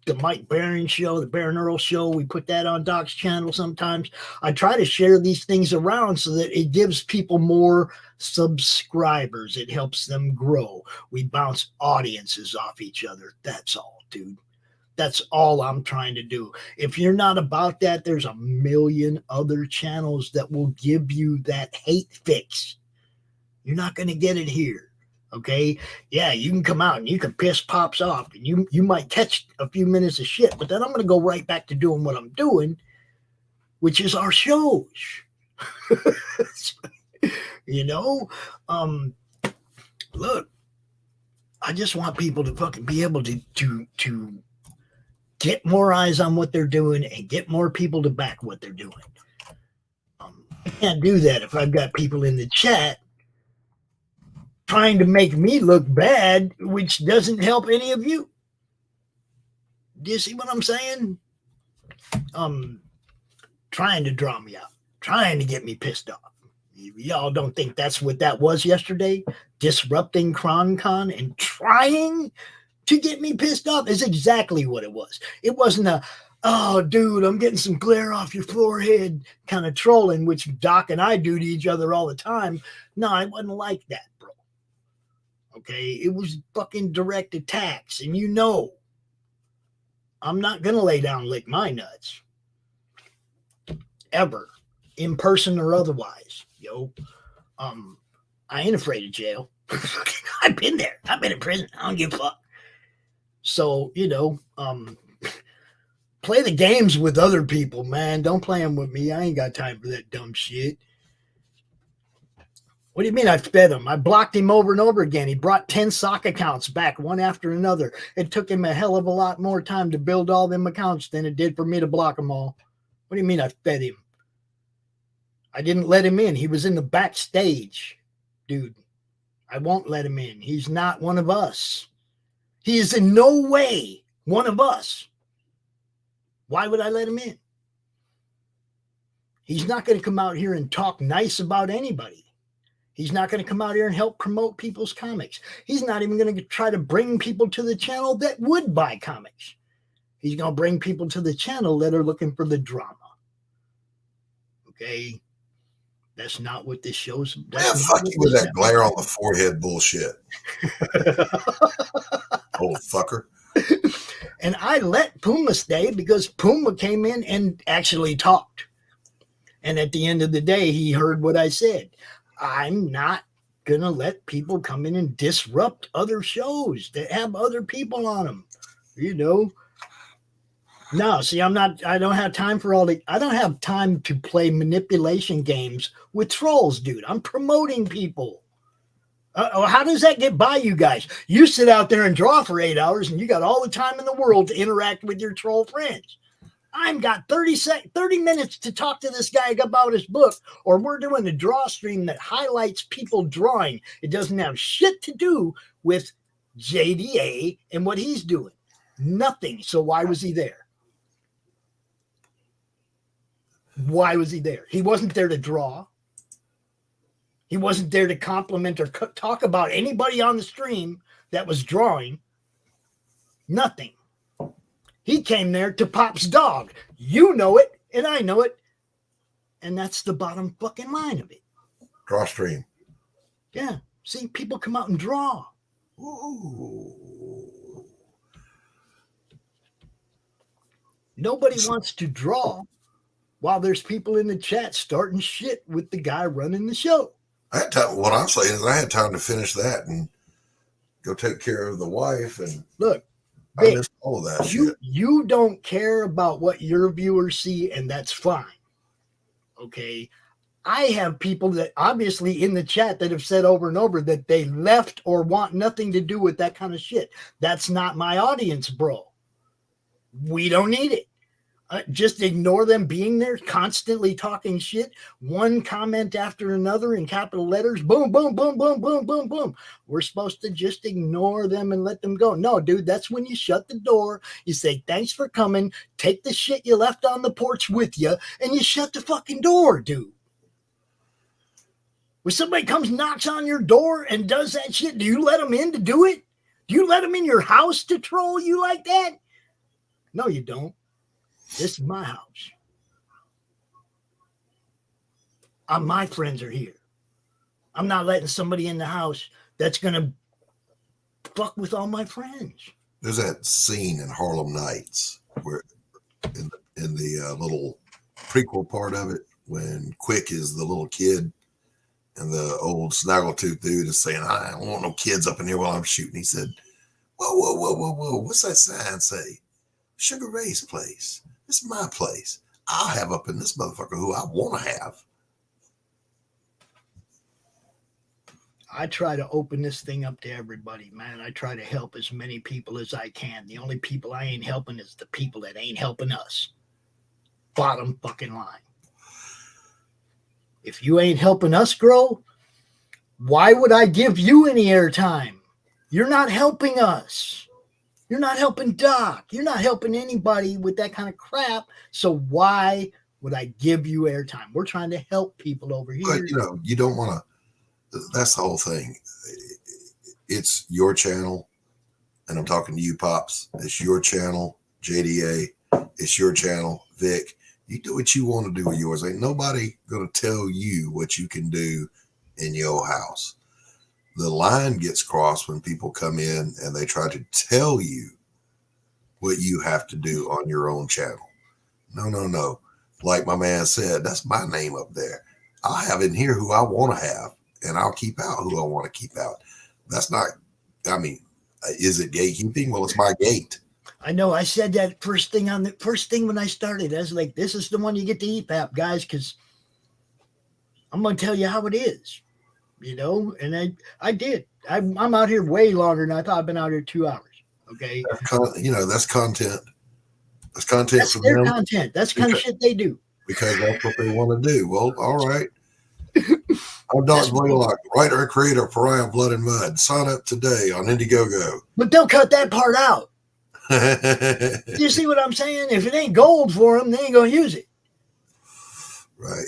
the Mike Barron show, the Baron Earl show. We put that on Doc's channel sometimes. I try to share these things around so that it gives people more subscribers. It helps them grow. We bounce audiences off each other. That's all, dude. That's all I'm trying to do. If you're not about that, there's a million other channels that will give you that hate fix. You're not going to get it here. Okay. Yeah, you can come out and you can piss Pops off and you might catch a few minutes of shit, but then I'm going to go right back to doing what I'm doing, which is our shows. You know, look, I just want people to fucking be able to get more eyes on what they're doing and get more people to back what they're doing. I can't do that if I've got people in the chat trying to make me look bad, which doesn't help any of you. Do you see what I'm saying? Trying to draw me out, trying to get me pissed off. Y'all don't think that's what that was yesterday? Disrupting CronCon and trying to get me pissed off is exactly what it was. It wasn't a, oh, dude, I'm getting some glare off your forehead kind of trolling, which Doc and I do to each other all the time. No, it wasn't like that. Okay, it was fucking direct attacks, and you know, I'm not gonna lay down and lick my nuts ever, in person or otherwise. Yo, I ain't afraid of jail. I've been there. I've been in prison. I don't give a fuck. So you know, play the games with other people, man. Don't play them with me. I ain't got time for that dumb shit. What do you mean I fed him? I blocked him over and over again. He brought 10 sock accounts back one after another. It took him a hell of a lot more time to build all them accounts than it did for me to block them all. What do you mean I fed him? I didn't let him in. He was in the backstage. Dude, I won't let him in. He's not one of us. He is in no way one of us. Why would I let him in? He's not going to come out here and talk nice about anybody. He's not going to come out here and help promote people's comics. He's not even going to try to bring people to the channel that would buy comics. He's going to bring people to the channel that are looking for the drama. Okay? That's not what this show's about. Man, fuck you with that glare on the forehead bullshit. Old fucker. And I let Puma stay because Puma came in and actually talked. And at the end of the day, he heard what I said. I'm not going to let people come in and disrupt other shows that have other people on them. You know? No, see, I don't have time for I don't have time to play manipulation games with trolls, dude. I'm promoting people. How does that get by you guys? You sit out there and draw for 8 hours and you got all the time in the world to interact with your troll friends. I've got 30 minutes to talk to this guy about his book, or we're doing a draw stream that highlights people drawing. It doesn't have shit to do with JDA and what he's doing. Nothing. So why was he there? Why was he there? He wasn't there to draw. He wasn't there to compliment or talk about anybody on the stream that was drawing. Nothing. He came there to Pop's dog. You know it, and I know it. And that's the bottom fucking line of it. Draw stream. Yeah. See, people come out and draw. Ooh. Nobody wants to draw while there's people in the chat starting shit with the guy running the show. I had time. What I'm saying is, I had time to finish that and go take care of the wife, and Look, I Vic, missed all of that you shit. you don't care about what your viewers see, and that's fine. Okay. I have people that obviously in the chat that have said over and over that they left or want nothing to do with that kind of shit. That's not my audience, bro. We don't need it. Just ignore them being there, constantly talking shit, one comment after another in capital letters. Boom, boom, boom, boom, boom, boom, boom. We're supposed to just ignore them and let them go. No, dude, that's when you shut the door. You say, thanks for coming. Take the shit you left on the porch with you, and you shut the fucking door, dude. When somebody comes, knocks on your door and does that shit, do you let them in to do it? Do you let them in your house to troll you like that? No, you don't. This is my house. My friends are here. I'm not letting somebody in the house that's going to fuck with all my friends. There's that scene in Harlem Nights where in the little prequel part of it, when Quick is the little kid and the old snaggletooth dude is saying, I don't want no kids up in here while I'm shooting. He said, whoa, whoa, whoa, whoa, whoa. What's that sign say? Sugar Ray's place. This is my place. I'll have up in this motherfucker who I want to have. I try to open this thing up to everybody, man. I try to help as many people as I can. The only people I ain't helping is the people that ain't helping us. Bottom fucking line. If you ain't helping us grow, why would I give you any airtime? You're not helping us. You're not helping Doc. You're not helping anybody with that kind of crap. So why would I give you airtime? We're trying to help people over here. But, you don't want to. That's the whole thing. It's your channel, and I'm talking to you, Pops. It's your channel, JDA. It's your channel, Vic. You do what you want to do with yours. Ain't nobody going to tell you what you can do in your house. The line gets crossed when people come in and they try to tell you what you have to do on your own channel. No. Like my man said, that's my name up there. I'll have in here who I want to have, and I'll keep out who I want to keep out. That's not, is it gatekeeping? Well, it's my gate. I know. I said that first thing when I started. I was like, this is the one you get to EPAP, guys, because I'm going to tell you how it is. And I did. I'm out here way longer than I thought. I've been out here 2 hours. Okay. That's content. That's content. That's their content. That's the kind of shit they do. Because that's what they want to do. Well, all right. I'm Doc Blaylock, writer and creator of Pariah Blood and Mud. Sign up today on Indiegogo. But they'll cut that part out. You see what I'm saying? If it ain't gold for them, they ain't going to use it. Right.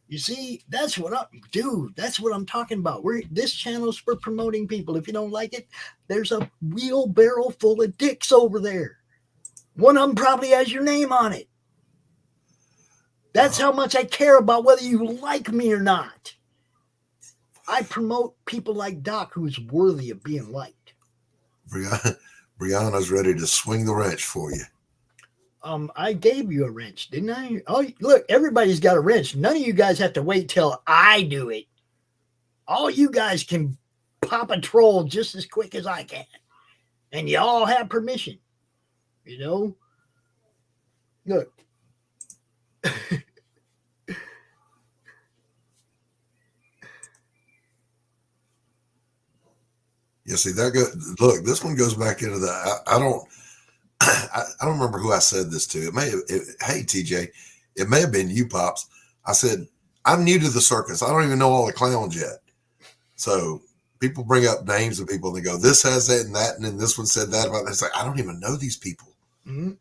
You see, that's what I'm talking about. This channel's for promoting people. If you don't like it, there's a wheelbarrow full of dicks over there. One of them probably has your name on it. That's how much I care about whether you like me or not. I promote people like Doc who's worthy of being liked. Brianna's ready to swing the wrench for you. I gave you a wrench, didn't I? Oh, look, everybody's got a wrench. None of you guys have to wait till I do it. All you guys can pop a troll just as quick as I can. And you all have permission. Look. You see that look, this one goes back into the I don't remember who I said this to. Hey TJ, it may have been you, Pops. I said, I'm new to the circus. I don't even know all the clowns yet. So people bring up names of people and they go, this has that and that, and then this one said that about that. It's like, I don't even know these people. Mm-hmm.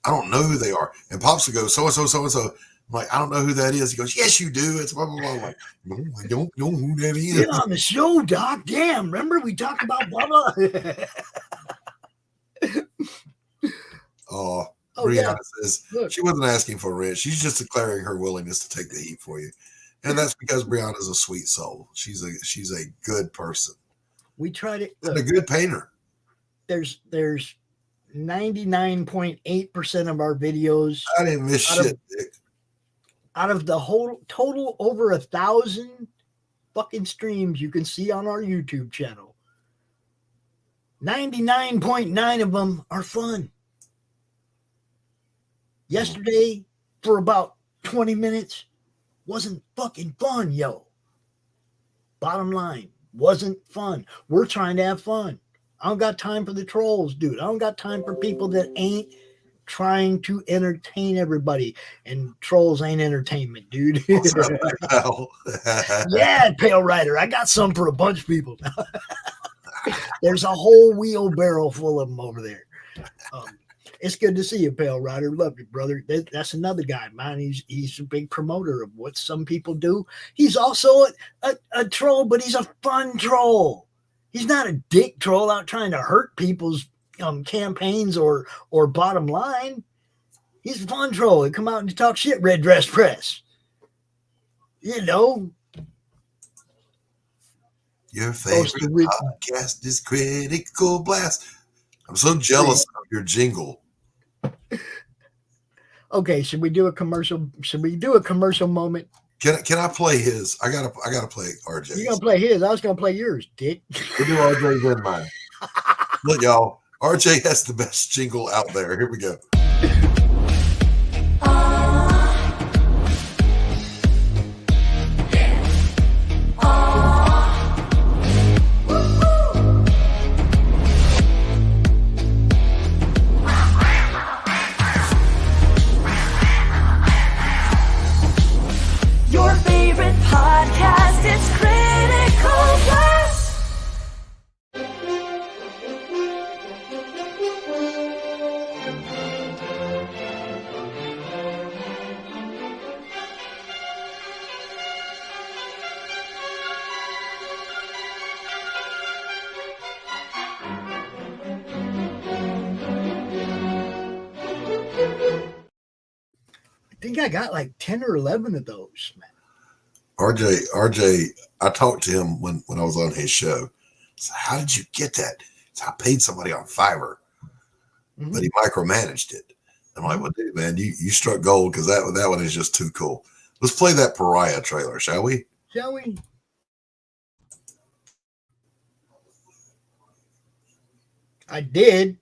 I don't know who they are. And Pops will go, so-and-so, so-and-so. I'm like, I don't know who that is. He goes, yes, you do. It's blah, blah, blah. I'm like, no, I don't know who that is. Get on the show, Doc. Damn, remember we talked about blah, blah. Brianna says she wasn't asking for a wrench. She's just declaring her willingness to take the heat for you. And that's because Brianna's a sweet soul. She's a good person. We tried it. And a good painter. There's 99.8% of our videos. I didn't miss shit, Dick. Out of the whole total over 1,000 fucking streams you can see on our YouTube channel. 99.9 of them are fun. Yesterday, for about 20 minutes, wasn't fucking fun, yo. Bottom line, wasn't fun. We're trying to have fun. I don't got time for the trolls, dude. I don't got time for people that ain't trying to entertain everybody. And trolls ain't entertainment, dude. What's up, pal? Yeah, Pale Rider. I got some for a bunch of people. There's a whole wheelbarrow full of them over there. It's good to see you, Pale Rider. Love you, brother. That's another guy, man. He's a big promoter of what some people do. He's also a troll, but he's a fun troll. He's not a dick troll out trying to hurt people's campaigns or bottom line. He's a fun troll. He come out and talk shit, Red Dress Press. You know. Your favorite podcast is Critical Blast. I'm so jealous of your jingle. Okay, should we do a commercial? Should we do a commercial moment? Can I play his? I gotta play RJ. You're gonna play his. I was gonna play yours, dick. We'll do RJ's in mine. Look, y'all, RJ has the best jingle out there. Here we go. Your favorite podcast is Critical Blast. I think I got like 10 or 11 of those, man. RJ, I talked to him when I was on his show. So how did you get that? So I paid somebody on Fiverr, but he micromanaged it. I'm like, well, dude, man, you struck gold because that one is just too cool. Let's play that Pariah trailer, shall we? Shall we? I did.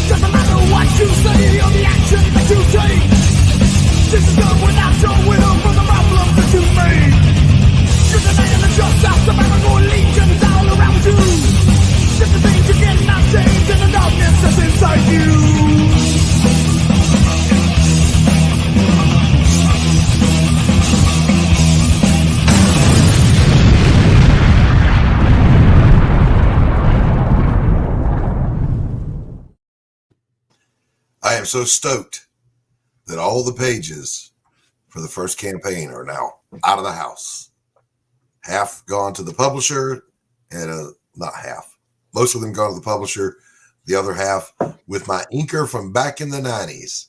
Doesn't matter what you say or the action that you take. This is done without your will for the problems that you made. You're denying the justice of Aragorn legions all around you. Just the things you cannot change in the darkness that's inside you. I am so stoked that all the pages for the first campaign are now out of the house. Half gone to the publisher, and not half. Most of them gone to the publisher. The other half with my inker from back in the 90s,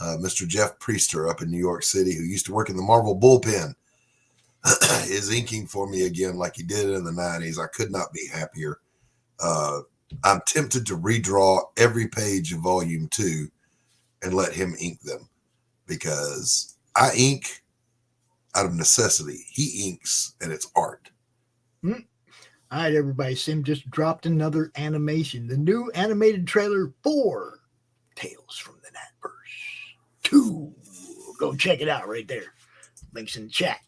Mr. Jeff Priester up in New York City, who used to work in the Marvel bullpen, is inking for me again like he did in the 90s. I could not be happier. I'm tempted to redraw every page of volume 2 and let him ink them, because I ink out of necessity. He inks and it's art. All right, everybody. Sim just dropped another animation. The new animated trailer for Tales from the Nightverse 2. Go check it out right there. Links in the chat.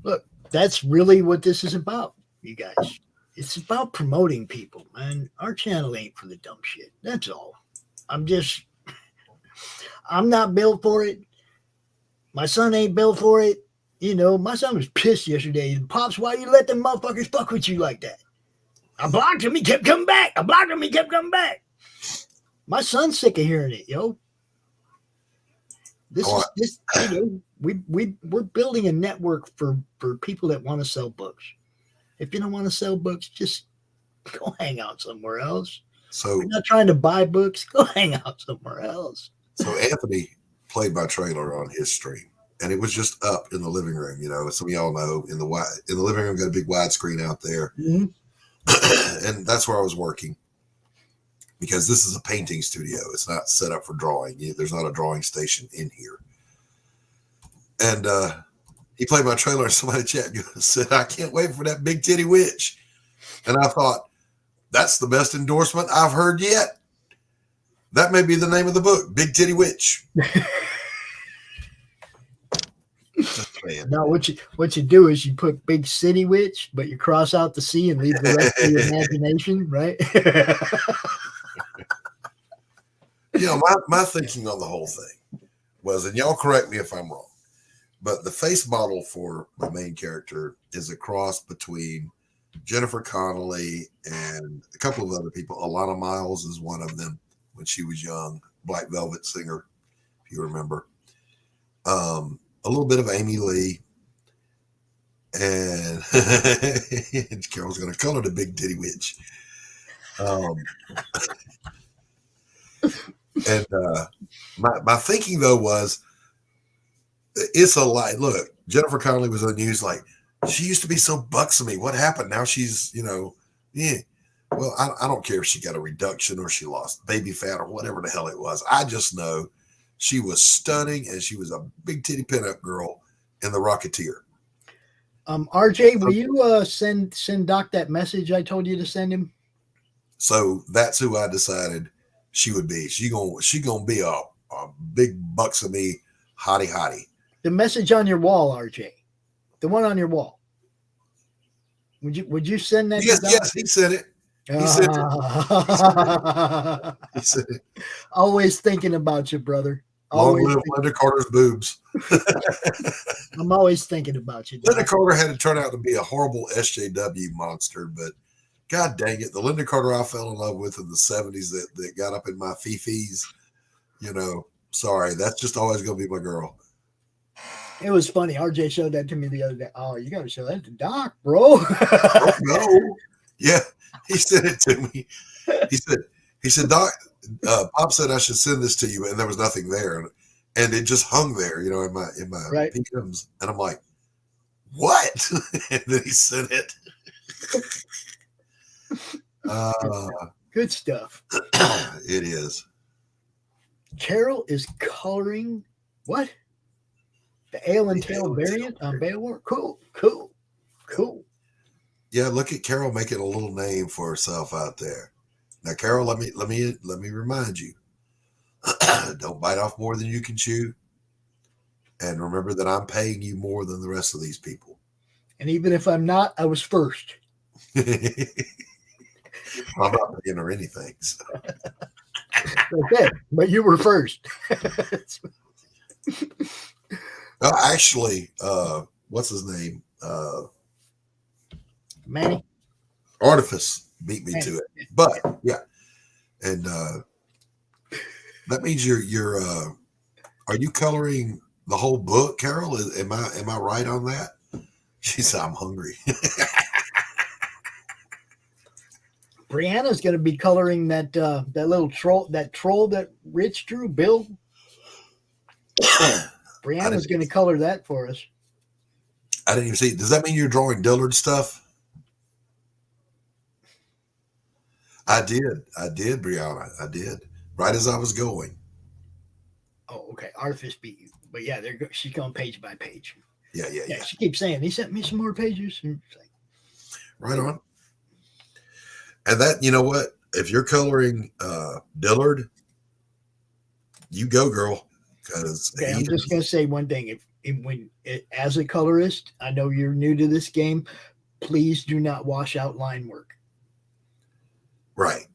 Look, that's really what this is about, you guys. It's about promoting people, man. Our channel ain't for the dumb shit. That's all. I'm not built for it. My son ain't built for it. You know, my son was pissed yesterday. Pops, why you let them motherfuckers fuck with you like that? I blocked him. He kept coming back. I blocked him. He kept coming back. My son's sick of hearing it, yo. We're building a network for people that want to sell books. If you don't want to sell books, just go hang out somewhere else. So we're not trying to buy books. Go hang out somewhere else. So Anthony played my trailer on his stream, and it was just up in the living room. You know, some of y'all know in the living room got a big widescreen out there, mm-hmm. And that's where I was working because this is a painting studio. It's not set up for drawing. There's not a drawing station in here. And he played my trailer, and somebody chat said, "I can't wait for that big titty witch." And I thought, that's the best endorsement I've heard yet. That may be the name of the book, Big Titty Witch. Now, what you do is you put Big City Witch, but you cross out the C and leave the rest of your imagination, right? You know, my thinking on the whole thing was, and y'all correct me if I'm wrong, but the face model for my main character is a cross between Jennifer Connelly and a couple of other people. Alana Miles is one of them when she was young, Black Velvet singer, if you remember. A little bit of Amy Lee. And Carol's going to color the Big Titty Witch. And my thinking, though, was it's a lie. Look, Jennifer Connelly was on the news like, she used to be so buxomy. What happened? Now she's, yeah. Well, I don't care if she got a reduction or she lost baby fat or whatever the hell it was. I just know she was stunning and she was a big titty pinup girl in The Rocketeer. RJ, will you send Doc that message I told you to send him? So that's who I decided she would be. She gonna be a big buxomy hottie. The message on your wall, RJ. The one on your wall. Would you send that? Yes, he said it. He said it. He said it. Always thinking about you, brother. Long live Linda Carter's boobs. I'm always thinking about you. Linda Carter had to turn out to be a horrible SJW monster, but God dang it, the Linda Carter I fell in love with in the 70s that got up in my fifis, sorry, that's just always going to be my girl. It was funny. RJ showed that to me the other day. Oh, you got to show that to Doc, bro. Oh, no. Yeah, he sent it to me. He said, Doc, Pop said I should send this to you, and there was nothing there, and it just hung there, in my right. PMs, and I'm like, what? And then he sent it. Good stuff. It is. Carol is coloring what? The Ale and Tail variant on Beowulf. Cool. Yeah, look at Carol making a little name for herself out there. Now, Carol, let me remind you: don't bite off more than you can chew, and remember that I'm paying you more than the rest of these people. And even if I'm not, I was first. I'm not paying her anything. So. Okay, but you were first. Actually, what's his name? Manny. Artifice beat me to it, but yeah, and that means you're. Are you coloring the whole book, Carol? Am I right on that? She said, "I'm hungry." Brianna's going to be coloring that little troll that Rich drew, Bill. Brianna's going to color that for us. I didn't even see it. Does that mean you're drawing Dillard stuff? I did, Brianna. I did. Right as I was going. Oh, okay. Artifice beat you. But yeah, she's going page by page. Yeah. She keeps saying, he sent me some more pages. Right on. And that, you know what? If you're coloring Dillard, you go, girl. Okay, I'm just going to say one thing. As a colorist, I know you're new to this game. Please do not wash out line work. Right.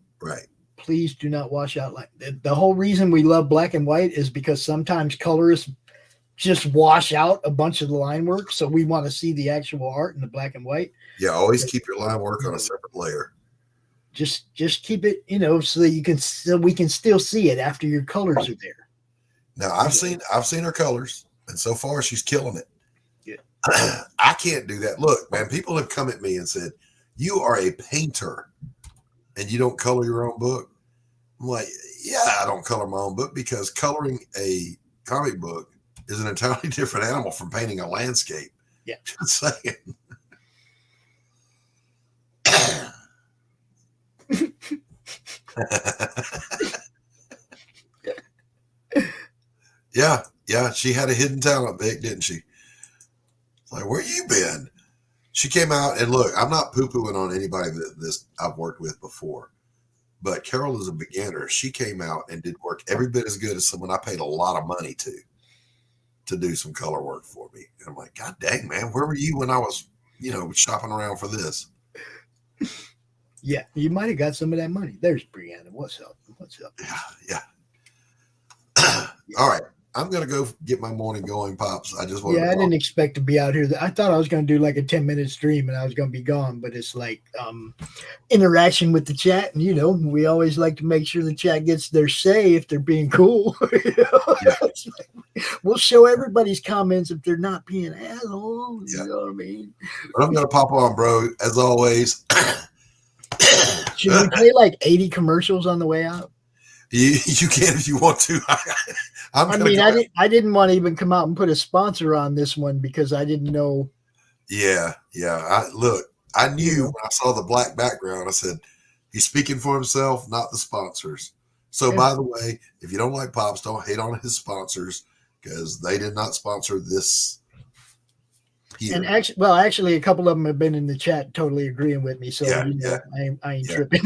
please do not wash out. Like the whole reason we love black and white is because sometimes colorists just wash out a bunch of the line work. So we want to see the actual art in the black and white. Yeah, always keep your line work on a separate layer. Just keep it, so that we can still see it after your colors are there. Now I've seen her colors, and so far she's killing it. Yeah. I can't do that. Look, man, people have come at me and said, "You are a painter and you don't color your own book." I'm like, yeah, I don't color my own book because coloring a comic book is an entirely different animal from painting a landscape. Yeah. Just saying. Yeah. She had a hidden talent, Vic, didn't she? Like, where you been? She came out and look, I'm not poo-pooing on anybody that I've worked with before, but Carol is a beginner. She came out and did work every bit as good as someone I paid a lot of money to do some color work for me. And I'm like, God dang, man, where were you when I was, shopping around for this? Yeah, you might have got some of that money. There's Brianna. What's up? Yeah. All right. I'm going to go get my morning going, Pops. I didn't expect to be out here. I thought I was going to do like a 10-minute stream and I was going to be gone, but it's like interaction with the chat. And, we always like to make sure the chat gets their say if they're being cool. We'll show everybody's comments if they're not being assholes. Yeah. You know what I mean? But I'm going to pop on, bro, as always. Should we play like 80 commercials on the way out? You can if you want to. I didn't want to even come out and put a sponsor on this one because I didn't know. Yeah. I knew when I saw the black background, I said, he's speaking for himself, not the sponsors. So, by the way, if you don't like Pops, don't hate on his sponsors because they did not sponsor this. Here. And actually, a couple of them have been in the chat totally agreeing with me. So I ain't tripping.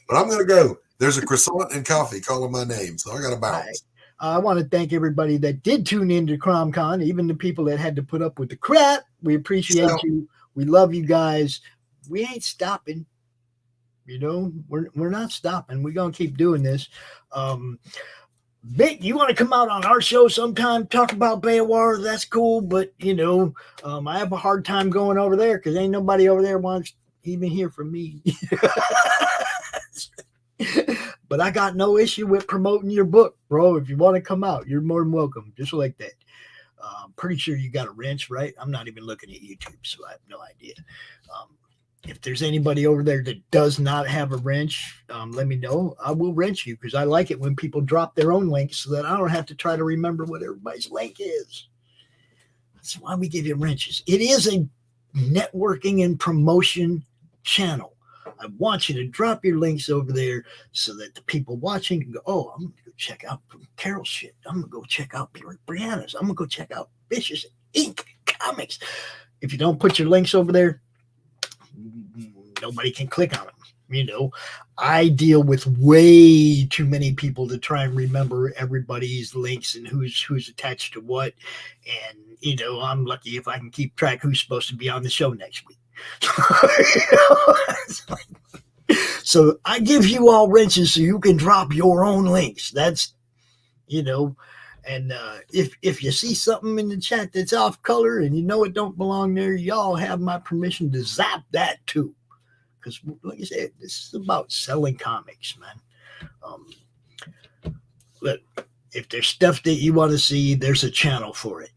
But I'm going to go. There's a croissant and coffee calling my name, so I got to bounce. Right. I want to thank everybody that did tune in to CromCon, even the people that had to put up with the crap. We appreciate you. We love you guys. We ain't stopping. We're not stopping. We're going to keep doing this. Vic, you want to come out on our show sometime, talk about Beowar? That's cool, but I have a hard time going over there because ain't nobody over there wants to even hear from me. But I got no issue with promoting your book, bro. If you want to come out, you're more than welcome, just like that. I'm pretty sure you got a wrench, right? I'm not even looking at YouTube, so I have no idea. If there's anybody over there that does not have a wrench, let me know. I will wrench you because I like it when people drop their own links so that I don't have to try to remember what everybody's link is. That's why we give you wrenches. It is a networking and promotion channel. I want you to drop your links over there so that the people watching can go, oh, I'm going to go check out Carol's shit. I'm going to go check out Brianna's. I'm going to go check out Vicious Inc. Comics. If you don't put your links over there, nobody can click on them. I deal with way too many people to try and remember everybody's links and who's attached to what. And, I'm lucky if I can keep track who's supposed to be on the show next week. So I give you all wrenches so you can drop your own links. That's, and if you see something in the chat that's off color and it don't belong there, y'all have my permission to zap that too. Because, like I said, this is about selling comics, man. Look, if there's stuff that you want to see, there's a channel for it,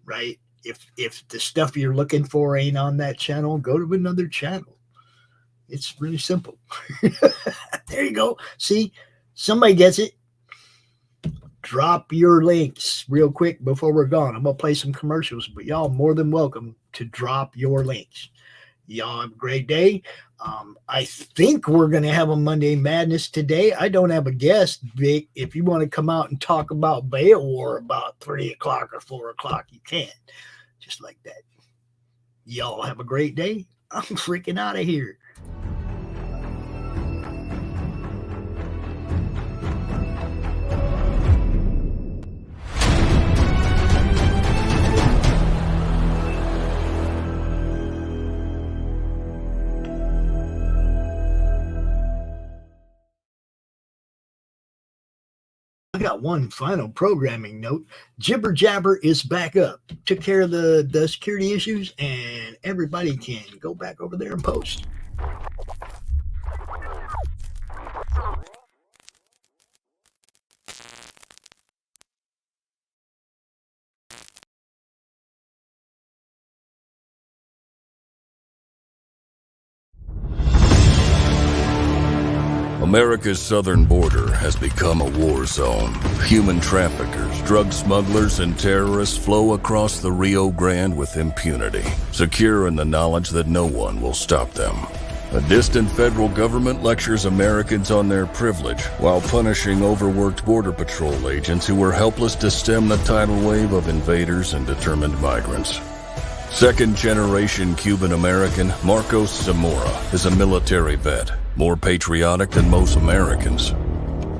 right? If the stuff you're looking for ain't on that channel, go to another channel. It's really simple. There you go. See, somebody gets it. Drop your links real quick before we're gone. I'm going to play some commercials, but y'all more than welcome to drop your links. Y'all have a great day. I think we're going to have a Monday Madness today. I don't have a guest, Vic. If you want to come out and talk about Beowar about 3 o'clock or 4 o'clock, you can. Just like that. Y'all have a great day. I'm freaking out of here. got one final programming note. Jibber Jabber is back up. Took care of the security issues, and everybody can go back over there and post. America's southern border has become a war zone. Human traffickers, drug smugglers, and terrorists flow across the Rio Grande with impunity, secure in the knowledge that no one will stop them. A distant federal government lectures Americans on their privilege while punishing overworked Border Patrol agents who were helpless to stem the tidal wave of invaders and determined migrants. Second-generation Cuban-American Marcos Zamora is a military vet, more patriotic than most Americans.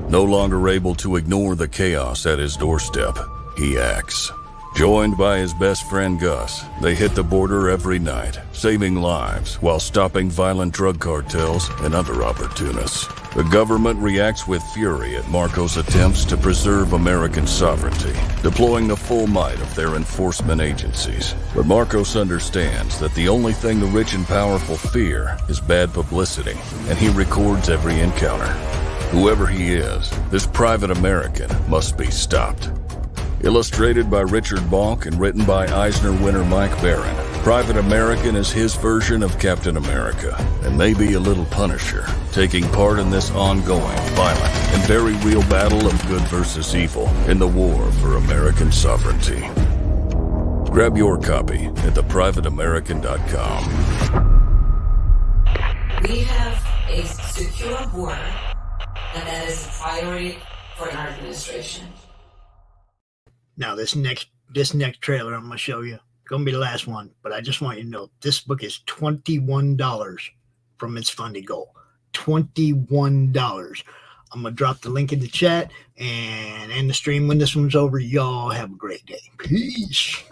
No longer able to ignore the chaos at his doorstep, he acts. Joined by his best friend Gus, they hit the border every night, saving lives while stopping violent drug cartels and other opportunists. The government reacts with fury at Marcos' attempts to preserve American sovereignty, deploying the full might of their enforcement agencies. But Marcos understands that the only thing the rich and powerful fear is bad publicity, and he records every encounter. Whoever he is, this private American must be stopped. Illustrated by Richard Bonk and written by Eisner winner Mike Barron, Private American is his version of Captain America, and maybe a little Punisher, taking part in this ongoing, violent, and very real battle of good versus evil in the war for American sovereignty. Grab your copy at theprivateamerican.com. We have a secure border, and that is a priority for our administration. Now, this next trailer I'm going to show you, going to be the last one, but I just want you to know this book is $21 from its funding goal. $21. I'm going to drop the link in the chat and end the stream when this one's over. Y'all have a great day. Peace.